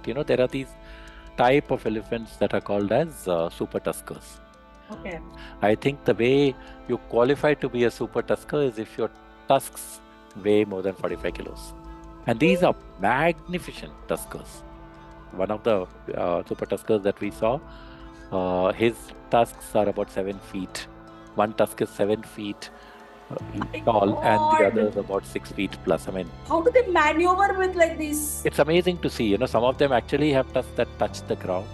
there are these type of elephants that are called as super tuskers. Okay. I think the way you qualify to be a super tusker is if your tusks weigh more than 45 kilos. And these are magnificent tuskers. One of the super tuskers that we saw, his tusks are about 7 feet. One tusk is 7 feet tall, and the other is about 6 feet plus. I mean, how do they maneuver with like these? it's amazing to see. Some of them actually have tusks that touch the ground,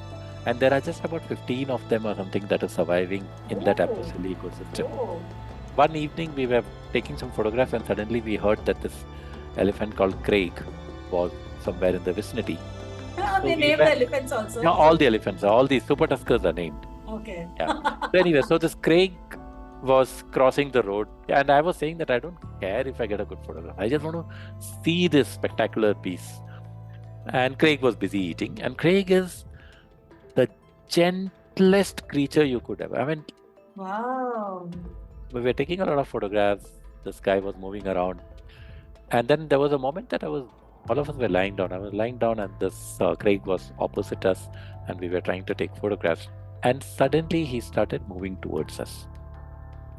and there are just about 15 of them or something that are surviving in that abyssal ecosystem. One evening we were taking some photographs, and suddenly we heard that this elephant called Craig was somewhere in the vicinity. They named the elephants also. Yeah, all the elephants, all these super tuskers are named. Okay. Yeah. So anyway, so this Craig was crossing the road, and I was saying that I don't care if I get a good photograph. I just want to see this spectacular piece. And Craig was busy eating, and Craig is the gentlest creature you could ever. I mean, wow. We were taking a lot of photographs. This guy was moving around, and then there was a moment that all of us were lying down. I was lying down, and this Craig was opposite us, and we were trying to take photographs. And suddenly he started moving towards us.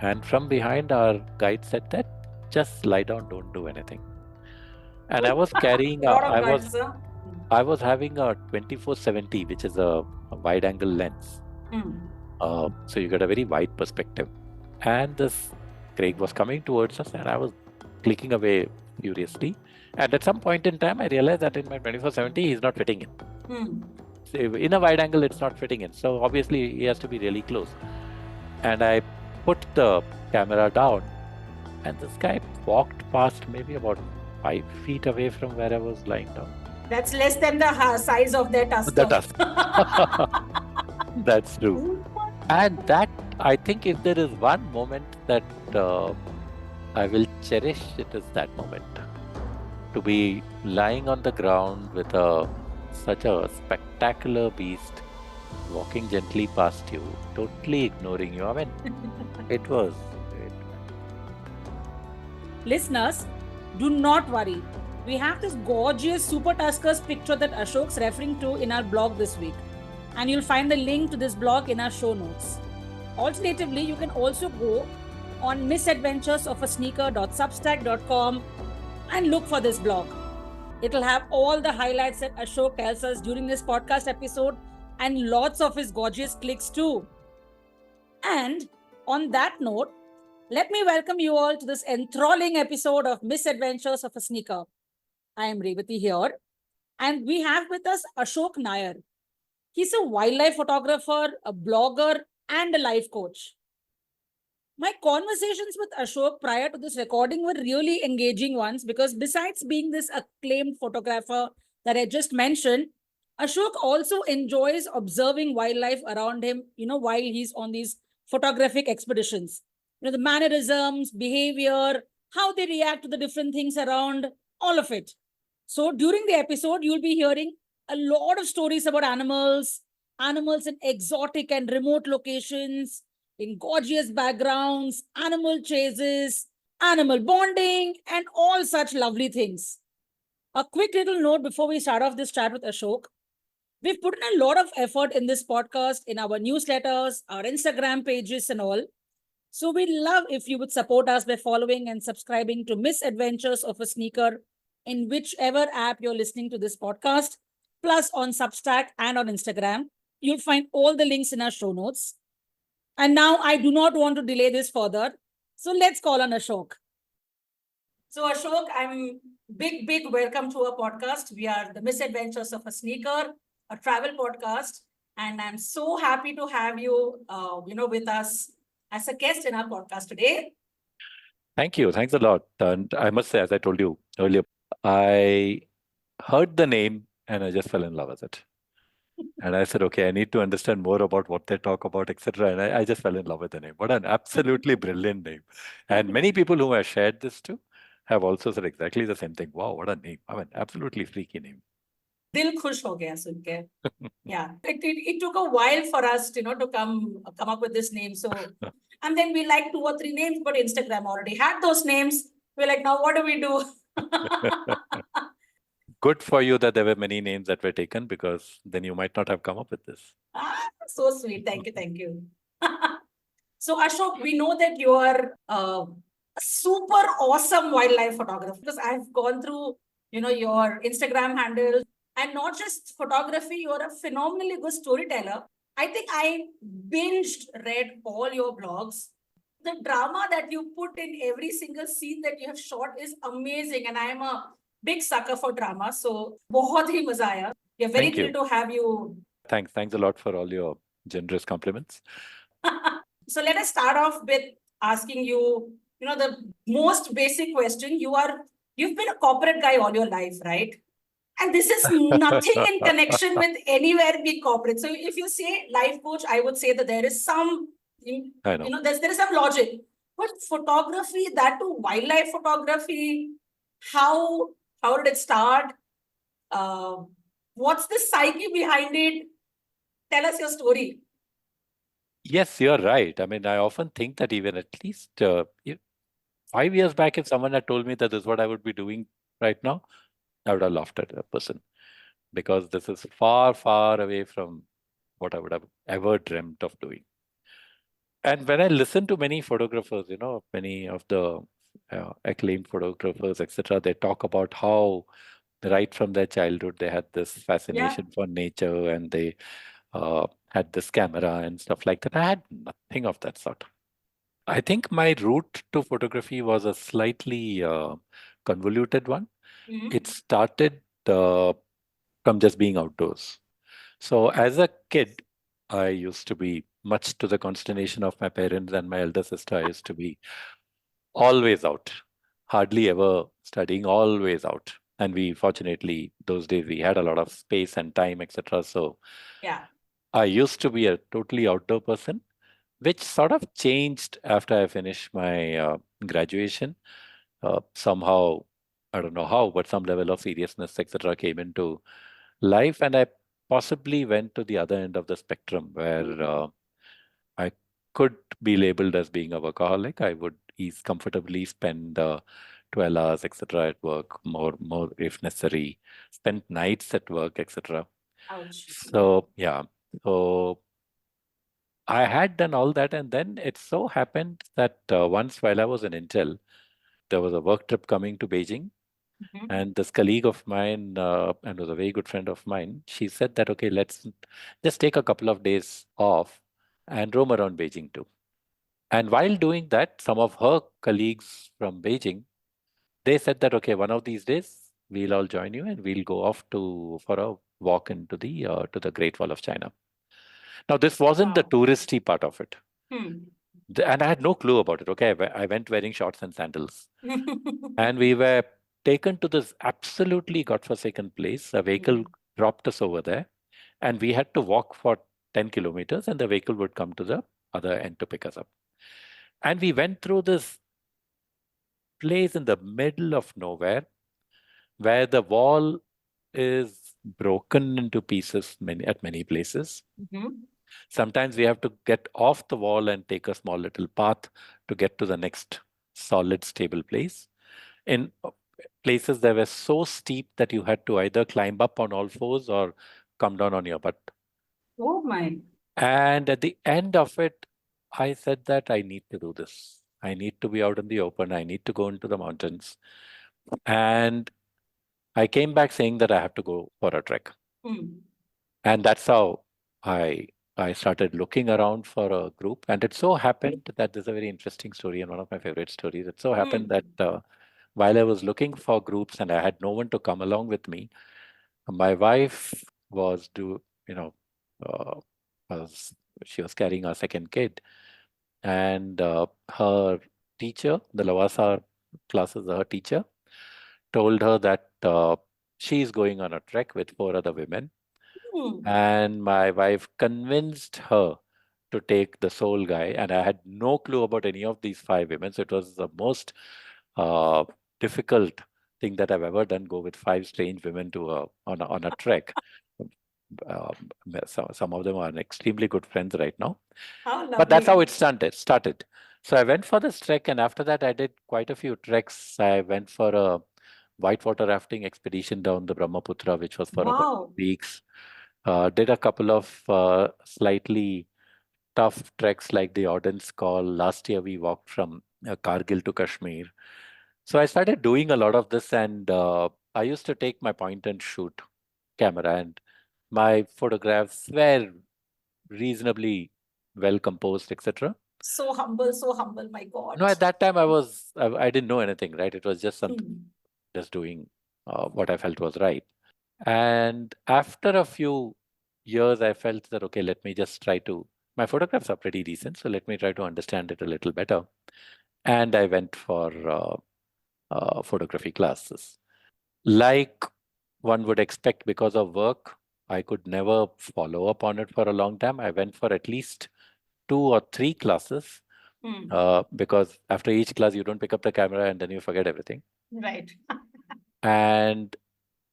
And from behind, our guide said that just lie down, don't do anything. And I was carrying I was having a 24-70, which is a wide angle lens. So you get a very wide perspective. And this Craig was coming towards us, and I was clicking away furiously. And at some point in time, I realized that in my 24-70, he's not fitting in. So in a wide angle, it's not fitting in. So obviously, he has to be really close. And I put the camera down, and this guy walked past maybe about 5 feet away from where I was lying down. That's less than the size of their tusk. The tusk. That's true. And that, I think, if there is one moment that I will cherish, it is that moment. To be lying on the ground with such a spectacular beast walking gently past you, totally ignoring you. I mean, it was great. Listeners, do not worry. We have this gorgeous super tuskers picture that Ashok's referring to in our blog this week. And you'll find the link to this blog in our show notes. Alternatively, you can also go on misadventuresofasneaker.substack.com and look for this blog. It'll have all the highlights that Ashok tells us during this podcast episode and lots of his gorgeous clicks too. And on that note, let me welcome you all to this enthralling episode of Misadventures of a Sneaker. I am Revati here, and we have with us Ashok Nair. He's a wildlife photographer, a blogger, and a life coach. My conversations with Ashok prior to this recording were really engaging ones because besides being this acclaimed photographer that I just mentioned, Ashok also enjoys observing wildlife around him, while he's on these photographic expeditions. The mannerisms, behavior, how they react to the different things around, all of it. So during the episode, you'll be hearing a lot of stories about animals in exotic and remote locations, in gorgeous backgrounds, animal chases, animal bonding, and all such lovely things. A quick little note before we start off this chat with Ashok. We've put in a lot of effort in this podcast, in our newsletters, our Instagram pages and all. So we'd love if you would support us by following and subscribing to Misadventures of a Sneaker in whichever app you're listening to this podcast, plus on Substack and on Instagram. You'll find all the links in our show notes. And now I do not want to delay this further. So let's call on Ashok. So Ashok, I'm big welcome to our podcast. We are the Misadventures of a Sneaker, a travel podcast. And I'm so happy to have you, with us as a guest in our podcast today. Thank you. Thanks a lot. And I must say, as I told you earlier, I heard the name and I just fell in love with it. And I said, okay, I need to understand more about what they talk about, etc. And I just fell in love with the name. What an absolutely brilliant name. And many people who have shared this too have also said exactly the same thing. Wow, what a name. I mean, absolutely freaky name. Dil khush ho gaya sun ke. Yeah, it took a while for us, to come up with this name. So, and then we like 2 or 3 names, but Instagram already had those names. We're like, now what do we do? good for you that there were many names that were taken, because then you might not have come up with this. So sweet. Thank you. Thank you. So, Ashok, we know that you are a super awesome wildlife photographer, because I've gone through, your Instagram handle, and not just photography, you're a phenomenally good storyteller. I think I binged read all your blogs. The drama that you put in every single scene that you have shot is amazing, and I am a big sucker for drama. So, बहुत ही मजा आया. We are very Thank you. thrilled to have you. Thanks a lot for all your generous compliments. So let us start off with asking you, the most basic question. You've been a corporate guy all your life, right? And this is nothing in connection with anywhere big corporate. So if you say life coach, I would say that there is some, I know. there is some logic. But photography, that too, wildlife photography, how did it start? What's the psyche behind it? Tell us your story. Yes, you're right. I mean, I often think that even at least 5 years back, if someone had told me that this is what I would be doing right now, I would have laughed at a person, because this is far, far away from what I would have ever dreamt of doing. And when I listen to many photographers, many of the acclaimed photographers, etc., they talk about how right from their childhood they had this fascination for nature, and they had this camera and stuff like that. I had nothing of that sort. I think my route to photography was a slightly convoluted one. It started from just being outdoors. So as a kid, I used to be, much to the consternation of my parents and my elder sister, I used to be always out, hardly ever studying, always out. And we, fortunately, those days we had a lot of space and time, etc. So I used to be a totally outdoor person, which sort of changed after I finished my graduation. Somehow, I don't know how, but some level of seriousness, etc., came into life, and I possibly went to the other end of the spectrum, where I could be labeled as being a workaholic. I would comfortably spend 12 hours, etc., at work, more if necessary, spend nights at work, etc. So, yeah. So I had done all that, and then it so happened that once, while I was in Intel, there was a work trip coming to Beijing. And this colleague of mine, and was a very good friend of mine, she said that, okay, let's just take a couple of days off and roam around Beijing too. And while doing that, some of her colleagues from Beijing, they said that, okay, one of these days we'll all join you and we'll go off for a walk into the Great Wall of China. Now, this wasn't the touristy part of it. And I had no clue about it. Okay, I went wearing shorts and sandals. And we were taken to this absolutely godforsaken place. A vehicle dropped us over there, and we had to walk for 10 kilometers, and the vehicle would come to the other end to pick us up. And we went through this place in the middle of nowhere, where the wall is broken into pieces at many places. Sometimes we have to get off the wall and take a small little path to get to the next solid, stable place. In places that were so steep that you had to either climb up on all fours or come down on your butt. Oh my. And at the end of it, I said that I need to do this. I need to be out in the open. I need to go into the mountains. And I came back saying that I have to go for a trek. And that's how I started looking around for a group. And it so happened that this is a very interesting story and one of my favorite stories. It so happened that while I was looking for groups and I had no one to come along with me, my wife was she was carrying our second kid, and her teacher, the Lavasa classes, her teacher told her that she is going on a trek with 4 other women. And my wife convinced her to take the sole guy, and I had no clue about any of these 5 women. So it was the most difficult thing that I've ever done, go with 5 strange women on a trek. Some of them are extremely good friends right now. But that's how it started. So I went for this trek, and after that I did quite a few treks. I went for a whitewater rafting expedition down the Brahmaputra, which was for about Wow. weeks. Did a couple of slightly tough treks like the Ordnance Call. Last year, we walked from Kargil to Kashmir. So I started doing a lot of this, and I used to take my point and shoot camera, and my photographs were reasonably well composed, etc. So humble, my God. No, at that time I didn't know anything, right? It was just something, just doing what I felt was right. And after a few years, I felt that, okay, let me just try to, my photographs are pretty decent, so let me try to understand it a little better. And I went for photography classes. Like one would expect, because of work, I could never follow up on it for a long time. I went for at least 2 or 3 classes because after each class, you don't pick up the camera and then you forget everything. Right. And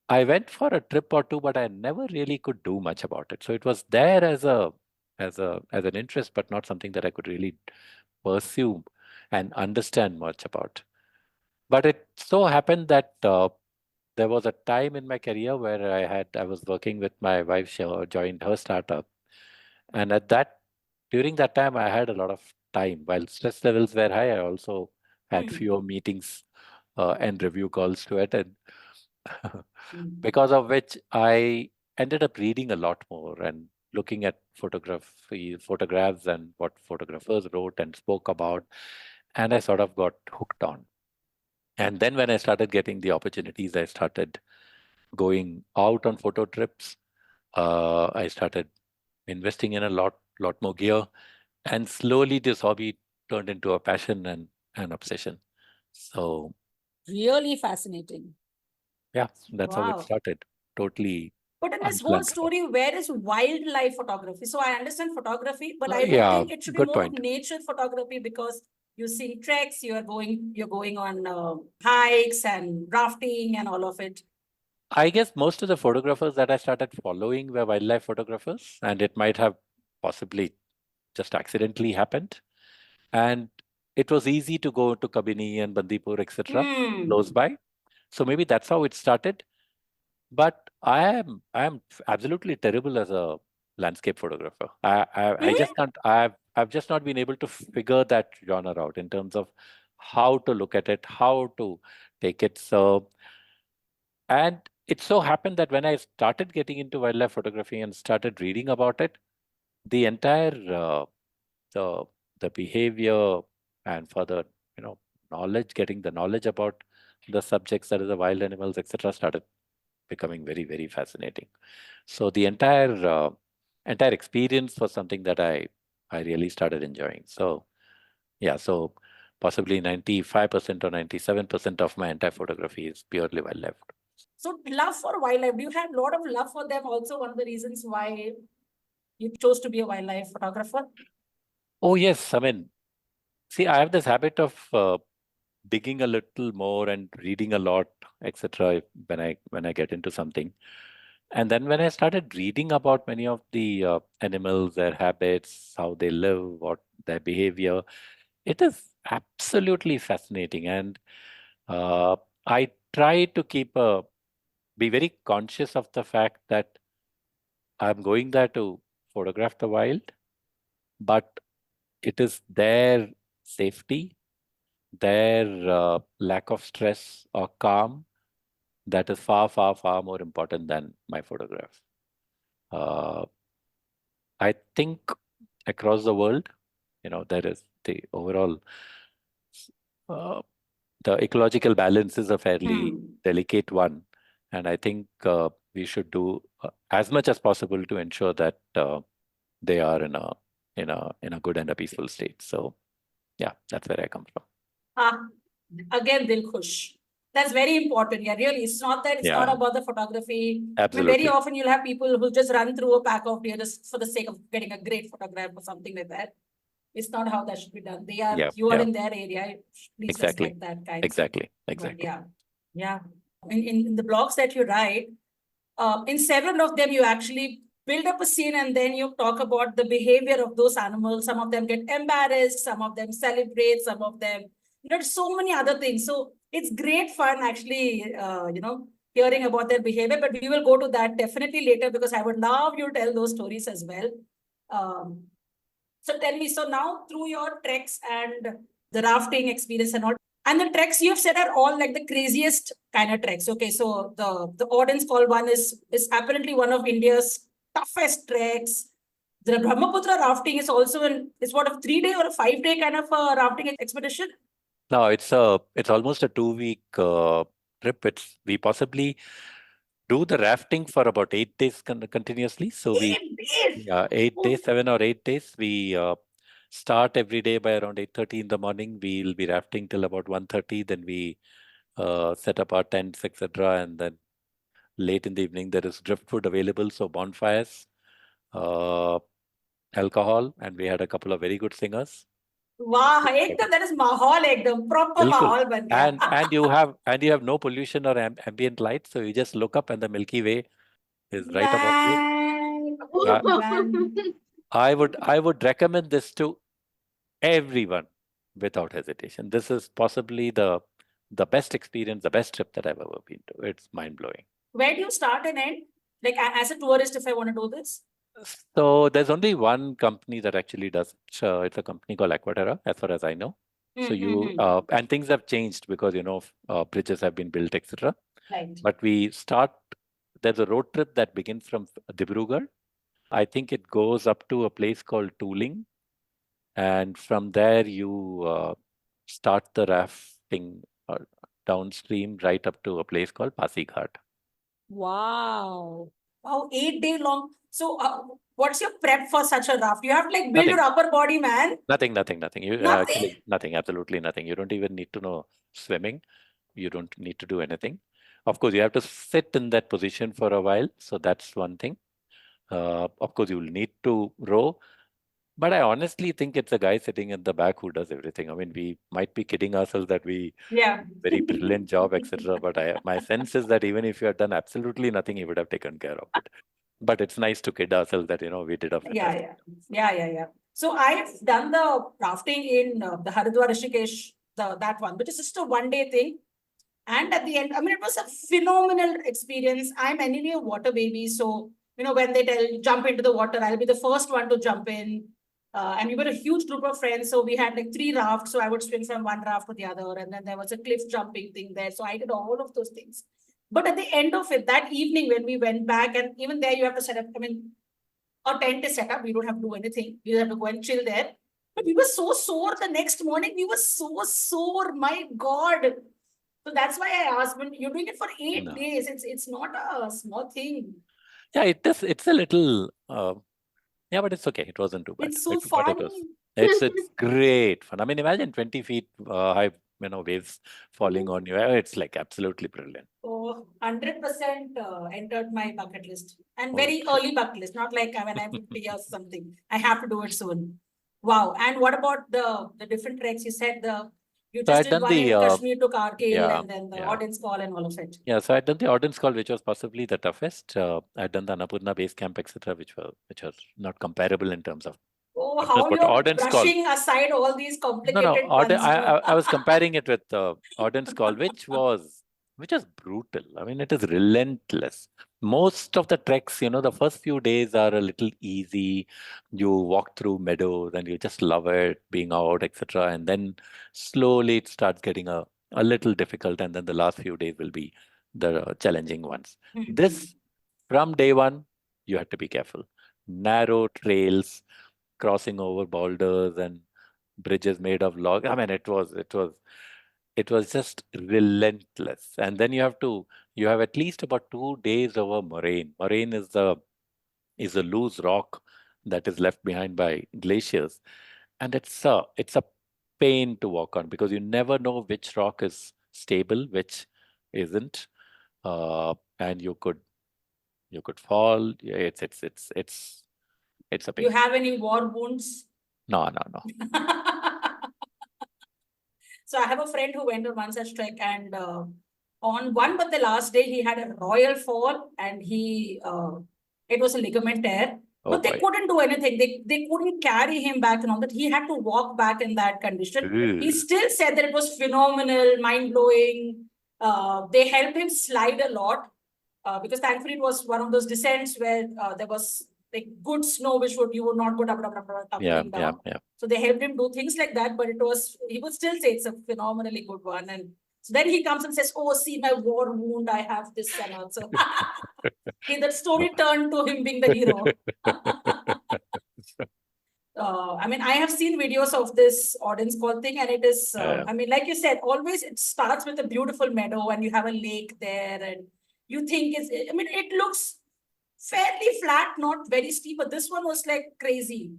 I went for a trip or two, but I never really could do much about it. So it was there as an interest, but not something that I could really pursue and understand much about. But it so happened that there was a time in my career where I was working with my wife. She joined her startup, and during that time, I had a lot of time. While stress levels were high, I also had fewer meetings and review calls to attend. Because of which I ended up reading a lot more and looking at photographs and what photographers wrote and spoke about. And I sort of got hooked on. And then when I started getting the opportunities, I started going out on photo trips. I started investing in a lot more gear. And slowly this hobby turned into a passion and an obsession. So really fascinating. yeah, that's how it Wow. started. Totally. But in this whole story, where is wildlife photography? So I understand photography, but I would Yeah, think it should be good more of point. nature photography, because you see treks, you're going on hikes and rafting and all of it. I guess most of the photographers that I started following were wildlife photographers, and it might have possibly just accidentally happened. And it was easy to go to Kabini and Bandipur, etc., close by. So maybe that's how it started. But I am absolutely terrible as a landscape photographer. I just can't. I've just not been able to figure that genre out in terms of how to look at it, how to take it. So, and it so happened that when I started getting into wildlife photography and started reading about it, the entire the the behavior and further, knowledge, getting the knowledge about the subjects, that is the wild animals, etc., started becoming very, very fascinating. So the entire experience was something that I really started enjoying. So yeah, so possibly 95% or 97% of my entire photography is purely wildlife. So love for wildlife. Do you have a lot of love for them? Also, one of the reasons why you chose to be a wildlife photographer? Oh yes, I mean, see, I have this habit of digging a little more and reading a lot, etc. When I get into something. And then when I started reading about many of the animals, their habits, how they live, what their behavior, it is absolutely fascinating. And I try to be very conscious of the fact that I'm going there to photograph the wild, but it is their safety, their lack of stress or calm that is far, far, far more important than my photograph. Uh, I think across the world, there is the overall, uh, the ecological balance is a fairly delicate one. And I think we should do as much as possible to ensure that they are in a good and a peaceful state. So yeah, that's where I come from. Again, Dil Khush. That's very important. Yeah, really. It's not that it's not about the photography. Absolutely. I mean, very often you'll have people who just run through a pack of deer just for the sake of getting a great photograph or something like that. It's not how that should be done. You are in their area. Please respect that kind. Exactly. But yeah. In the blogs that you write, in several of them, you actually build up a scene and then you talk about the behavior of those animals. Some of them get embarrassed, some of them celebrate, some of them, so many other things. So It's great fun actually, hearing about their behavior, but we will go to that definitely later because I would love you to tell those stories as well. So tell me, so now through your treks and the rafting experience and all, and the treks you've said are all like the craziest kind of treks. Okay, so the audience call one is apparently one of India's toughest treks. The Brahmaputra rafting is also it's what, a 3 day or a 5 day kind of a rafting expedition? No, it's almost a 2 week trip. We possibly do the rafting for about 8 days continuously. So 8 days. 8 days, 7 or 8 days. We start every day by around 8:30 in the morning. We'll be rafting till about 1:30. Then we set up our tents, etc. And then late in the evening, there is driftwood available, so bonfires, uh, alcohol, and we had a couple of very good singers. Wow, एकदम that is माहौल एकदम proper बिल्कुल. माहौल बन गया. And you have no pollution or ambient light, so you just look up and the Milky Way is right above you. Man. I would recommend this to everyone without hesitation. This is possibly the best experience, the best trip that I've ever been to. It's mind blowing. Where do you start and end? Like as a tourist, if I want to do this? So there's only one company that actually does it. It's a company called Aquaterra, as far as I know. So and things have changed because bridges have been built, etc. Right. But there's a road trip that begins from Dibrugarh. I think it goes up to a place called Tooling, and from there you start the rafting downstream right up to a place called Pasighat. Wow. Wow, 8 day long. So what's your prep for such a raft? You have to like build Nothing. your upper body, man. Nothing. Nothing? Actually, nothing, absolutely nothing. You don't even need to know swimming. You don't need to do anything. Of course, you have to sit in that position for a while. So that's one thing. Of course, you will need to row. But I honestly think it's a guy sitting in the back who does everything. I mean, we might be kidding ourselves that we very brilliant job, etc. But my sense is that even if you had done absolutely nothing, he would have taken care of it. But it's nice to kid ourselves that we did a fantastic. Yeah. So I've done the rafting in the Haridwar Rishikesh, that one, which is just a 1 day thing. And at the end, I mean, it was a phenomenal experience. I'm anyway a water baby, so when they tell jump into the water, I'll be the first one to jump in. And we were a huge group of friends, so we had like 3 rafts. So I would swim from one raft to the other, and then there was a cliff jumping thing there. So I did all of those things. But at the end of it, that evening when we went back, and even there you have to set up. I mean, our tent is set up. We don't have to do anything. We have to go and chill there. But we were so sore the next morning. We were so sore. My God. So that's why I asked, when you're doing it for 8 days, it's not a small thing. Yeah, it's a little, yeah, but it's okay. It wasn't too bad. It's so fun. It's great fun. I mean, imagine 20 feet high, waves falling on you. It's like absolutely brilliant. Oh, 100% entered my bucket list, and very early bucket list, not like when I'm 50 or something. I have to do it soon. Wow. And what about the different treks? You said you just did one in Kashmir to Kargil, and then the audience call and all of it. Yeah, so I'd done the audience call, which was possibly the toughest. I'd done the Annapurna base camp, etc., which was not comparable in terms of. Oh, how you're brushing aside all these complicated ones. I was comparing it with the audience call, which was brutal. I mean, it is relentless. Most of the treks, the first few days are a little easy. You walk through meadows and you just love it, being out, etc. And then slowly it starts getting a little difficult. And then the last few days will be the challenging ones. This, from day one, you had to be careful. Narrow trails, crossing over boulders and bridges made of log. I mean, it was just relentless. And then you have at least about 2 days over moraine. Moraine is a loose rock that is left behind by glaciers. And it's a pain to walk on because you never know which rock is stable, which isn't. And you could fall. It's a pain. You have any war wounds? No. So I have a friend who went on one such trek, and but the last day he had a royal fall, and it was a ligament tear. Oh But they boy. couldn't do anything. They couldn't carry him back and all that. He had to walk back in that condition. He Ooh. still said that it was phenomenal, mind-blowing. They helped him slide a lot because thankfully it was one of those descents where there was like good snow, which you would not go tumbling down. Yeah. So they helped him do things like that, but he would still say it's a phenomenally good one. And so then he comes and says, "Oh, see my war wound, I have this and also." Okay, that story turned to him being the hero. I mean, I have seen videos of this audience call thing, and it is, I mean, like you said, always it starts with a beautiful meadow and you have a lake there, and you think I mean, it looks fairly flat, not very steep, but this one was like crazy.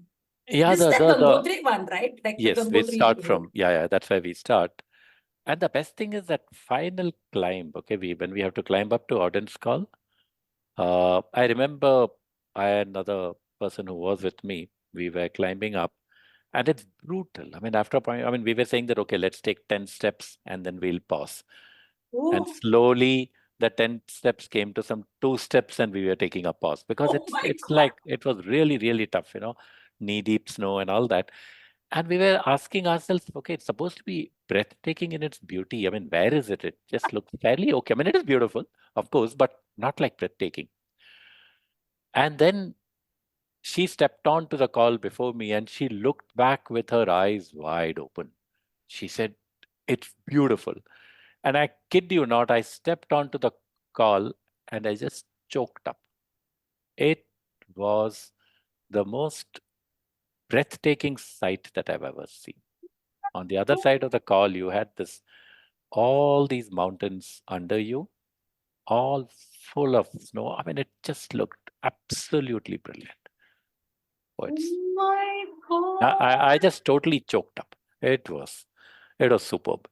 Yeah, This is the the Gangotri one, right? Like the yes, we Gangotri start road. from that's where we start. And the best thing is that final climb. Okay, when we have to climb up to Auden's Call, I remember I had another person who was with me. We were climbing up, and it's brutal. I mean, after a point, I mean, we were saying that okay, let's take 10 steps and then we'll pause. And Oh, slowly, the 10 steps came to some 2 steps, and we were taking a pause because oh my it's God. like it was really really tough, knee deep snow and all that. And we were asking ourselves, okay, it's supposed to be breathtaking in its beauty. I mean, where is it? It just looks fairly okay. I mean, it is beautiful, of course, but not like breathtaking. And then she stepped on to the call before me and she looked back with her eyes wide open. She said, "It's beautiful." And I kid you not, I stepped onto the call and I just choked up. It was the most breathtaking sight that I've ever seen. On the other side of the call, you had all these mountains under you, all full of snow. I mean, it just looked absolutely brilliant. Words. Oh my I God. just totally choked up. It was superb.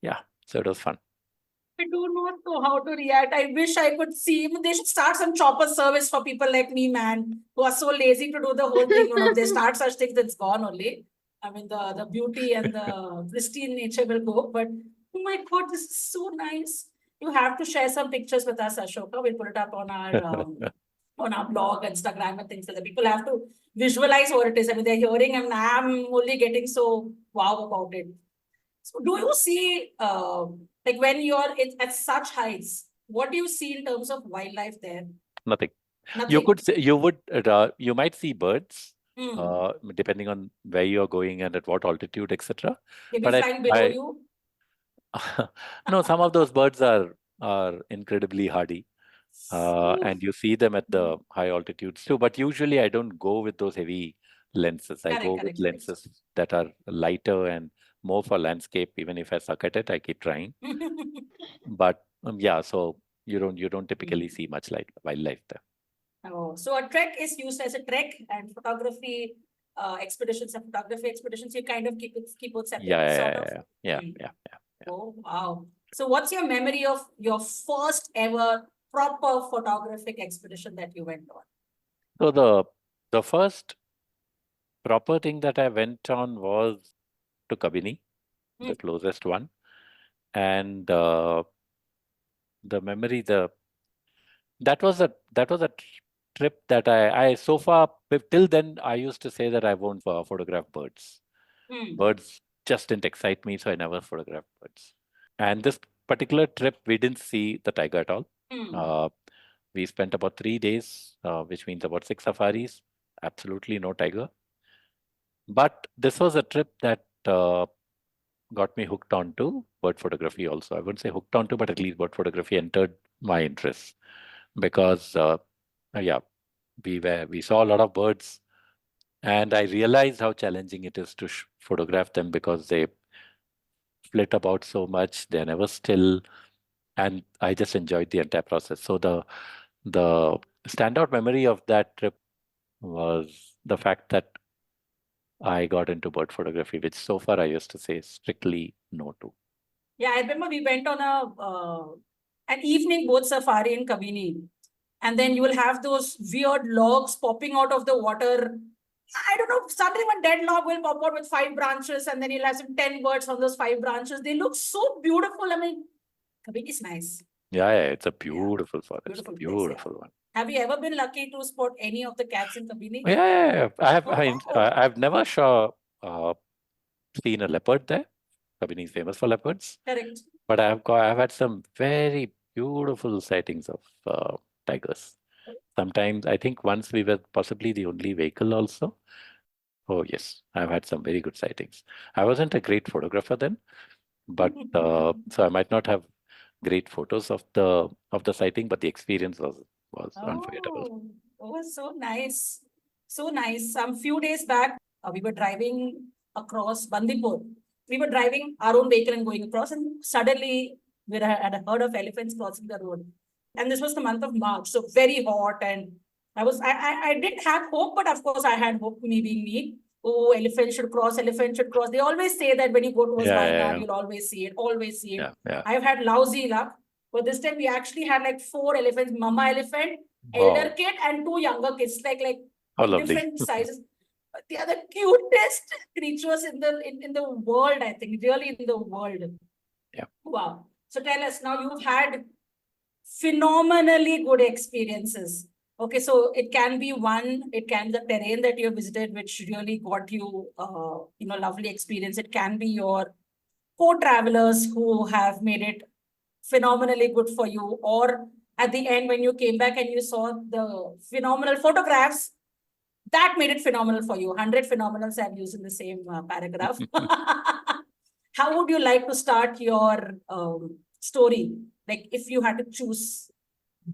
Yeah, so it was fun. I do not know how to react. I wish I could see. I mean, they should start some chopper service for people like me, man, who are so lazy to do the whole thing. If they start such things, it's gone only. I mean, the beauty and the pristine nature will go. But oh my God, this is so nice. You have to share some pictures with us, Ashoka. We'll put it up on our blog, Instagram, and things like that. People have to visualize what it is. I mean, they're hearing, and I'm only getting so wow about it. So do you see, like when you're at such heights, what do you see in terms of wildlife there? Nothing. You Nothing. could say you might see birds, Hmm. depending on where you are going and at what altitude, etc. Maybe But flying below you. no, some of those birds are incredibly hardy. Ooh. And you see them at the high altitudes too. But usually I don't go with those heavy lenses. I Correct, go with correct, correct. lenses that are lighter and more for landscape. Even if I suck at it, I keep trying. But yeah, so you don't typically see much like wildlife there. Oh, so a trek is used as a trek, and photography expeditions and photography expeditions, you kind of keep it separate, sort of. Hmm. Yeah. Oh, wow. So what's your memory of your first ever proper photographic expedition that you went on? So the first proper thing that I went on was to Kabini, Hmm. the closest one, and the memory the that was a trip that I so far till then I used to say that I won't photograph birds. Hmm. Birds just didn't excite me, so I never photographed birds. And this particular trip, we didn't see the tiger at all. Hmm. Uh, we spent about 3 days, which means about 6 safaris. Absolutely no tiger. But this was a trip that got me hooked onto bird photography also. I wouldn't say hooked onto, but at least bird photography entered my interest because, yeah, we saw a lot of birds, and I realized how challenging it is to photograph them because they flit about so much. They're never still, and I just enjoyed the entire process. So the standout memory of that trip was the fact that I got into bird photography, which so far I used to say strictly no to. Yeah, I remember we went on an evening boat safari in Kabini, and then you will have those weird logs popping out of the water. I don't know, suddenly one dead log will pop out with 5 branches, and then you'll have some 10 birds on those 5 branches. They look so beautiful. I mean, Kabini is nice. Yeah, it's a Yeah. beautiful forest, Beautiful place, yeah. beautiful one. Have you ever been lucky to spot any of the cats in Kabini? Yeah. Oh, I've never seen a leopard there. Kabini is famous for leopards, correct. but I've had some very beautiful sightings of tigers. Sometimes I think once we were possibly the only vehicle also. Oh yes, I've had some very good sightings. I wasn't a great photographer then, but so I might not have great photos of the sighting, but the experience was unforgettable. Oh, oh, so nice. So nice. Some few days back, we were driving across Bandipur. We were driving our own vehicle and going across, and suddenly we had a herd of elephants crossing the road. And this was the month of March, so very hot. And I did have hope, but of course, I had hope, me being me. Oh, elephant should cross, elephant should cross. They always say that when you go towards Yeah, Wayanad, yeah, you'll always see it, always see it. yeah. I've had lousy luck. But this time we actually had like 4 elephants, mama elephant, elder Wow, kid, and 2 younger kids, how lovely. different sizes. But they are the cutest creatures in the world, I think, really in the world. Yeah. Wow. So tell us now, you've had phenomenally good experiences. Okay, so it can be one, it can be the terrain that you visited, which really got you, lovely experience. It can be your co-travelers who have made it phenomenally good for you, or at the end when you came back and you saw the phenomenal photographs, that made it phenomenal for you. 100 phenomenals I've used in the same paragraph. How would you like to start your story? Like if you had to choose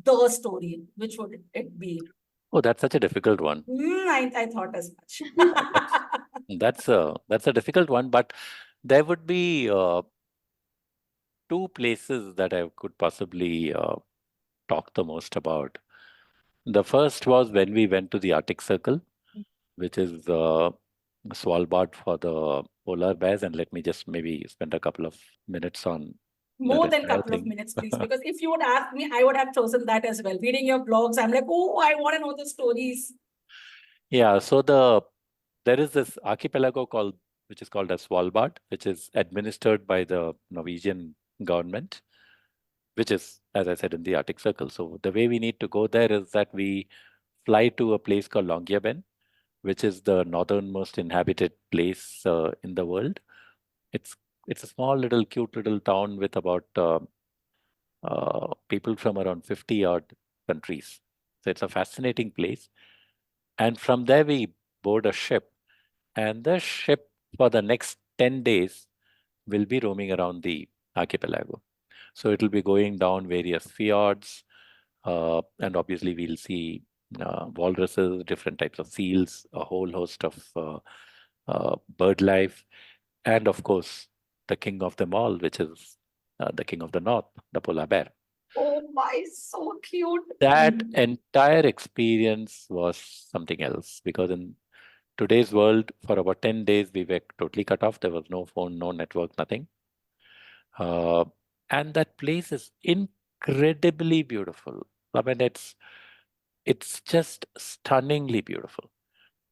the story, which would it be? Oh, that's such a difficult one. I thought as much. That's that's a difficult one, but there would be two places that I could possibly talk the most about. The first was when we went to the Arctic Circle, which is Svalbard for the polar bears. And let me just maybe spend a couple of minutes on that More than a entire couple of thing. minutes, please. Because if you would ask me, I would have chosen that as well. Reading your blogs, I'm like, oh, I want to know the stories. Yeah, so there is this archipelago which is called as Svalbard, which is administered by the Norwegian government, which is, as I said, in the Arctic Circle. So the way we need to go there is that we fly to a place called Longyearbyen, which is the northernmost inhabited place in the world. It's it's a small little cute little town with about people from around 50 odd countries. So it's a fascinating place. And from there we board a ship, and the ship for the next 10 days will be roaming around the archipelago. So it'll be going down various fjords, and obviously we'll see walruses, different types of seals, a whole host of bird life, and of course, the king of them all, which is the king of the north, the polar bear. Oh my, so cute. That entire experience was something else because in today's world, for about 10 days, we were totally cut off. There was no phone, no network, nothing. Uh, and that place is incredibly beautiful. I mean, it's just stunningly beautiful.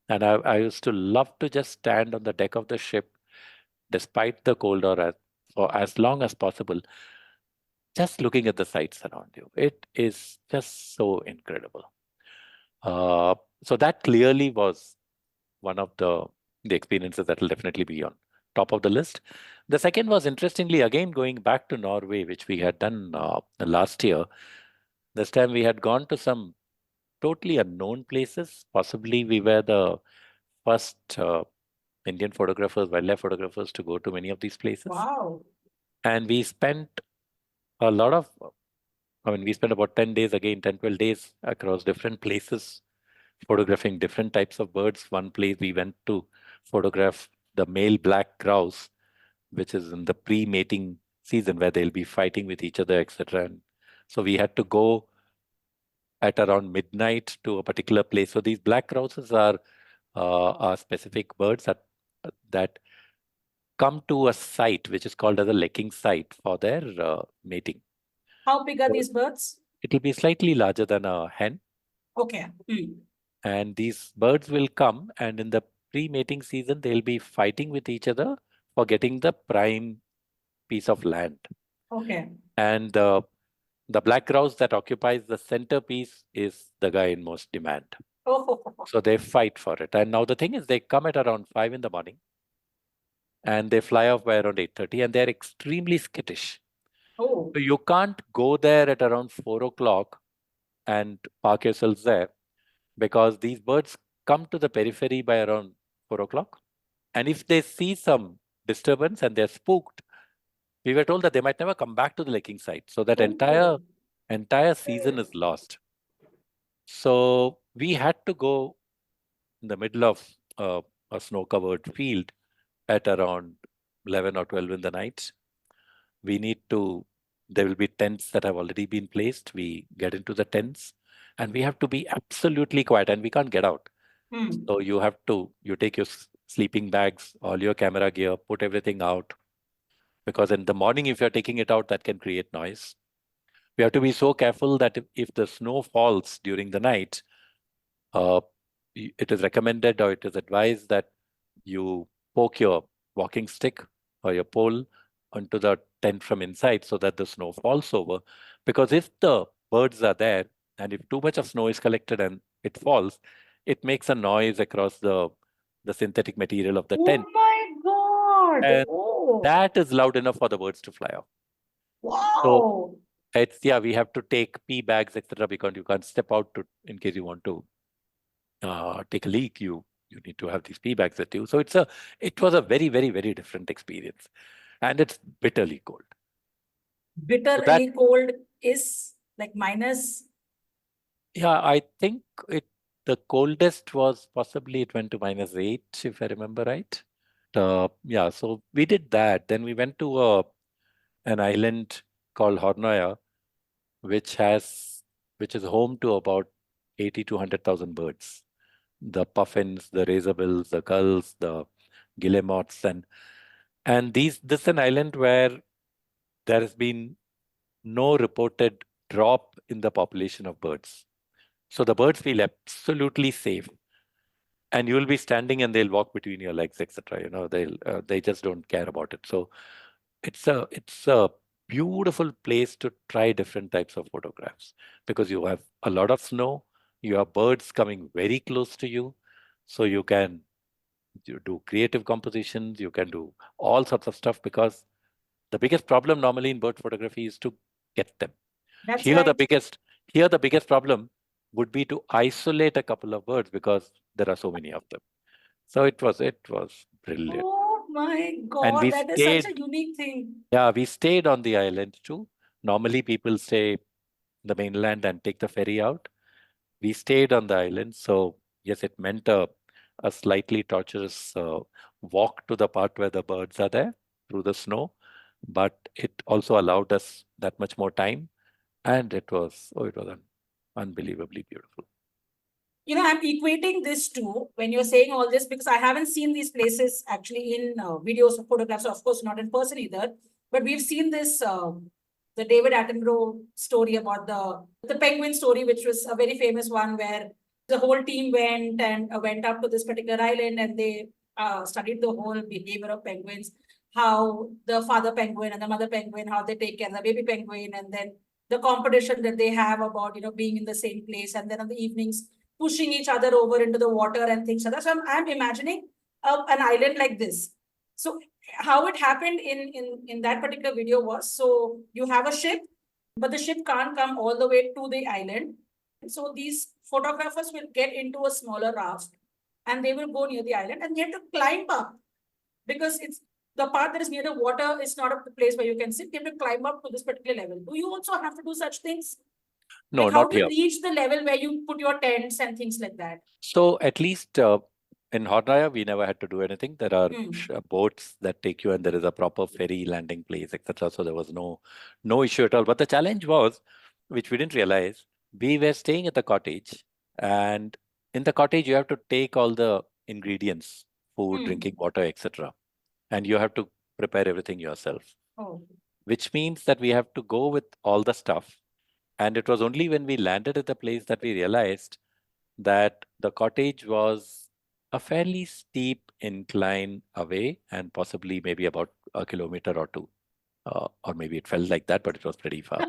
And I used to love to just stand on the deck of the ship, despite the cold for as long as possible, just looking at the sights around you. It is just so incredible. Uh, so that clearly was one of the experiences that will definitely be on top of the list. The second was interestingly again going back to Norway, which we had done last year. This time we had gone to some totally unknown places. Possibly we were the first Indian photographers, wildlife photographers, to go to many of these places. Wow. And we spent a lot of, I mean, we spent about 10 days again, 10, 12 days across different places, photographing different types of birds. One place we went to photograph the male black grouse, which is in the pre-mating season where they'll be fighting with each other, etc. And so we had to go at around midnight to a particular place. So these black grouses are specific birds that come to a site which is called as a lecking site for their mating. How big are So these birds? it'll be slightly larger than a hen. Okay. And these birds will come, and in the pre-mating season, they'll be fighting with each other for getting the prime piece of land. Okay. And The black grouse that occupies the centerpiece is the guy in most demand. Oh. So they fight for it. And now the thing is, they come at around 5 in the morning and they fly off by around 8:30, and they're extremely skittish. Oh. So you can't go there at around 4 o'clock and park yourselves there, because these birds come to the periphery by around 4 o'clock. And if they see some disturbance and they're spooked, we were told that they might never come back to the laking site. So that Oh. entire season is lost. So we had to go in the middle of a snow-covered field at around 11 or 12 in the night. We need to, there will be tents that have already been placed. We get into the tents and we have to be absolutely quiet and we can't get out. Hmm. So you take your sleeping bags, all your camera gear, put everything out. Because in the morning, if you're taking it out, that can create noise. We have to be so careful that if the snow falls during the night, uh, it is recommended or it is advised that you poke your walking stick or your pole onto the tent from inside so that the snow falls over. Because if the birds are there and if too much of snow is collected and it falls, it makes a noise across the synthetic material of the Oh tent. my God. And Oh. that is loud enough for the birds to fly off. So Wow. we have to take pee bags, etc., because you can't step out to in case you want to take a leak. You need to have these pee bags with you. So it was a very, very, very different experience, and it's bitterly cold. So that Bitterly cold is like minus. yeah, I think the coldest was possibly it went to -8 if I remember right. Yeah, so we did that. Then we went to an island called Hornoya, which has which is home to about 80 to 100,000 birds. The puffins, the razorbills, the gulls, the guillemots, and this is an island where there has been no reported drop in the population of birds. So the birds feel absolutely safe, and you'll be standing and they'll walk between your legs, etc. They just don't care about it. So it's a beautiful place to try different types of photographs because you have a lot of snow, you have birds coming very close to you, so you do creative compositions, you can do all sorts of stuff because the biggest problem normally in bird photography is to get them. That's Here the right. biggest here the biggest problem would be to isolate a couple of birds because there are so many of them. So it was brilliant. Oh my And God, that is such a unique thing. we stayed on the island too. Normally people stay the mainland and take the ferry out. We stayed on the island, so yes, it meant a slightly torturous walk to the part where the birds are there through the snow, but it also allowed us that much more time, and it was unbelievably beautiful. I'm equating this to when you're saying all this because I haven't seen these places actually in videos or photographs, of course, not in person either. But we've seen this, the David Attenborough story about the penguin story, which was a very famous one where the whole team went up to this particular island and they studied the whole behavior of penguins, how the father penguin and the mother penguin, how they take care of the baby penguin, and then the competition that they have about being in the same place, and then on the evenings pushing each other over into the water and things like that. So I'm imagining an island like this. So how it happened in that particular video was, so you have a ship, but the ship can't come all the way to the island. So these photographers will get into a smaller raft and they will go near the island and they have to climb up because it's the part that is near the water is not a place where you can sit. You have to climb up to this particular level. Do you also have to do such things? No, Like how not do you here. reach the level where you put your tents and things like that? So at least in Hornaya, we never had to do anything. There are boats that take you, and there is a proper ferry landing place, etc. So there was no issue at all. But the challenge was, which we didn't realize, we were staying at the cottage, and in the cottage you have to take all the ingredients, food, drinking water, etc., and you have to prepare everything yourself. Oh. Which means that we have to go with all the stuff. And it was only when we landed at the place that we realized that the cottage was a fairly steep incline away and possibly maybe about a kilometer or two. Or maybe it felt like that, but it was pretty far.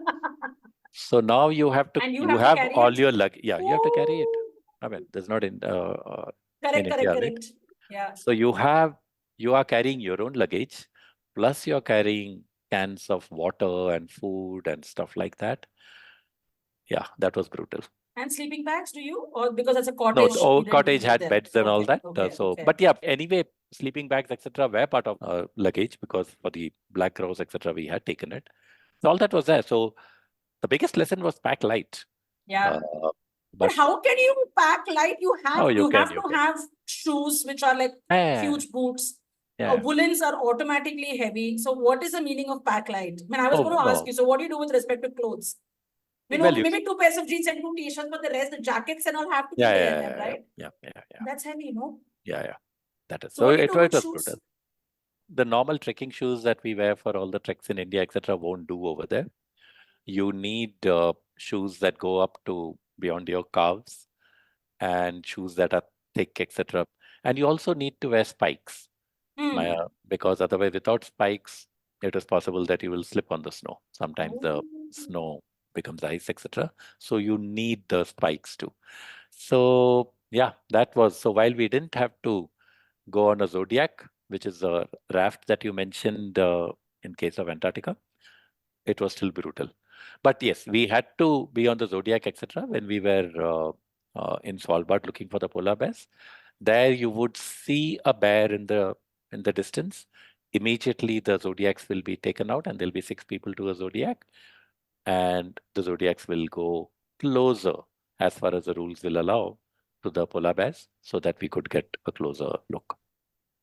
So now you have to, And you you have to have carry all it? your luggage. Yeah, you have to carry it. Ooh. I mean, there's not in Correct, India, right? correct. Yeah. So you are carrying your own luggage, plus you're carrying cans of water and food and stuff like that. Yeah, that was brutal. And sleeping bags, do you? Or because it's a No, cottage, the you old didn't cottage live had there? beds and all Okay, that. okay, So, okay. but yeah, anyway, sleeping bags, etc., were part of luggage because for the black crows, etc., we had taken it. So all that was there. So the biggest lesson was pack light. Yeah. Uh, But but how can you pack light? oh, You have you to can. have shoes which are like Yeah, huge boots. yeah. Woolens are automatically heavy. So what is the meaning of pack light? I mean, I was Oh going to ask no. you. So what do you do with respect to clothes? You know, Well, you. maybe two pairs of jeans and two t-shirts, but the rest, the jackets and all have to be Yeah, there yeah, in them, yeah, yeah, right? yeah, yeah, yeah, That's heavy, no? yeah, yeah. That is. So So what do you do it with was brutal. shoes? The normal trekking shoes that we wear for all the treks in India, etc., won't do over there. You need shoes that go up to beyond your calves and shoes that are thick, etc. And you also need to wear spikes, Hmm. because otherwise, without spikes, it is possible that you will slip on the snow. Sometimes the Oh. snow becomes ice, etc. So you need the spikes too. So yeah, that was so. While we didn't have to go on a Zodiac, which is a raft that you mentioned in case of Antarctica, it was still brutal. But yes, we had to be on the Zodiac, etc., when we were in Svalbard looking for the polar bears. There you would see a bear in the distance. Immediately the Zodiacs will be taken out and there'll be 6 people to a Zodiac, and the Zodiacs will go closer as far as the rules will allow to the polar bears so that we could get a closer look.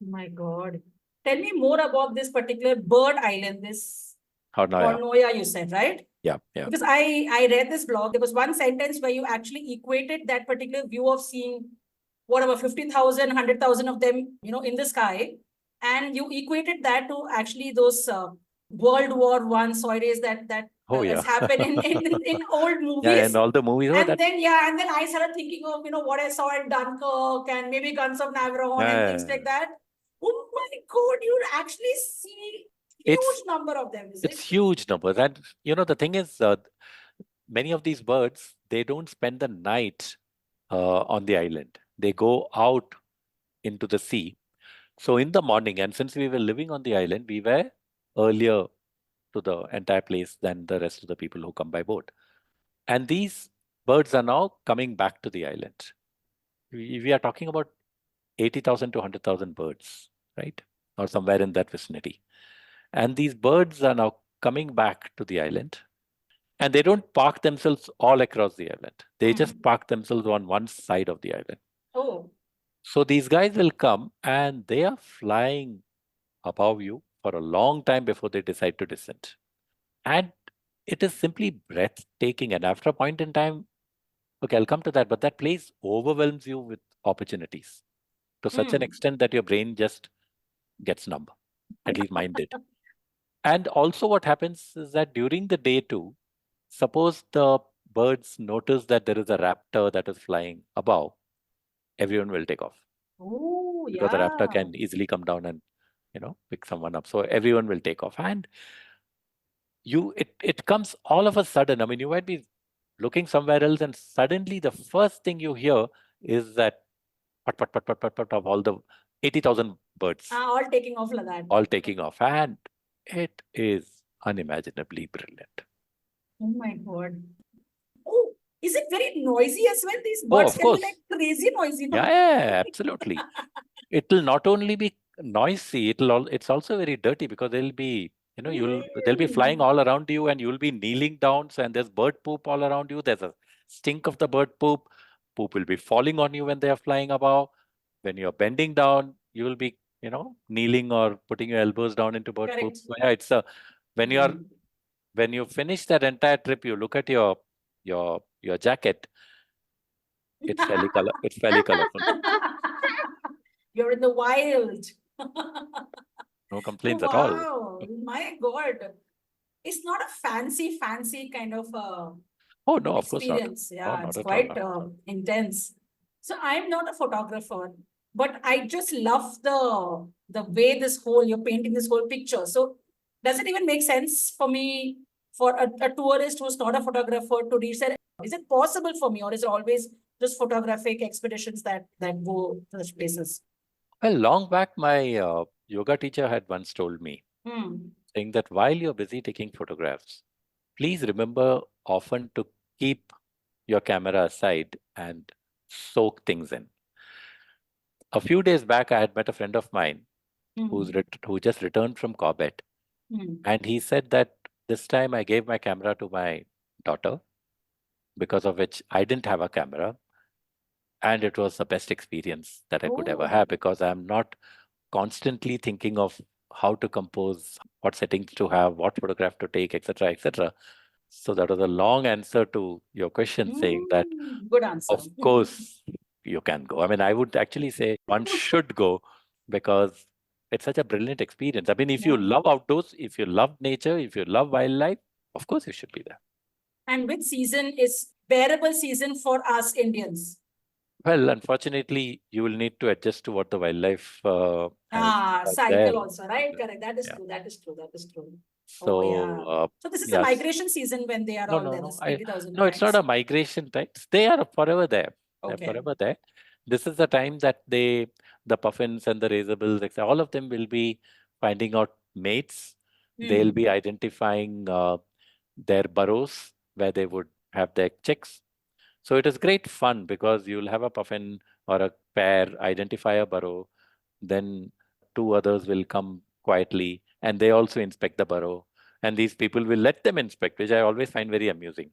My God. Tell me more about this particular bird island, this How now? Yeah, Cornoya, you said, right? yeah, yeah. Because I read this blog. There was one sentence where you actually equated that particular view of seeing whatever 50,000, 100,000 of them, in the sky, and you equated that to actually those World War One soirees that Oh has yeah. happened in old Yeah, and movies. all the movies. Oh, And that. then yeah, and then I started thinking of what I saw in Dunkirk and maybe Guns of Navarone and things Yeah, like that. Oh my God, you actually see it's huge number of them, is it's it? huge numbers, and the thing is, many of these birds, they don't spend the night on the island. They go out into the sea. So in the morning, and since we were living on the island, we were earlier to the entire place than the rest of the people who come by boat. And these birds are now coming back to the island. We are talking about 80,000 to 100,000 birds, right? Or somewhere in that vicinity. And these birds are now coming back to the island. And they don't park themselves all across the island. They just park themselves on one side of the island. Oh. So these guys will come and they are flying above you for a long time before they decide to descend. And it is simply breathtaking. And after a point in time, okay, I'll come to that, but that place overwhelms you with opportunities to such an extent that your brain just gets numb. At least mine did. And also, what happens is that during the day, too, suppose the birds notice that there is a raptor that is flying above, everyone will take off Oh, because the raptor yeah. can easily come down and pick someone up. So everyone will take off, and it comes all of a sudden. I mean, you might be looking somewhere else, and suddenly the first thing you hear is that pat of all the 80,000 birds All taking off like that. all taking off, and it is unimaginably brilliant. Oh my God. Oh, is it very noisy as well? These Oh, birds of can be course. like crazy noisy, Yeah, no? yeah, absolutely. It will not only be noisy, it's also very dirty because they'll be flying all around you and you'll be kneeling down. So, and there's bird poop all around you. There's a stink of the bird poop. Poop will be falling on you when they are flying above. When you're bending down, you will be, kneeling or putting your elbows down into bird poop. Correct. So yeah, when you finish that entire trip, you look at your jacket. It's fairly colorful. You're in the wild. No complaints at all. Wow. My God. It's not a fancy kind of Oh no, of course not. experience. Oh, Yeah, not it's at all. quite intense. So I'm not a photographer, but I just love the way you're painting this whole picture. So does it even make sense for me for a tourist who's not a photographer to reach there? Is it possible for me, or is it always just photographic expeditions that go to those places? Well, long back, my yoga teacher had once told me, saying that while you're busy taking photographs, please remember often to keep your camera aside and soak things in. A few days back, I had met a friend of mine who just returned from Corbett, and he said that this time I gave my camera to my daughter, because of which I didn't have a camera, and it was the best experience that I could ever have, because I'm not constantly thinking of how to compose, what settings to have, what photograph to take, etc., etc. So that was a long answer to your question, saying that, Good answer. of course, you can go. I mean, I would actually say one should go, because it's such a brilliant experience. I mean, if you love outdoors, if you love nature, if you love wildlife, of course you should be there. And which season is bearable season for us Indians? Well, unfortunately, you will need to adjust to what the wildlife has cycle there. also, right? Correct. That is true. That is true. That is true. So, So this is a yes. migration season when they are No, all no, there. no. This 80,000 No, it's not a migration time. They are forever there. They're Okay. forever there. This is the time that the puffins and the razorbills, etc., all of them will be finding out mates. They'll be identifying their burrows where they would have their chicks. So it is great fun, because you'll have a puffin or a pair identify a burrow, then two others will come quietly and they also inspect the burrow. And these people will let them inspect, which I always find very amusing.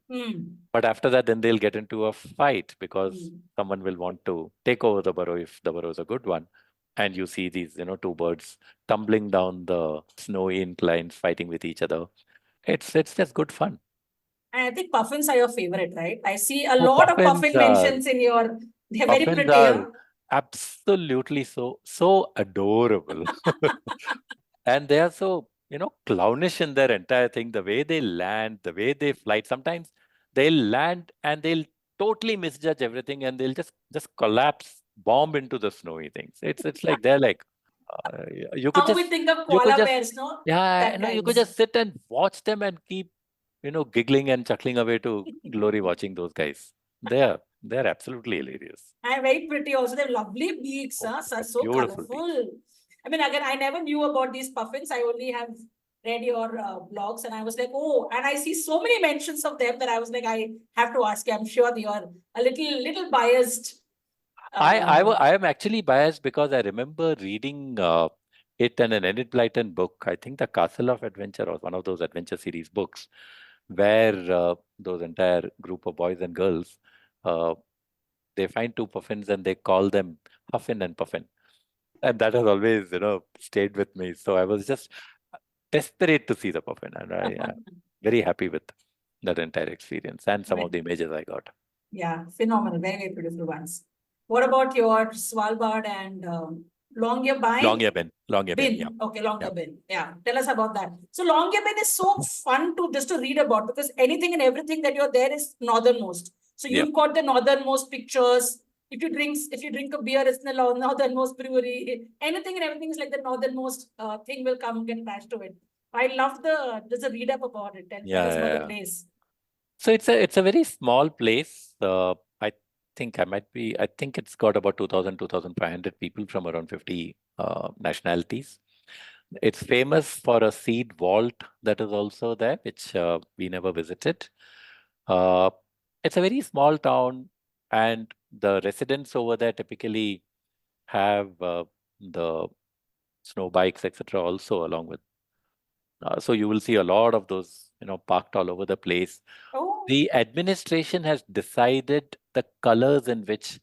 But after that, then they'll get into a fight, because someone will want to take over the burrow if the burrow is a good one. And you see these, two birds tumbling down the snowy inclines, fighting with each other. It's just good fun. And I think puffins are your favorite, right? I see a lot of puffin mentions in your. They're very Puffins pretty. are absolutely so adorable. And they are so, clownish in their entire thing, the way they land, the way they fly. Sometimes they'll land and they'll totally misjudge everything, and they'll just collapse, bomb into the snowy things. It's like they're like, you could How we just think of you could koala just bears, no? yeah, That no, you could kinds. just sit and watch them and keep, giggling and chuckling away to glory watching those guys. They're absolutely hilarious. And very pretty also. They have lovely beaks, Oh, so beautiful beaks. colorful. I mean, again, I never knew about these puffins. I only have read your blogs, and I was like, oh, and I see so many mentions of them that I was like, I have to ask you. I'm sure you are a little biased. I am actually biased, because I remember reading it in an Enid Blyton book. I think the Castle of Adventure was one of those adventure series books, where those entire group of boys and girls, uh, they find two puffins and they call them Puffin and Puffin. And that has always, stayed with me. So I was just desperate to see the puffin, and I'm very happy with that entire experience and some of the images I got. Yeah, phenomenal. Very, very beautiful ones. What about your Svalbard and Longyearbyen? Longyearbyen, yeah. Okay, Longyearbyen. Yeah, tell us about that. So Longyearbyen is so fun to read about, because anything and everything that you're there is northernmost. So you've got the northernmost pictures. If you drink a beer, it's the northernmost brewery. Anything and everything is like the northernmost thing will come and crash to it. I love there's a read up about it. Tell us about the place. So it's a very small place. I think it's got about 2,500 people from around 50 nationalities. It's famous for a seed vault that is also there, which we never visited. It's a very small town, and the residents over there typically have the snow bikes, etc., also along with. So you will see a lot of those, parked all over the place. The administration has decided the colors in which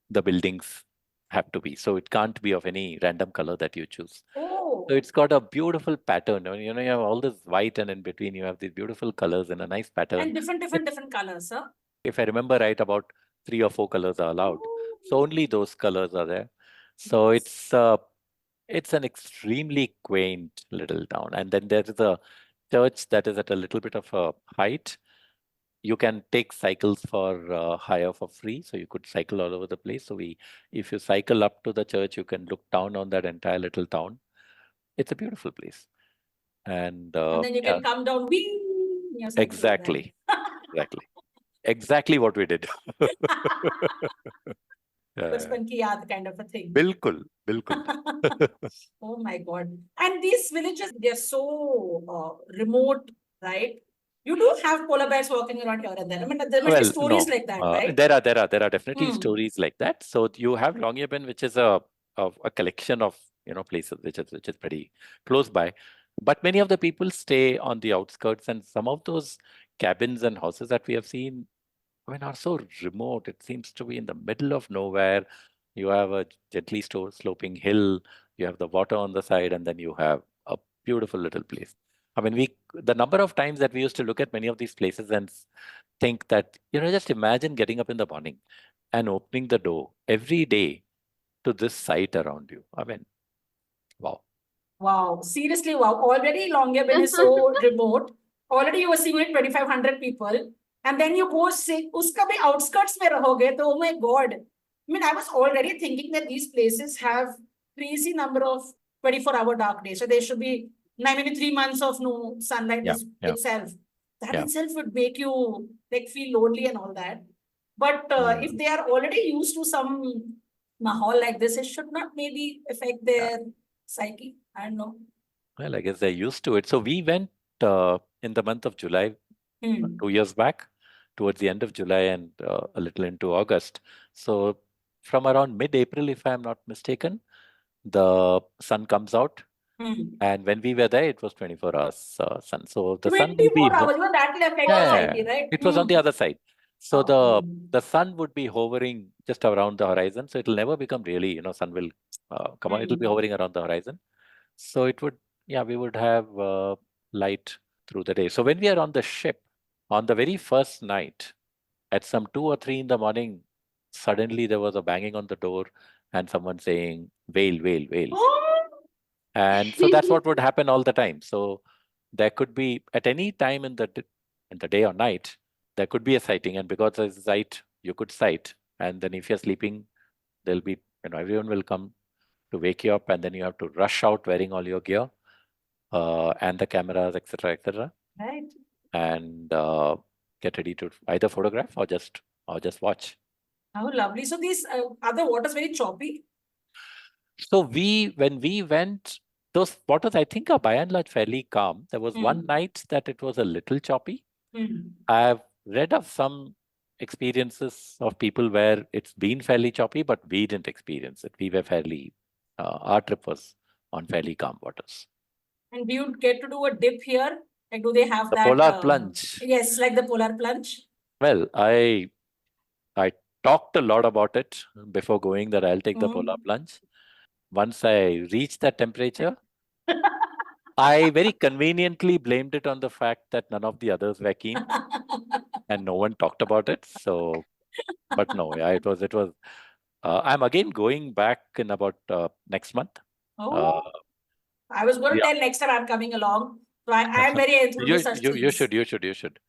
the buildings have to be. So it can't be of any random color that you choose. So it's got a beautiful pattern. You have all this white, and in between you have these beautiful colors in a nice pattern. And different colors, huh? If I remember right, about 3 or 4 colors are allowed. So only those colors are there. So it's an extremely quaint little town. And then there is a church that is at a little bit of a height. You can take cycles for hire for free, so you could cycle all over the place. So if you cycle up to the church, you can look down on that entire little town. It's a beautiful place, and then you can come down. Wing. or something Exactly. like Exactly. Exactly what we did. that. Bachpan ki yaad kind of a thing. Bilkul, bilkul. Oh my God. And these villages, they're so remote, right? You do have polar bears walking around here and there. I mean, there must be Well, stories no, like that, right? there are definitely Hmm. stories like that. So you have Longyearbyen, which is a collection of places which is pretty close by, but many of the people stay on the outskirts, and some of those cabins and houses that we have seen, I mean, are so remote. It seems to be in the middle of nowhere. You have a gently sloping hill, you have the water on the side, and then you have a beautiful little place. I mean, the number of times that we used to look at many of these places and think that, just imagine getting up in the morning and opening the door every day to this site around you. I mean, wow. Wow, seriously, wow. Already Longyearbyen is so remote. Already you were seeing like 2,500 people. And then you go say, uska bhi outskirts mein rahoge, to oh my God. I mean, I was already thinking that these places have crazy number of 24-hour dark days. So there should be maybe 3 months of no sunlight Yeah, yeah, itself. That yeah. itself would make you like feel lonely and all that. But if Mm, they are already used to some mahal like this, it should not maybe affect yeah. their psyche. I don't know. Well, I guess they're used to it. So we went in the month of July, Hmm. 2 years back, towards the end of July and a little into August. So from around mid-April, if I'm not mistaken, the sun comes out. Hmm. And when we were there, it was 24 hours sun. So the sun will be, 24 hours, even that will affect the yeah, psyche, right? it was on Hmm. the other side. So the Okay. the sun would be hovering just around the horizon. So it'll never become really, sun will come on. It'll be Hmm. hovering around the horizon. So it would, yeah, we would have light through the day. So when we are on the ship, on the very first night, at some 2 or 3 in the morning, suddenly there was a banging on the door and someone saying, whale, whale, whale. And so that's what would happen all the time. So there could be at any time in the day or night, there could be a sighting. And because there's a sight, you could sight. And then if you're sleeping, there'll be, everyone will come to wake you up, and then you have to rush out wearing all your gear and the cameras, etc., Right. and get ready to either photograph or just watch. How lovely. So these are the waters very choppy? So when we went, those waters I think are by and large fairly calm. There was one Hmm. night that it was a little choppy. Hmm. I've read of some experiences of people where it's been fairly choppy, but we didn't experience it. We were our trip was on fairly calm waters. And do you get to do a dip here? Like, do they have The that? polar plunge. Yes, like the polar plunge. Well, I talked a lot about it before going that I'll take the polar Hmm. plunge. Once I reached that temperature, I very conveniently blamed it on the fact that none of the others were keen and no one talked about it. So, but no, yeah, it was. I'm again going back in about next month. Uh, Oh, I was going to yeah, tell next time I'm coming along. So I am very enthused with you such you you things. should you should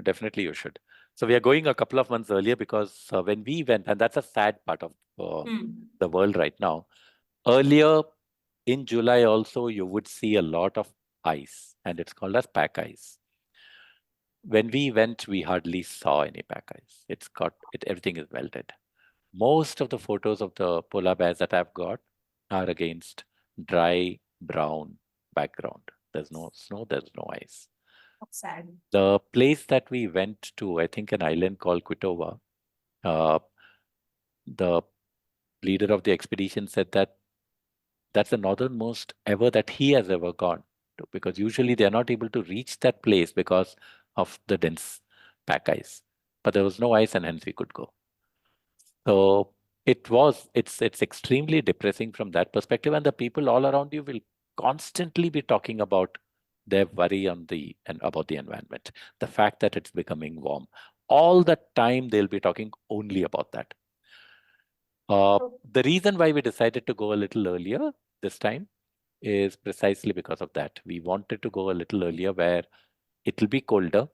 definitely you should. So we are going a couple of months earlier because when we went, and that's a sad part of Hmm. the world right now. Earlier in July, also you would see a lot of ice, and it's called as pack ice. When we went, we hardly saw any pack ice. Everything is melted. Most of the photos of the polar bears that I've got are against dry brown background. There's no snow, there's no ice. That's sad. The place that we went to, I think an island called Quitova, uh, the leader of the expedition said that that's the northernmost ever that he has ever gone to, because usually they are not able to reach that place because of the dense pack ice. But there was no ice, and hence we could go. So it's extremely depressing from that perspective, and the people all around you will constantly be talking about their worry and about the environment, the fact that it's becoming warm. All the time they'll be talking only about that. The reason why we decided to go a little earlier this time is precisely because of that. We wanted to go a little earlier where it'll be colder.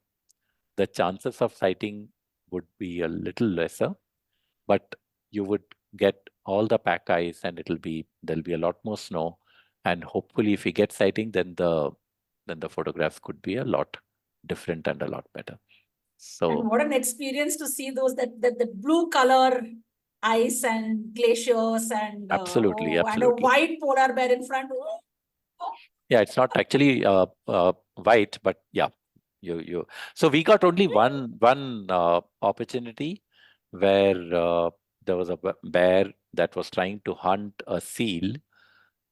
The chances of sighting would be a little lesser, but you would get all the pack ice and there'll be a lot more snow. And hopefully if we get sighting, then the photographs could be a lot different and a lot better. And So what an experience to see those that blue color ice and glaciers and absolutely, and a absolutely. white polar bear in front. Oh, Yeah, it's not actually white, but yeah, you. So we got only one opportunity where there was a bear that was trying to hunt a seal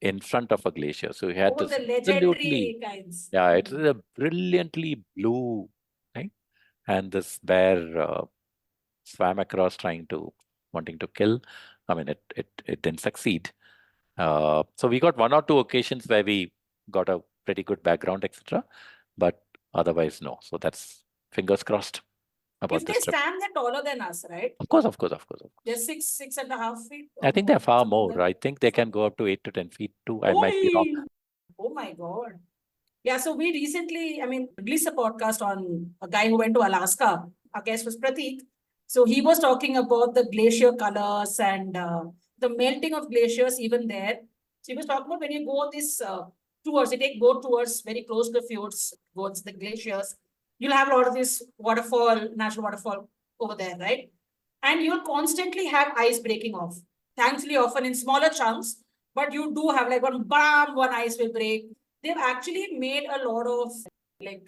in front of a glacier. So he had oh, this the absolutely, legendary kinds. yeah, it's a brilliantly blue thing, and this bear swam across trying to wanting to kill. I mean, it didn't succeed. So we got one or two occasions where we got a pretty good background, etc. But otherwise, no. So that's fingers crossed about If they this trip. stand, they're taller than us, right? Of course, of course, of course, of They're course. 6.5 feet I or think they're more, far something more. like I think they can go up to 8 to 10 feet too. I might be wrong. that. Oh my God. Yeah, so we recently, released a podcast on a guy who went to Alaska. Our guest was Pratik. So he was talking about the glacier colors and the melting of glaciers even there. So he was talking about when you go on these tours, you take boat tours very close to the fjords, towards the glaciers, you'll have a lot of this waterfall, natural waterfall over there, right? And you'll constantly have ice breaking off. Thankfully, often in smaller chunks, but you do have like one bam, one ice will break. They've actually made a lot of like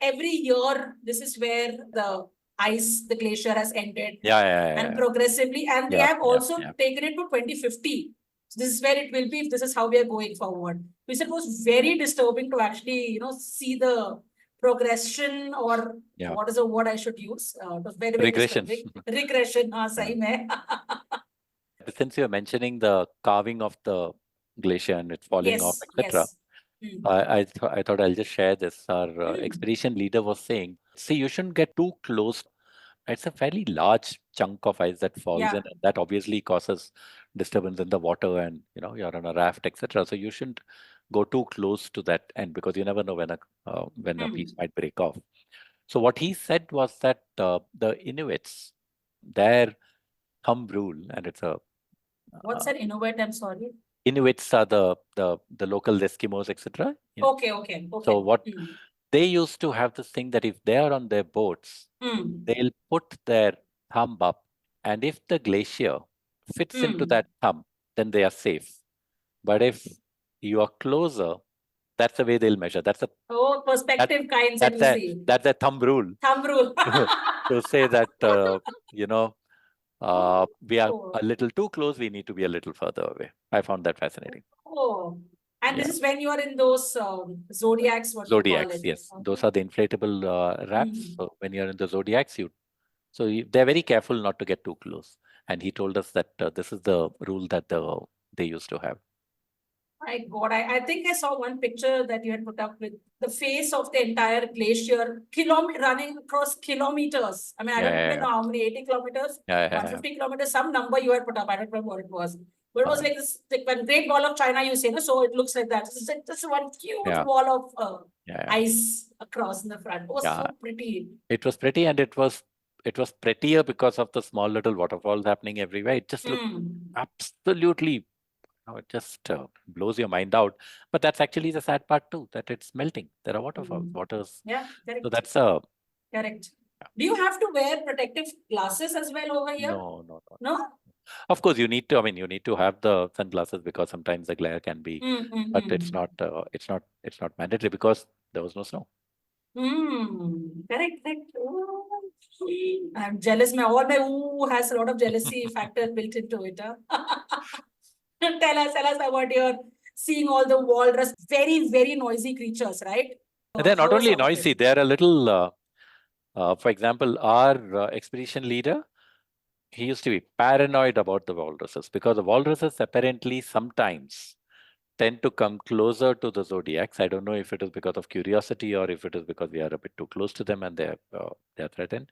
every year, this is where the ice, the glacier has ended. Yeah, yeah, And yeah, progressively, and they yeah, have yeah, also yeah. taken it to 2050. So this is where it will be if this is how we are going forward. Which it was very disturbing to actually, see the progression or Yeah. what is the word I should use? It was very, very Regression. disturbing. Regression, Yeah. sahi mein. Since you're mentioning the carving of the glacier and it's falling off, Yes, etc., yes. Mm. I thought I'll just share this. Our Mm. expedition leader was saying, see, you shouldn't get too close. It's a fairly large chunk of ice that falls in, Yeah. and that obviously causes disturbance in the water, and you're on a raft, etc. So you shouldn't go too close to that end because you never know when a piece Mm. might break off. So what he said was that the Inuits, their thumb rule, and it's a What's an innovate? I'm sorry. Inuits are the local Eskimos, etc. Okay, okay, So okay. what they used to have this thing that if they are on their boats, Mm. they'll put their thumb up, and if the glacier fits into Mm. that thumb, then they are safe. But if you are closer, that's the way they'll measure. Oh, That perspective kinds that that's you a see. that's a thumb rule Thumb rule. to say that you know we are Oh, a little too close. We need to be a little further away. I found that fascinating. oh. And this Yeah. is when you are in those zodiacs, what you call Zodiacs, it. yes. Okay. Those are the inflatable rafts. Mm. So when you're in the zodiacs, they're very careful not to get too close. And he told us that this is the rule that they used to have. My God, I think I saw one picture that you had put up with the face of the entire glacier, running across kilometers. I Yeah, don't yeah, even yeah, know how many, 80 kilometers, yeah, yeah, yeah. 150 kilometers, some number you had put up. I don't remember what it was. But it was Uh, like this, like when Great Wall of China, you say, no? So it looks like that. It's like just one huge yeah, wall of yeah, yeah. ice across in the front. It was Yeah. so pretty. It was pretty, and it was prettier because of the small little waterfalls happening everywhere. It just looked Mm. absolutely, it just blows your mind out. But that's actually the sad part too, that it's melting. There are waterfalls, Mm. waters. Yeah, So correct. that's a Correct. Do you have to wear protective glasses as well over here? no, no, no. No? Of course, you need to. I mean, you need to have the sunglasses because sometimes the glare can be, Mm, mm, but it's mm. not. It's not mandatory because there was no snow. Correct, correct. Oh, I'm jealous. All my ooh has a lot of jealousy factor built into it. Huh? Tell us about your seeing all the walrus, very, very noisy creatures, right? And they're not How was only some of it? noisy; they're a little. For example, our expedition leader, he used to be paranoid about the walruses because the walruses apparently sometimes tend to come closer to the zodiacs. I don't know if it is because of curiosity or if it is because we are a bit too close to them and they're threatened.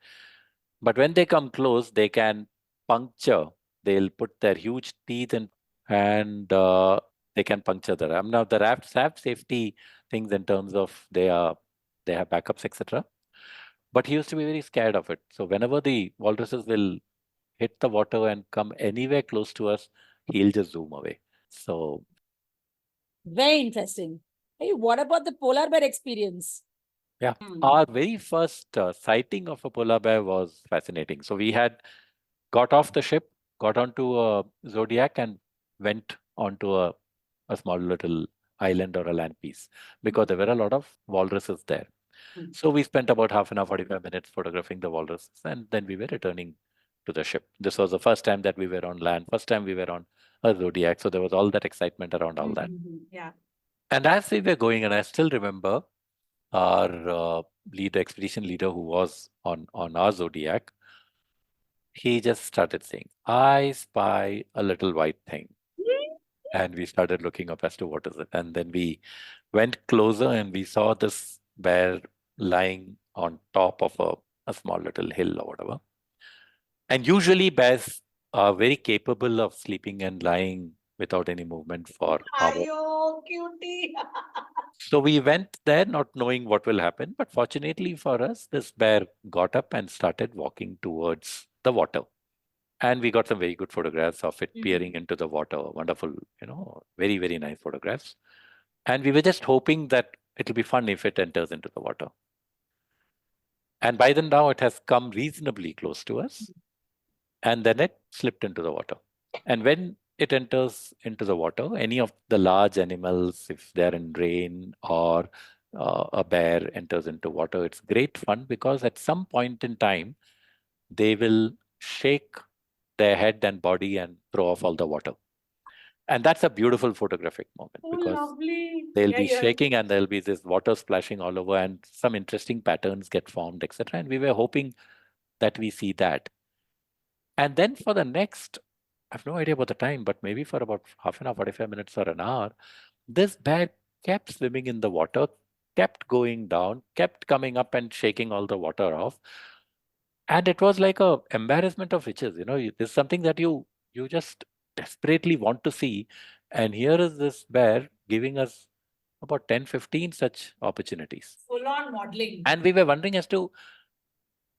But when they come close, they can puncture. They'll put their huge teeth in and they can puncture the ram. Now the rafts have safety things in terms of they have backups, etc. But he used to be very scared of it. So whenever the walruses will hit the water and come anywhere close to us, he'll just zoom away. So Very interesting. Hey, what about the polar bear experience? Yeah. Our very first sighting of a polar bear was fascinating. So we had got off the ship, got onto a Zodiac, and went onto a small little island or a land piece because there were a lot of walruses there. So we spent about half an hour, 45 minutes photographing the walruses, and then we were returning to the ship. This was the first time that we were on land, first time we were on a Zodiac. So there was all that excitement around all that. Yeah. And as we were going, and I still remember our expedition leader who was on our Zodiac, he just started saying, "I spy a little white thing." And we started looking up as to what is it. And then we went closer and we saw this bear lying on top of a small little hill or whatever. And usually bears are very capable of sleeping and lying without any movement for hours. Ayo, cutie. So we went there not knowing what will happen. But fortunately for us, this bear got up and started walking towards the water. And we got some very good photographs of it peering into the water. Wonderful, very, very nice photographs. And we were just hoping that it'll be fun if it enters into the water. And by then now it has come reasonably close to us. And then it slipped into the water. And when it enters into the water, any of the large animals, if they're in rain or a bear enters into water, it's great fun because at some point in time, they will shake their head and body and throw off all the water. And that's a beautiful photographic moment because Lovely. they'll be shaking and there'll be this water splashing all over and some interesting patterns get formed, etc. And we were hoping that we see that. And then for the next, I have no idea about the time, but maybe for about half an hour, 45 minutes or an hour, this bear kept swimming in the water, kept going down, kept coming up and shaking all the water off. And it was like a embarrassment of riches. There's something that you just desperately want to see. And here is this bear giving us about 10, 15 such opportunities. Full on modeling. And we were wondering as to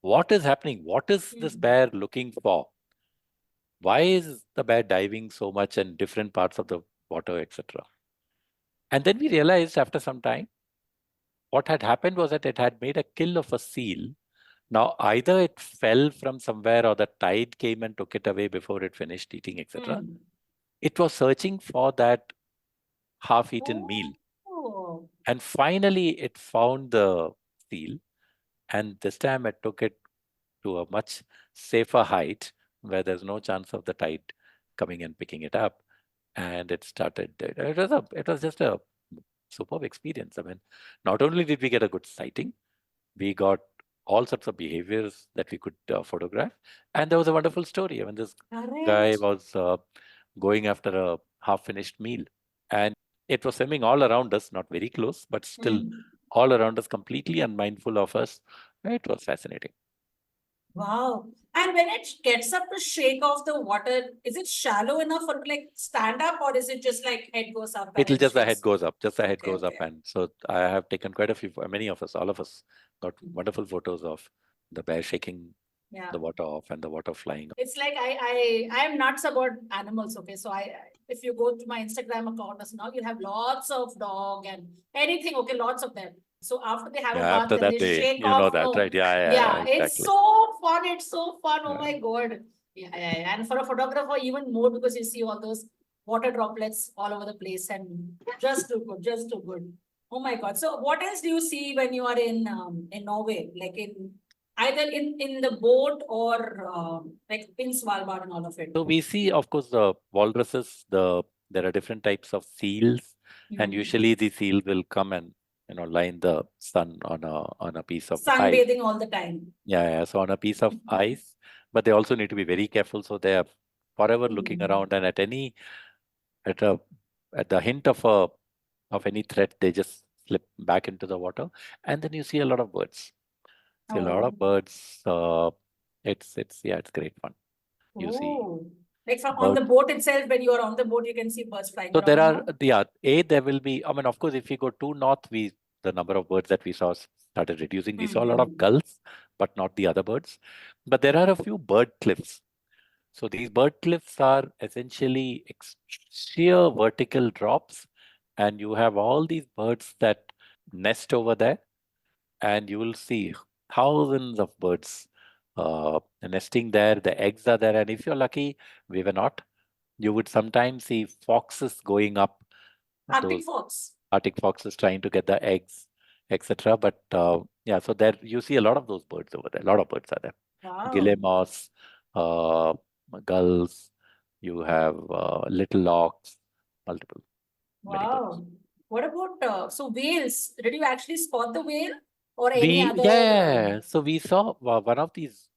what is happening? What is this bear looking for? Why is the bear diving so much in different parts of the water, etc.? And then we realized after some time, what had happened was that it had made a kill of a seal. Now, either it fell from somewhere or the tide came and took it away before it finished eating, etc. It was searching for that half-eaten meal. And finally, it found the seal. And this time it took it to a much safer height where there's no chance of the tide coming and picking it up. And it started, it was just a superb experience. I mean, not only did we get a good sighting, we got all sorts of behaviors that we could photograph. And there was a wonderful story. I mean, this guy was going after a half-finished meal. And it was swimming all around us, not very close, but still all around us, completely unmindful of us. It was fascinating. Wow. And when it gets up to shake off the water, is it shallow enough for it to like stand up, or is it just like head goes up? It'll just the head goes up, goes up. And so I have taken quite a few, many of us, all of us got wonderful photos of the bear shaking the water off and the water flying. It's like I am nuts about animals. Okay, so if you go to my Instagram account as now, you'll have lots of dog and anything. Okay, lots of them. So after they have a bath, after then that they shake you off. know that, right? Yeah, It's exactly. so fun. It's so fun. Oh my God. Yeah. And for a photographer, even more because you see all those water droplets all over the place and just too good, just too good. Oh my God. So what else do you see when you are in Norway? Like either in the boat or like in Svalbard and all of it? So we see, of course, the walruses, there are different types of seals, and usually the seal will come and lie in the sun on a piece of ice. Sunbathing all the time. Yeah. So on a piece of ice, but they also need to be very careful. So they are forever looking around, and at the hint of any threat, they just slip back into the water, and then you see a lot of birds. See a lot of birds. It's great fun. You see. Like from on the boat itself, when you are on the boat, you can see birds flying So around. there are, there will be, I mean, of course, if we go too north, the number of birds that we saw started reducing. We saw a lot of gulls, but not the other birds. But there are a few bird cliffs. So these bird cliffs are essentially sheer vertical drops, and you have all these birds that nest over there. and you will see thousands of birds nesting there. The eggs are there, and if you're lucky, we were not. You would sometimes see foxes going up, Arctic those fox. Arctic foxes trying to get the eggs, etc. But yeah, so there you see a lot of those birds over there. A lot of birds are there. Wow. Guillemots, uh, gulls. You have little auks, multiple, many birds. Wow. What about so whales? Did you actually spot the whale or any We other? yeah, so we saw one of these.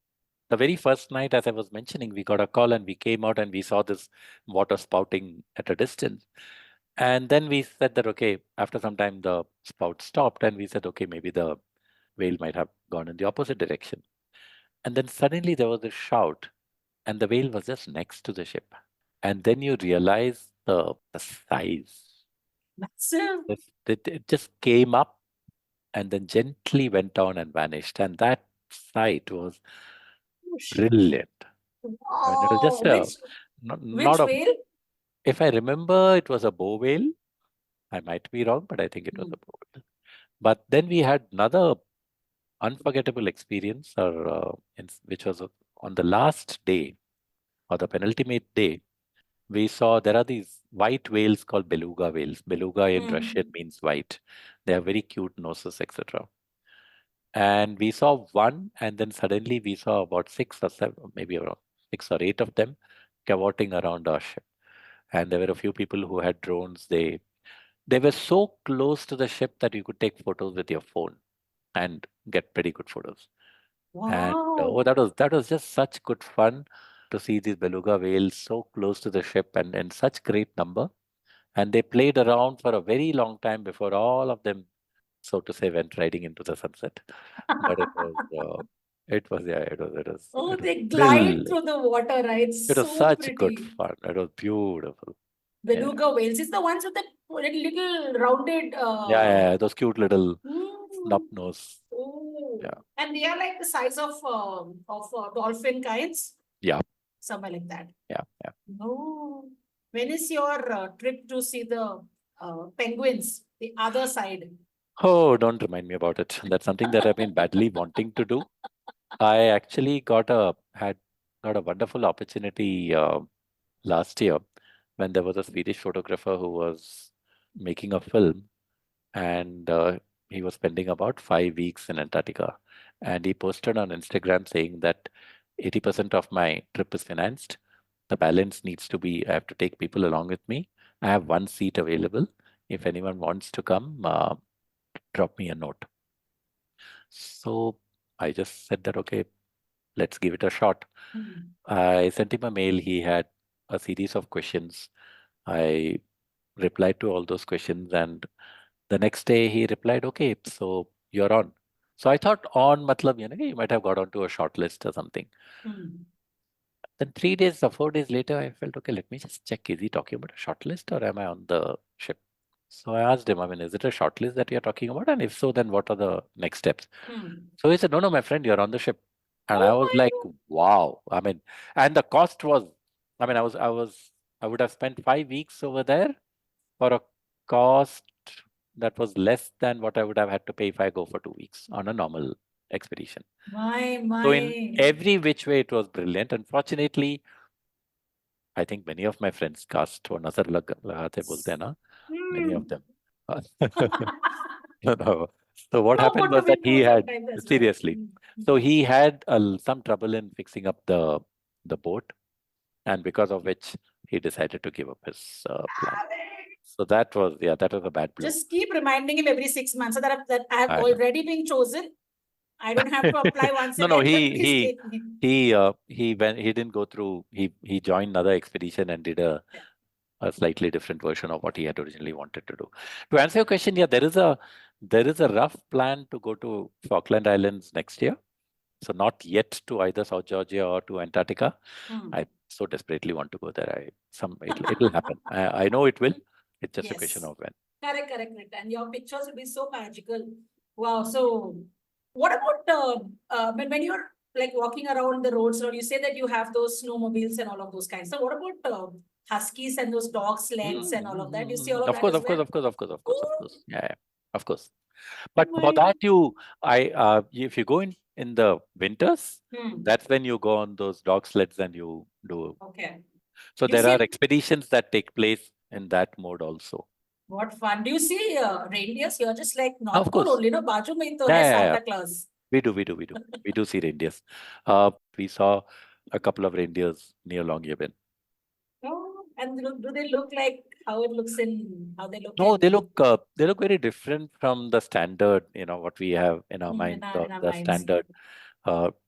The very first night, as I was mentioning, we got a call and we came out and we saw this water spouting at a distance. And then we said that, okay, after some time, the spout stopped and we said, okay, maybe the whale might have gone in the opposite direction. And then suddenly there was a shout and the whale was just next to the ship. And then you realize the size. Massive. It just came up and then gently went down and vanished. And that sight was brilliant. I mean, it was just Wow. not Which a, whale? if I remember, it was a bow whale. I might be wrong, but I think it was a bow whale. But then we had another unforgettable experience, which was on the last day or the penultimate day. We saw there are these white whales called beluga whales. Beluga in Russian means white. They have very cute noses, etc. And we saw one, and then suddenly we saw about six or seven, maybe around 6 or 8 of them cavorting around our ship. And there were a few people who had drones. They were so close to the ship that you could take photos with your phone and get pretty good photos. And Wow. oh, that was just such good fun to see these beluga whales so close to the ship and in such great number. And they played around for a very long time before all of them, so to say, went riding into the sunset. But Oh, it was they glide brilliant. through the water, right? It was So such good pretty. fun. It was beautiful. Yeah. Beluga whales. It's the ones with the little rounded. Yeah, those cute little snub Mm. nose. Oh. Yeah. And they are like the size of dolphin kinds, Yeah. somewhere like that. Yeah. Yeah. No. When is your trip to see the penguins, the other side? Oh, don't remind me about it. That's something that I've been badly wanting to do. I actually got a wonderful opportunity last year when there was a Swedish photographer who was making a film, and he was spending about 5 weeks in Antarctica. And he posted on Instagram saying that 80% of my trip is financed. The balance needs to be, I have to take people along with me. I have one seat available. If anyone wants to come, drop me a note. So I just said that, okay, let's give it a shot. I sent him a mail. He had a series of questions. I replied to all those questions, and the next day he replied, okay, so you're on. So I thought on matlab, you might have got onto a short list or something. Then 3 days or 4 days later, I felt, okay, let me just check. Is he talking about a short list or am I on the ship? So I asked him, I mean, is it a short list that you're talking about? And if so, then what are the next steps? So he said, no, my friend, you're on the ship. And I Oh was my like, God. wow. I mean, and the cost was, I mean, I would have spent 5 weeks over there for a cost that was less than what I would have had to pay if I go for 2 weeks on a normal expedition. So in My. every which way, it was brilliant. Unfortunately, I think many of my friends cast वो नजर लगाते बोलते हैं ना, many of them. No. So what So happened good to was that be he true had sometimes as well. seriously. So he had some trouble in fixing up the boat, and because of which he decided to give up his plan. So that was a bad blow. Just keep reminding him every 6 months so that I have I know. already been chosen. I don't have to apply once No, no, again, but please take me. he didn't go through. He joined another expedition and did a slightly different version of what he had originally wanted to do. To answer your question, yeah, there is a rough plan to go to Falkland Islands next year. So not yet to either South Georgia or to Antarctica. I so desperately want to go there. It'll happen. I know it will. It's just a question Yes. of when. Correct, correct, correct. And your pictures will be so magical. Wow. So, what about when you're like walking around the roads, or you say that you have those snowmobiles and all of those kinds. So, what about huskies and those dog sleds and all of that? You see all of Of that course, as of course, well? of course, of course, of course, of Oh, course. Yeah. of course. Oh But for my. that, if you go in the winters, that's when you go on those dog sleds and you do. Okay. So Do you there are see expeditions that take place in that mode also. what fun? Do you see reindeers? You're just like Of North Pole course. only, no? Baju mein to Yeah, hai yeah, yeah. Santa Claus. We do see reindeers. We saw a couple of reindeers near Longyearbyen. Oh, and do they look like how it looks in how they look No, in they look very different from the standard, what we have in our mind, in our the minds? standard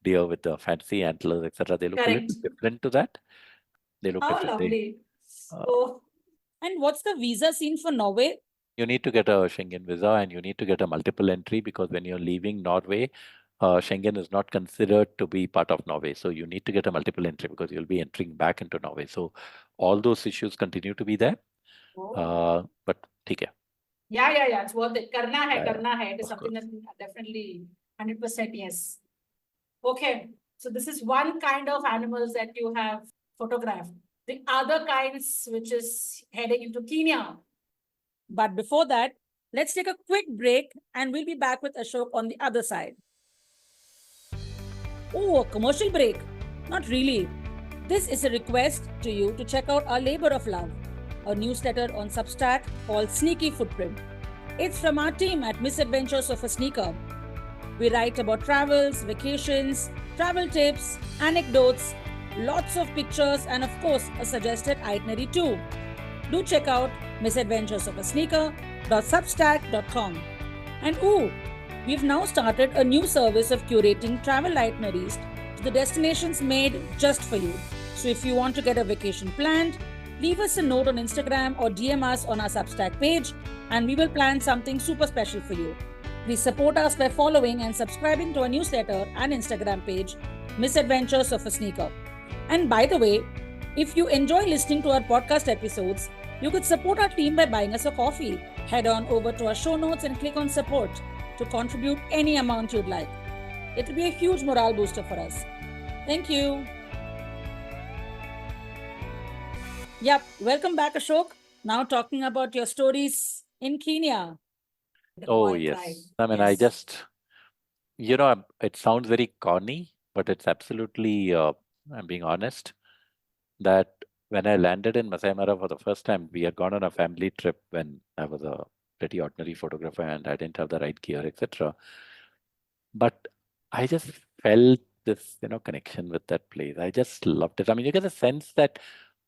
deer with the fancy antlers, etc. They look a Correct. little different to that. They look How different. lovely. Uh, Oh, and what's the visa scene for Norway? you need to get a Schengen visa and you need to get a multiple entry because when you're leaving Norway, Schengen is not considered to be part of Norway. So you need to get a multiple entry because you'll be entering back into Norway. So all those issues continue to be there. Oh. But ठीक है. Yeah. It's worth it. Yeah, Karna hai. It is of something course. that definitely 100% yes. Okay. So this is one kind of animals that you have photographed. The other kinds, which is heading into Kenya. But before that, let's take a quick break and we'll be back with Ashok on the other side. Oh, a commercial break? Not really. This is a request to you to check out our labor of love, a newsletter on Substack called Sneaky Footprint. It's from our team at Misadventures of a Sneaker. We write about travels, vacations, travel tips, anecdotes, lots of pictures, and of course, a suggested itinerary too. Do check out misadventuresofasneaker.substack.com. And ooh, we've now started a new service of curating travel itineraries to the destinations made just for you. So if you want to get a vacation planned, leave us a note on Instagram or DM us on our Substack page, and we will plan something super special for you. Please support us by following and subscribing to our newsletter and Instagram page, Misadventures of a Sneaker. And by the way, if you enjoy listening to our podcast episodes, you could support our team by buying us a coffee. Head on over to our show notes and click on support to contribute any amount you'd like. It will be a huge morale booster for us. Thank you. Yep, welcome back, Ashok. Now talking about your stories in Kenya. Oh, yes. I mean, I just, it sounds very corny, but it's absolutely, I'm being honest, that when I landed in Masai Mara for the first time, we had gone on a family trip when I was a pretty ordinary photographer and I didn't have the right gear, etc. But I just felt this, connection with that place. I just loved it. I mean, you get a sense that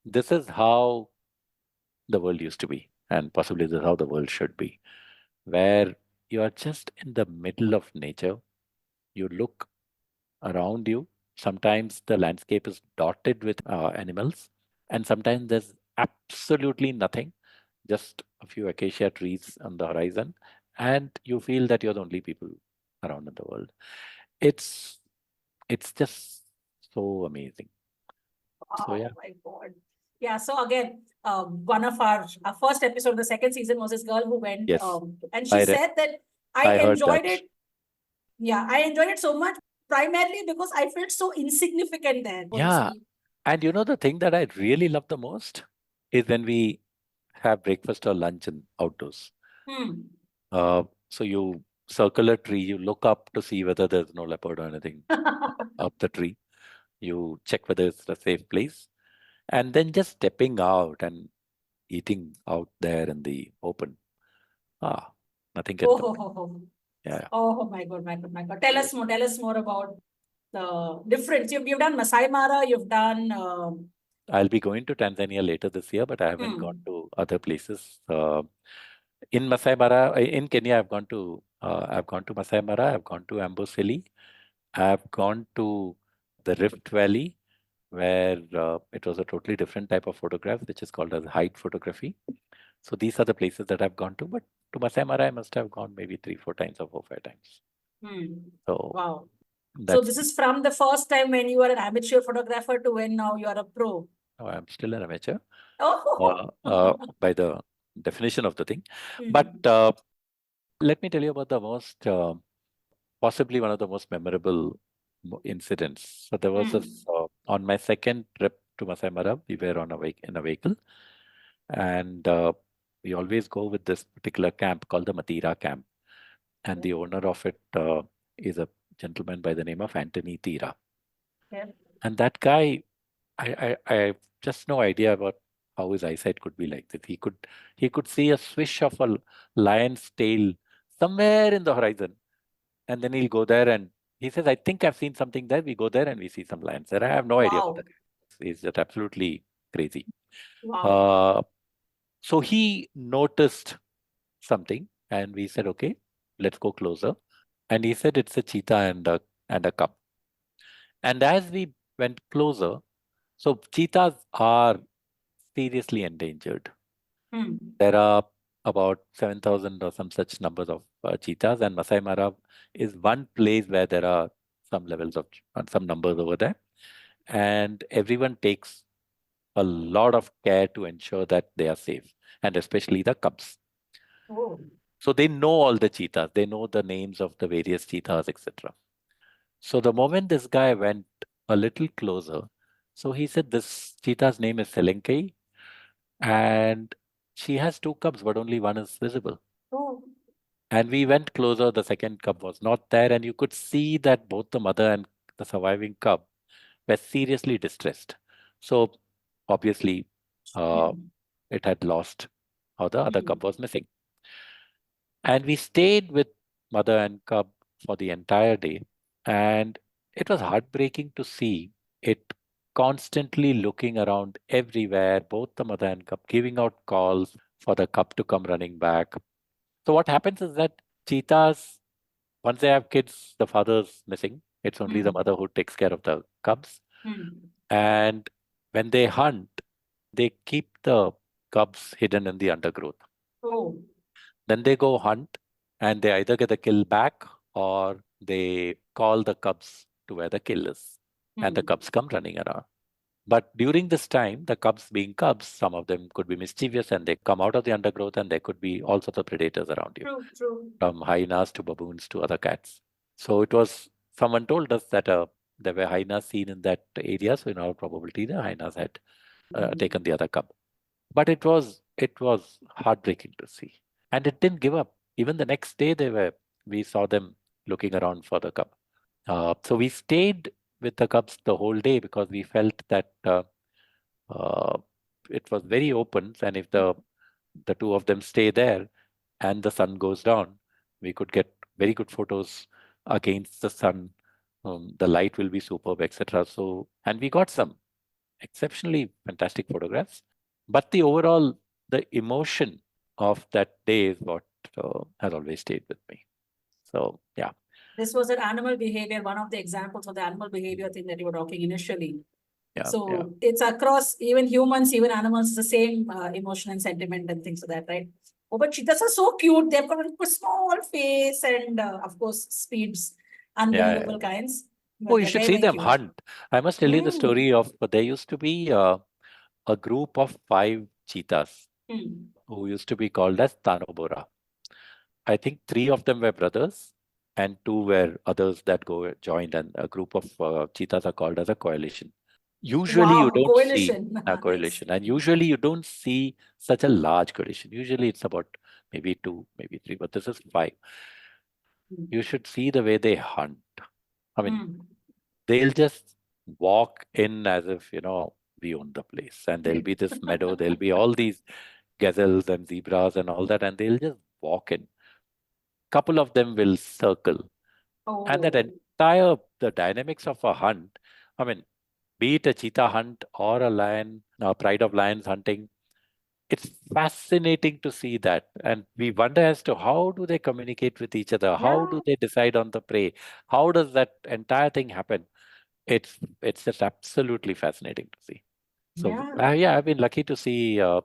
this is how the world used to be, and possibly this is how the world should be, where you are just in the middle of nature. You look around you. Sometimes the landscape is dotted with animals, and sometimes there's absolutely nothing, just a few acacia trees on the horizon, and you feel that you're the only people around in the world. It's it's just so amazing. So yeah. Oh my God. Yeah. So again, one of our first episode of the second season was this girl who went, Yes, and she said that I I heard enjoyed that. it. Yeah, I enjoyed it so much, primarily because I felt so insignificant there. Yeah. And the thing that I really love the most is when we have breakfast or lunch in outdoors. So you circle a tree, you look up to see whether there's no leopard or anything up the tree. You check whether it's a safe place. And then just stepping out and eating out there in the open. Nothing can compare. Yeah. Oh my God. Tell us more about the difference. You've done Masai Mara, you've done. I'll be going to Tanzania later this year, but I haven't gone to other places. In Masai Mara, in Kenya, I've gone to Masai Mara, I've gone to Amboseli, I've gone to the Rift Valley, where it was a totally different type of photograph, which is called as height photography. So these are the places that I've gone to, but to Masai Mara, I must have gone maybe 3-4 times or 4-5 times. So wow. So this is from the first time when you were an amateur photographer to when now you are a pro. Oh, I'm still an amateur. Oh. By the definition of the thing. But let me tell you about the most, possibly one of the most memorable incidents. So there was this, on my second trip to Masai Mara, we were in a vehicle, and we always go with this particular camp called the Matira camp. And the owner of it is a gentleman by the name of Anthony Tira. Yeah. And that guy, I have just no idea about how his eyesight could be like that. He could see a swish of a lion's tail somewhere in the horizon, and then he'll go there and he says, "I think I've seen something there." We go there and we see some lions there. I have no idea what Wow. that is. He's just absolutely crazy. Wow. Uh, so he noticed something, and we said, "Okay, let's go closer." And he said it's a cheetah and a cub. And as we went closer, so cheetahs are seriously endangered. Hmm. There are about 7,000 or some such numbers of cheetahs, and Masai Mara is one place where there are some levels of some numbers over there. And everyone takes a lot of care to ensure that they are safe, and especially the cubs. Oh. So they know all the cheetahs, they know the names of the various cheetahs, etc. So the moment this guy went a little closer, so he said this cheetah's name is Selenkei, and she has two cubs, but only one is visible. Oh. And we went closer, the second cub was not there, and you could see that both the mother and the surviving cub were seriously distressed. So obviously, uh, Hmm. it had lost, or the other Hmm. cub was missing. And we stayed with mother and cub for the entire day. And it was heartbreaking to see it constantly looking around everywhere, both the mother and cub, giving out calls for the cub to come running back. So what happens is that cheetahs, once they have kids, the father's missing. It's only the Hmm. mother who takes care of the cubs. Hmm. And when they hunt, they keep the cubs hidden in the undergrowth. Oh. Then they go hunt and they either get the kill back or they call the cubs to where the kill is. And the Hmm. cubs come running around. But during this time, the cubs being cubs, some of them could be mischievous and they come out of the undergrowth and there could be all sorts of predators around you, True. True. from hyenas to baboons to other cats. So it was, someone told us that there were hyenas seen in that area. So in all probability, the hyenas had taken the other cub. But it was heartbreaking to see. And it didn't give up. Even the next day we saw them looking around for the cub. So we stayed with the cubs the whole day because we felt that uh, it was very open, and if the two of them stay there and the sun goes down, we could get very good photos against the sun. The light will be superb, etc. So, and we got some exceptionally fantastic photographs. But the emotion of that day is what has always stayed with me. So, yeah, This was an animal behavior, one of the examples of the animal behavior thing that you were talking initially. yeah, yeah, So it's across even humans, even animals, the same emotion and sentiment and things like that, right? Oh, but cheetahs are so cute. They've got a small face and, of course, speeds, yeah, yeah. unbelievable kinds. Oh, But you they're should very, see very them cute. hunt. I must tell you the Mm. story of, but there used to be a group of 5 cheetahs Mm. who used to be called as Tanobora. I think 3 of them were brothers and 2 were others that go joined, and a group of cheetahs are called as a coalition. Usually you Wow, don't see coalition. a Nice. coalition, and usually you don't see such a large coalition. Usually it's about maybe 2, maybe 3, but this is 5. Mm. You should see the way they hunt. I mean, Mm. they'll just walk in as if, we own the place, and there'll be this meadow, there'll be all these gazelles and zebras and all that, and they'll just walk in. Couple of them will circle, and that Oh, entire the dynamics of a hunt. I mean, be it a cheetah hunt or a lion, pride of lions hunting, it's fascinating to see that. And we wonder as to how do they communicate with each other? How yeah, do they decide on the prey? How does that entire thing happen? It's just absolutely fascinating to see. So yeah. yeah, I've been lucky to see a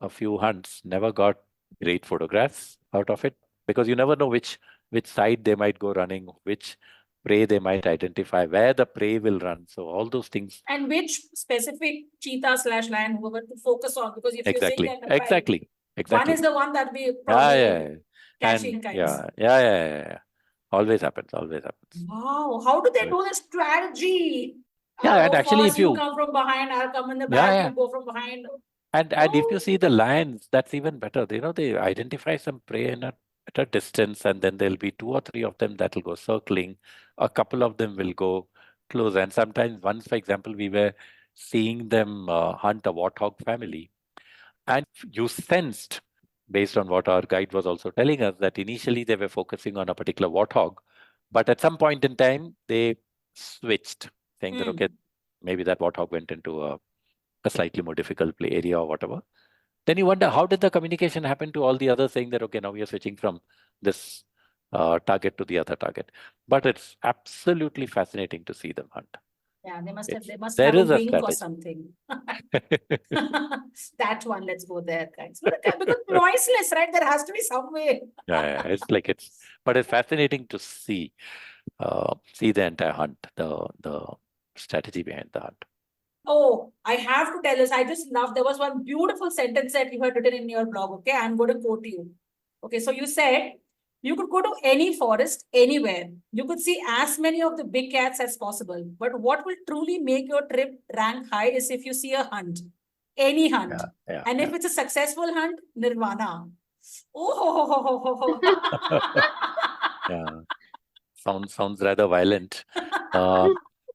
few hunts. Never got great photographs out of it because you never know which side they might go running, which prey they might identify, where the prey will run. So all those things. And which specific cheetah slash lion, whoever to focus on, because if you're saying Exactly, that the five, exactly, one is exactly. the one that we Yeah, probably yeah, will yeah. cash And in kinds. yeah. Always happens, always happens. Wow, how do they Always. do this strategy? Yeah, I'll and go actually, first, you come from behind, I'll come in the yeah, back, yeah, you go from behind. And if you see the lions, that's even better. They identify some prey at a distance, and then there'll be two or three of them that will go circling. A couple of them will go close. And sometimes once, for example, we were seeing them hunt a warthog family, and you sensed, based on what our guide was also telling us, that initially they were focusing on a particular warthog, but at some point in time they switched, saying that okay, maybe that warthog went into a slightly more difficult play area or whatever. Then you wonder, how did the communication happen to all the others saying that, okay, now we are switching from this target to the other target? But it's absolutely fascinating to see them hunt. Yeah, they must There have a is a wing or strategy. something. That one, let's go there, guys. Because noiseless, right? There has to be some way. Yeah, but it's fascinating to see the entire hunt, the strategy behind the hunt. Oh, I have to tell this. I just love, there was one beautiful sentence that you had written in your blog. Okay, I'm going to quote you. Okay, so you said, you could go to any forest, anywhere. You could see as many of the big cats as possible. But what will truly make your trip rank high is if you see a hunt, any hunt. And if it's a successful hunt, nirvana. Oh, Yeah, sounds rather violent.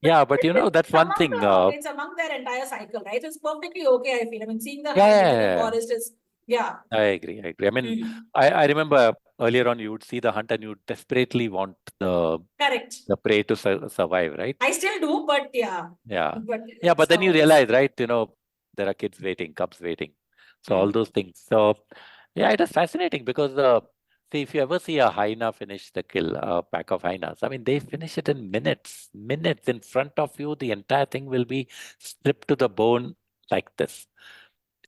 Yeah, but that's one thing. It's among their entire cycle, right? It's perfectly okay, I feel. I mean, seeing the hunt Yeah, in the forest is, yeah. I agree. I mean, I remember earlier on, you would see the hunt and you would desperately want Correct. the prey to survive, right? I still do, but yeah. Yeah. But then you realize, right, there are kids waiting, cubs waiting. So all those things. So yeah, it is fascinating because see, if you ever see a hyena finish the kill, a pack of hyenas, I mean, they finish it in minutes in front of you. The entire thing will be stripped to the bone like this.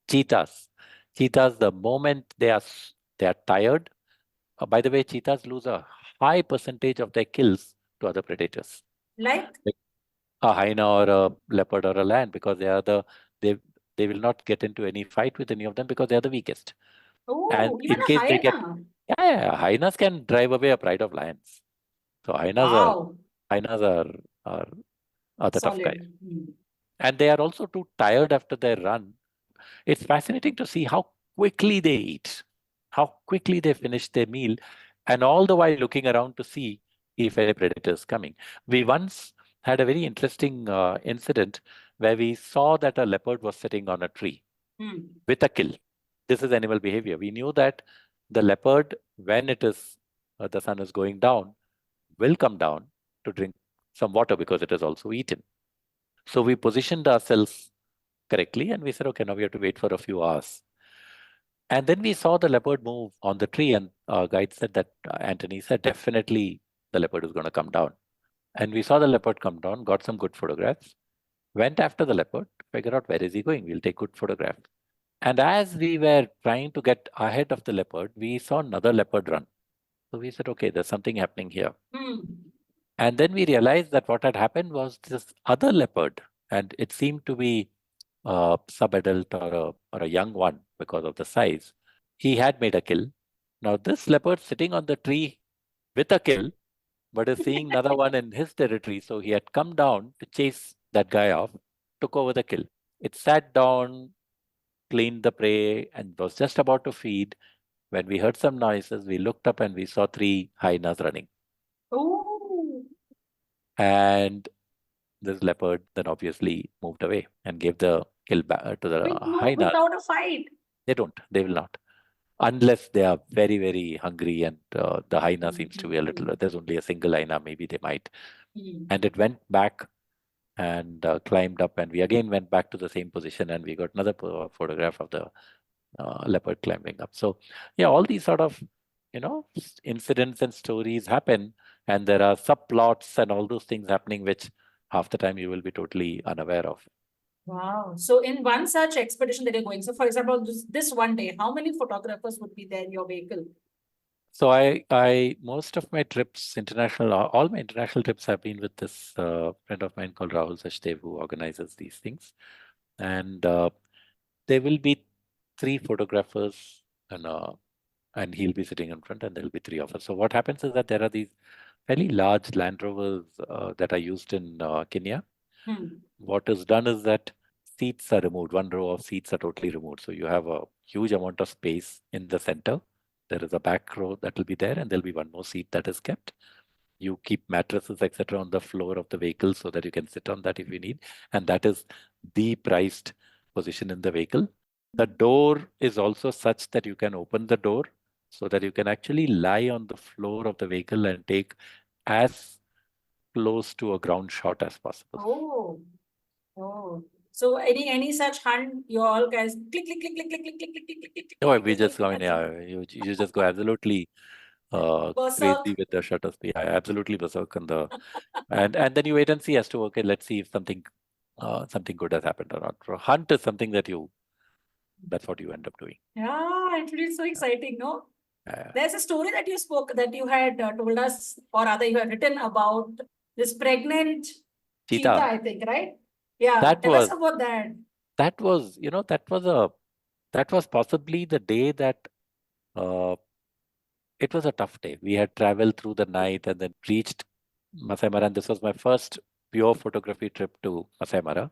Cheetahs, the moment they are tired. By the way, cheetahs lose a high percentage of their kills to other predators, like a hyena or a leopard or a lion, because they they will not get into any fight with any of them because they are the weakest. And even in a case they get, hyena. hyenas can drive away a pride of lions. So hyenas are the tough guys, and they are also too tired after their run. It's fascinating to see how quickly they eat, how quickly they finish their meal, and all the while looking around to see if any predator is coming. We once had a very interesting incident where we saw that a leopard was sitting on a tree with a kill. This is animal behavior. We knew that the leopard, when the sun is going down, will come down to drink some water because it is also eaten. So we positioned ourselves correctly and we said, okay, now we have to wait for a few hours. And then we saw the leopard move on the tree, and our guide said that, Anthony said, definitely the leopard is going to come down. And we saw the leopard come down, got some good photographs, went after the leopard, figure out where is he going. We'll take good photographs. And as we were trying to get ahead of the leopard, we saw another leopard run. So we said, okay, there's something happening here. And then we realized that what had happened was this other leopard, and it seemed to be sub-adult or a young one because of the size. He had made a kill. Now this leopard sitting on the tree with a kill, but is seeing another one in his territory. So he had come down to chase that guy off, took over the kill. It sat down, cleaned the prey, and was just about to feed. When we heard some noises, we looked up and we saw 3 hyenas running. Oh. And this leopard then obviously moved away and gave the kill back to the hyenas. Without a fight? They will not. Unless they are very, very hungry and the hyena seems to be a little, there's only a single hyena, maybe they might. And it went back and climbed up, and we again went back to the same position and we got another photograph of the leopard climbing up. So yeah, all these sort of, incidents and stories happen, and there are subplots and all those things happening, which half the time you will be totally unaware of. Wow. So in one such expedition that you're going, so for example, this one day, how many photographers would be there in your vehicle? So I most of my trips, all my international trips have been with this friend of mine called Rahul Sachdev, who organizes these things. And there will be 3 photographers and he'll be sitting in front and there'll be 3 of us. So what happens is that there are these fairly large Land Rovers that are used in Kenya. What is done is that seats are removed. One row of seats are totally removed. So you have a huge amount of space in the center. There is a back row that will be there, and there'll be one more seat that is kept. You keep mattresses, etc., on the floor of the vehicle so that you can sit on that if you need. And that is the prized position in the vehicle. The door is also such that you can open the door so that you can actually lie on the floor of the vehicle and take as close to a ground shot as possible. Oh, oh. So any such hunt, you all guys click, click, click, click, click, click, click, click, click, click, click, click, No, click, we click, just click, go in, that's it. yeah, you just go absolutely Berserk. crazy with the shutter speed. Yeah, absolutely berserk on the and then you wait and see as to okay, let's see if something good has happened or not. So hunt is something that's what you end up doing. Yeah, actually, it's so exciting, no? Yeah. There's a story that you spoke, that you had told us, or rather, you had written about this pregnant cheetah, Cheetah. I think, right? Yeah, That tell us was about that. that was you know that was possibly the day that uh, it was a tough day. We had traveled through the night and then reached Masai Mara, and this was my first pure photography trip to Masai Mara.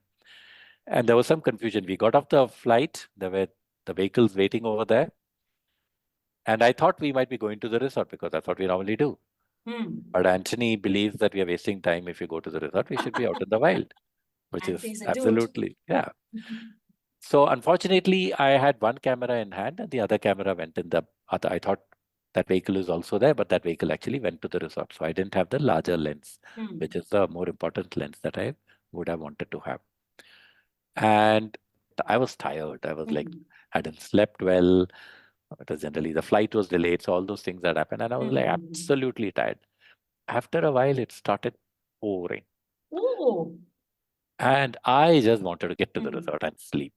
And there was some confusion. We got off the flight. There were the vehicles waiting over there. And I thought we might be going to the resort because that's what we normally do. Hmm. But Anthony believes that we are wasting time if you go to the resort. We should be out in the wild, which And is he's a dude. absolutely, yeah. So unfortunately, I had one camera in hand and the other camera went in the other. I thought that vehicle is also there, but that vehicle actually went to the resort. So I didn't have the larger lens, Hmm. which is the more important lens that I would have wanted to have. And I was tired. I was like, Hmm. hadn't slept well. It was generally the flight was delayed. So all those things that happened. And I was like Hmm. absolutely tired. After a while, it started pouring. Oh. And I just wanted to get to the Hmm. resort and sleep.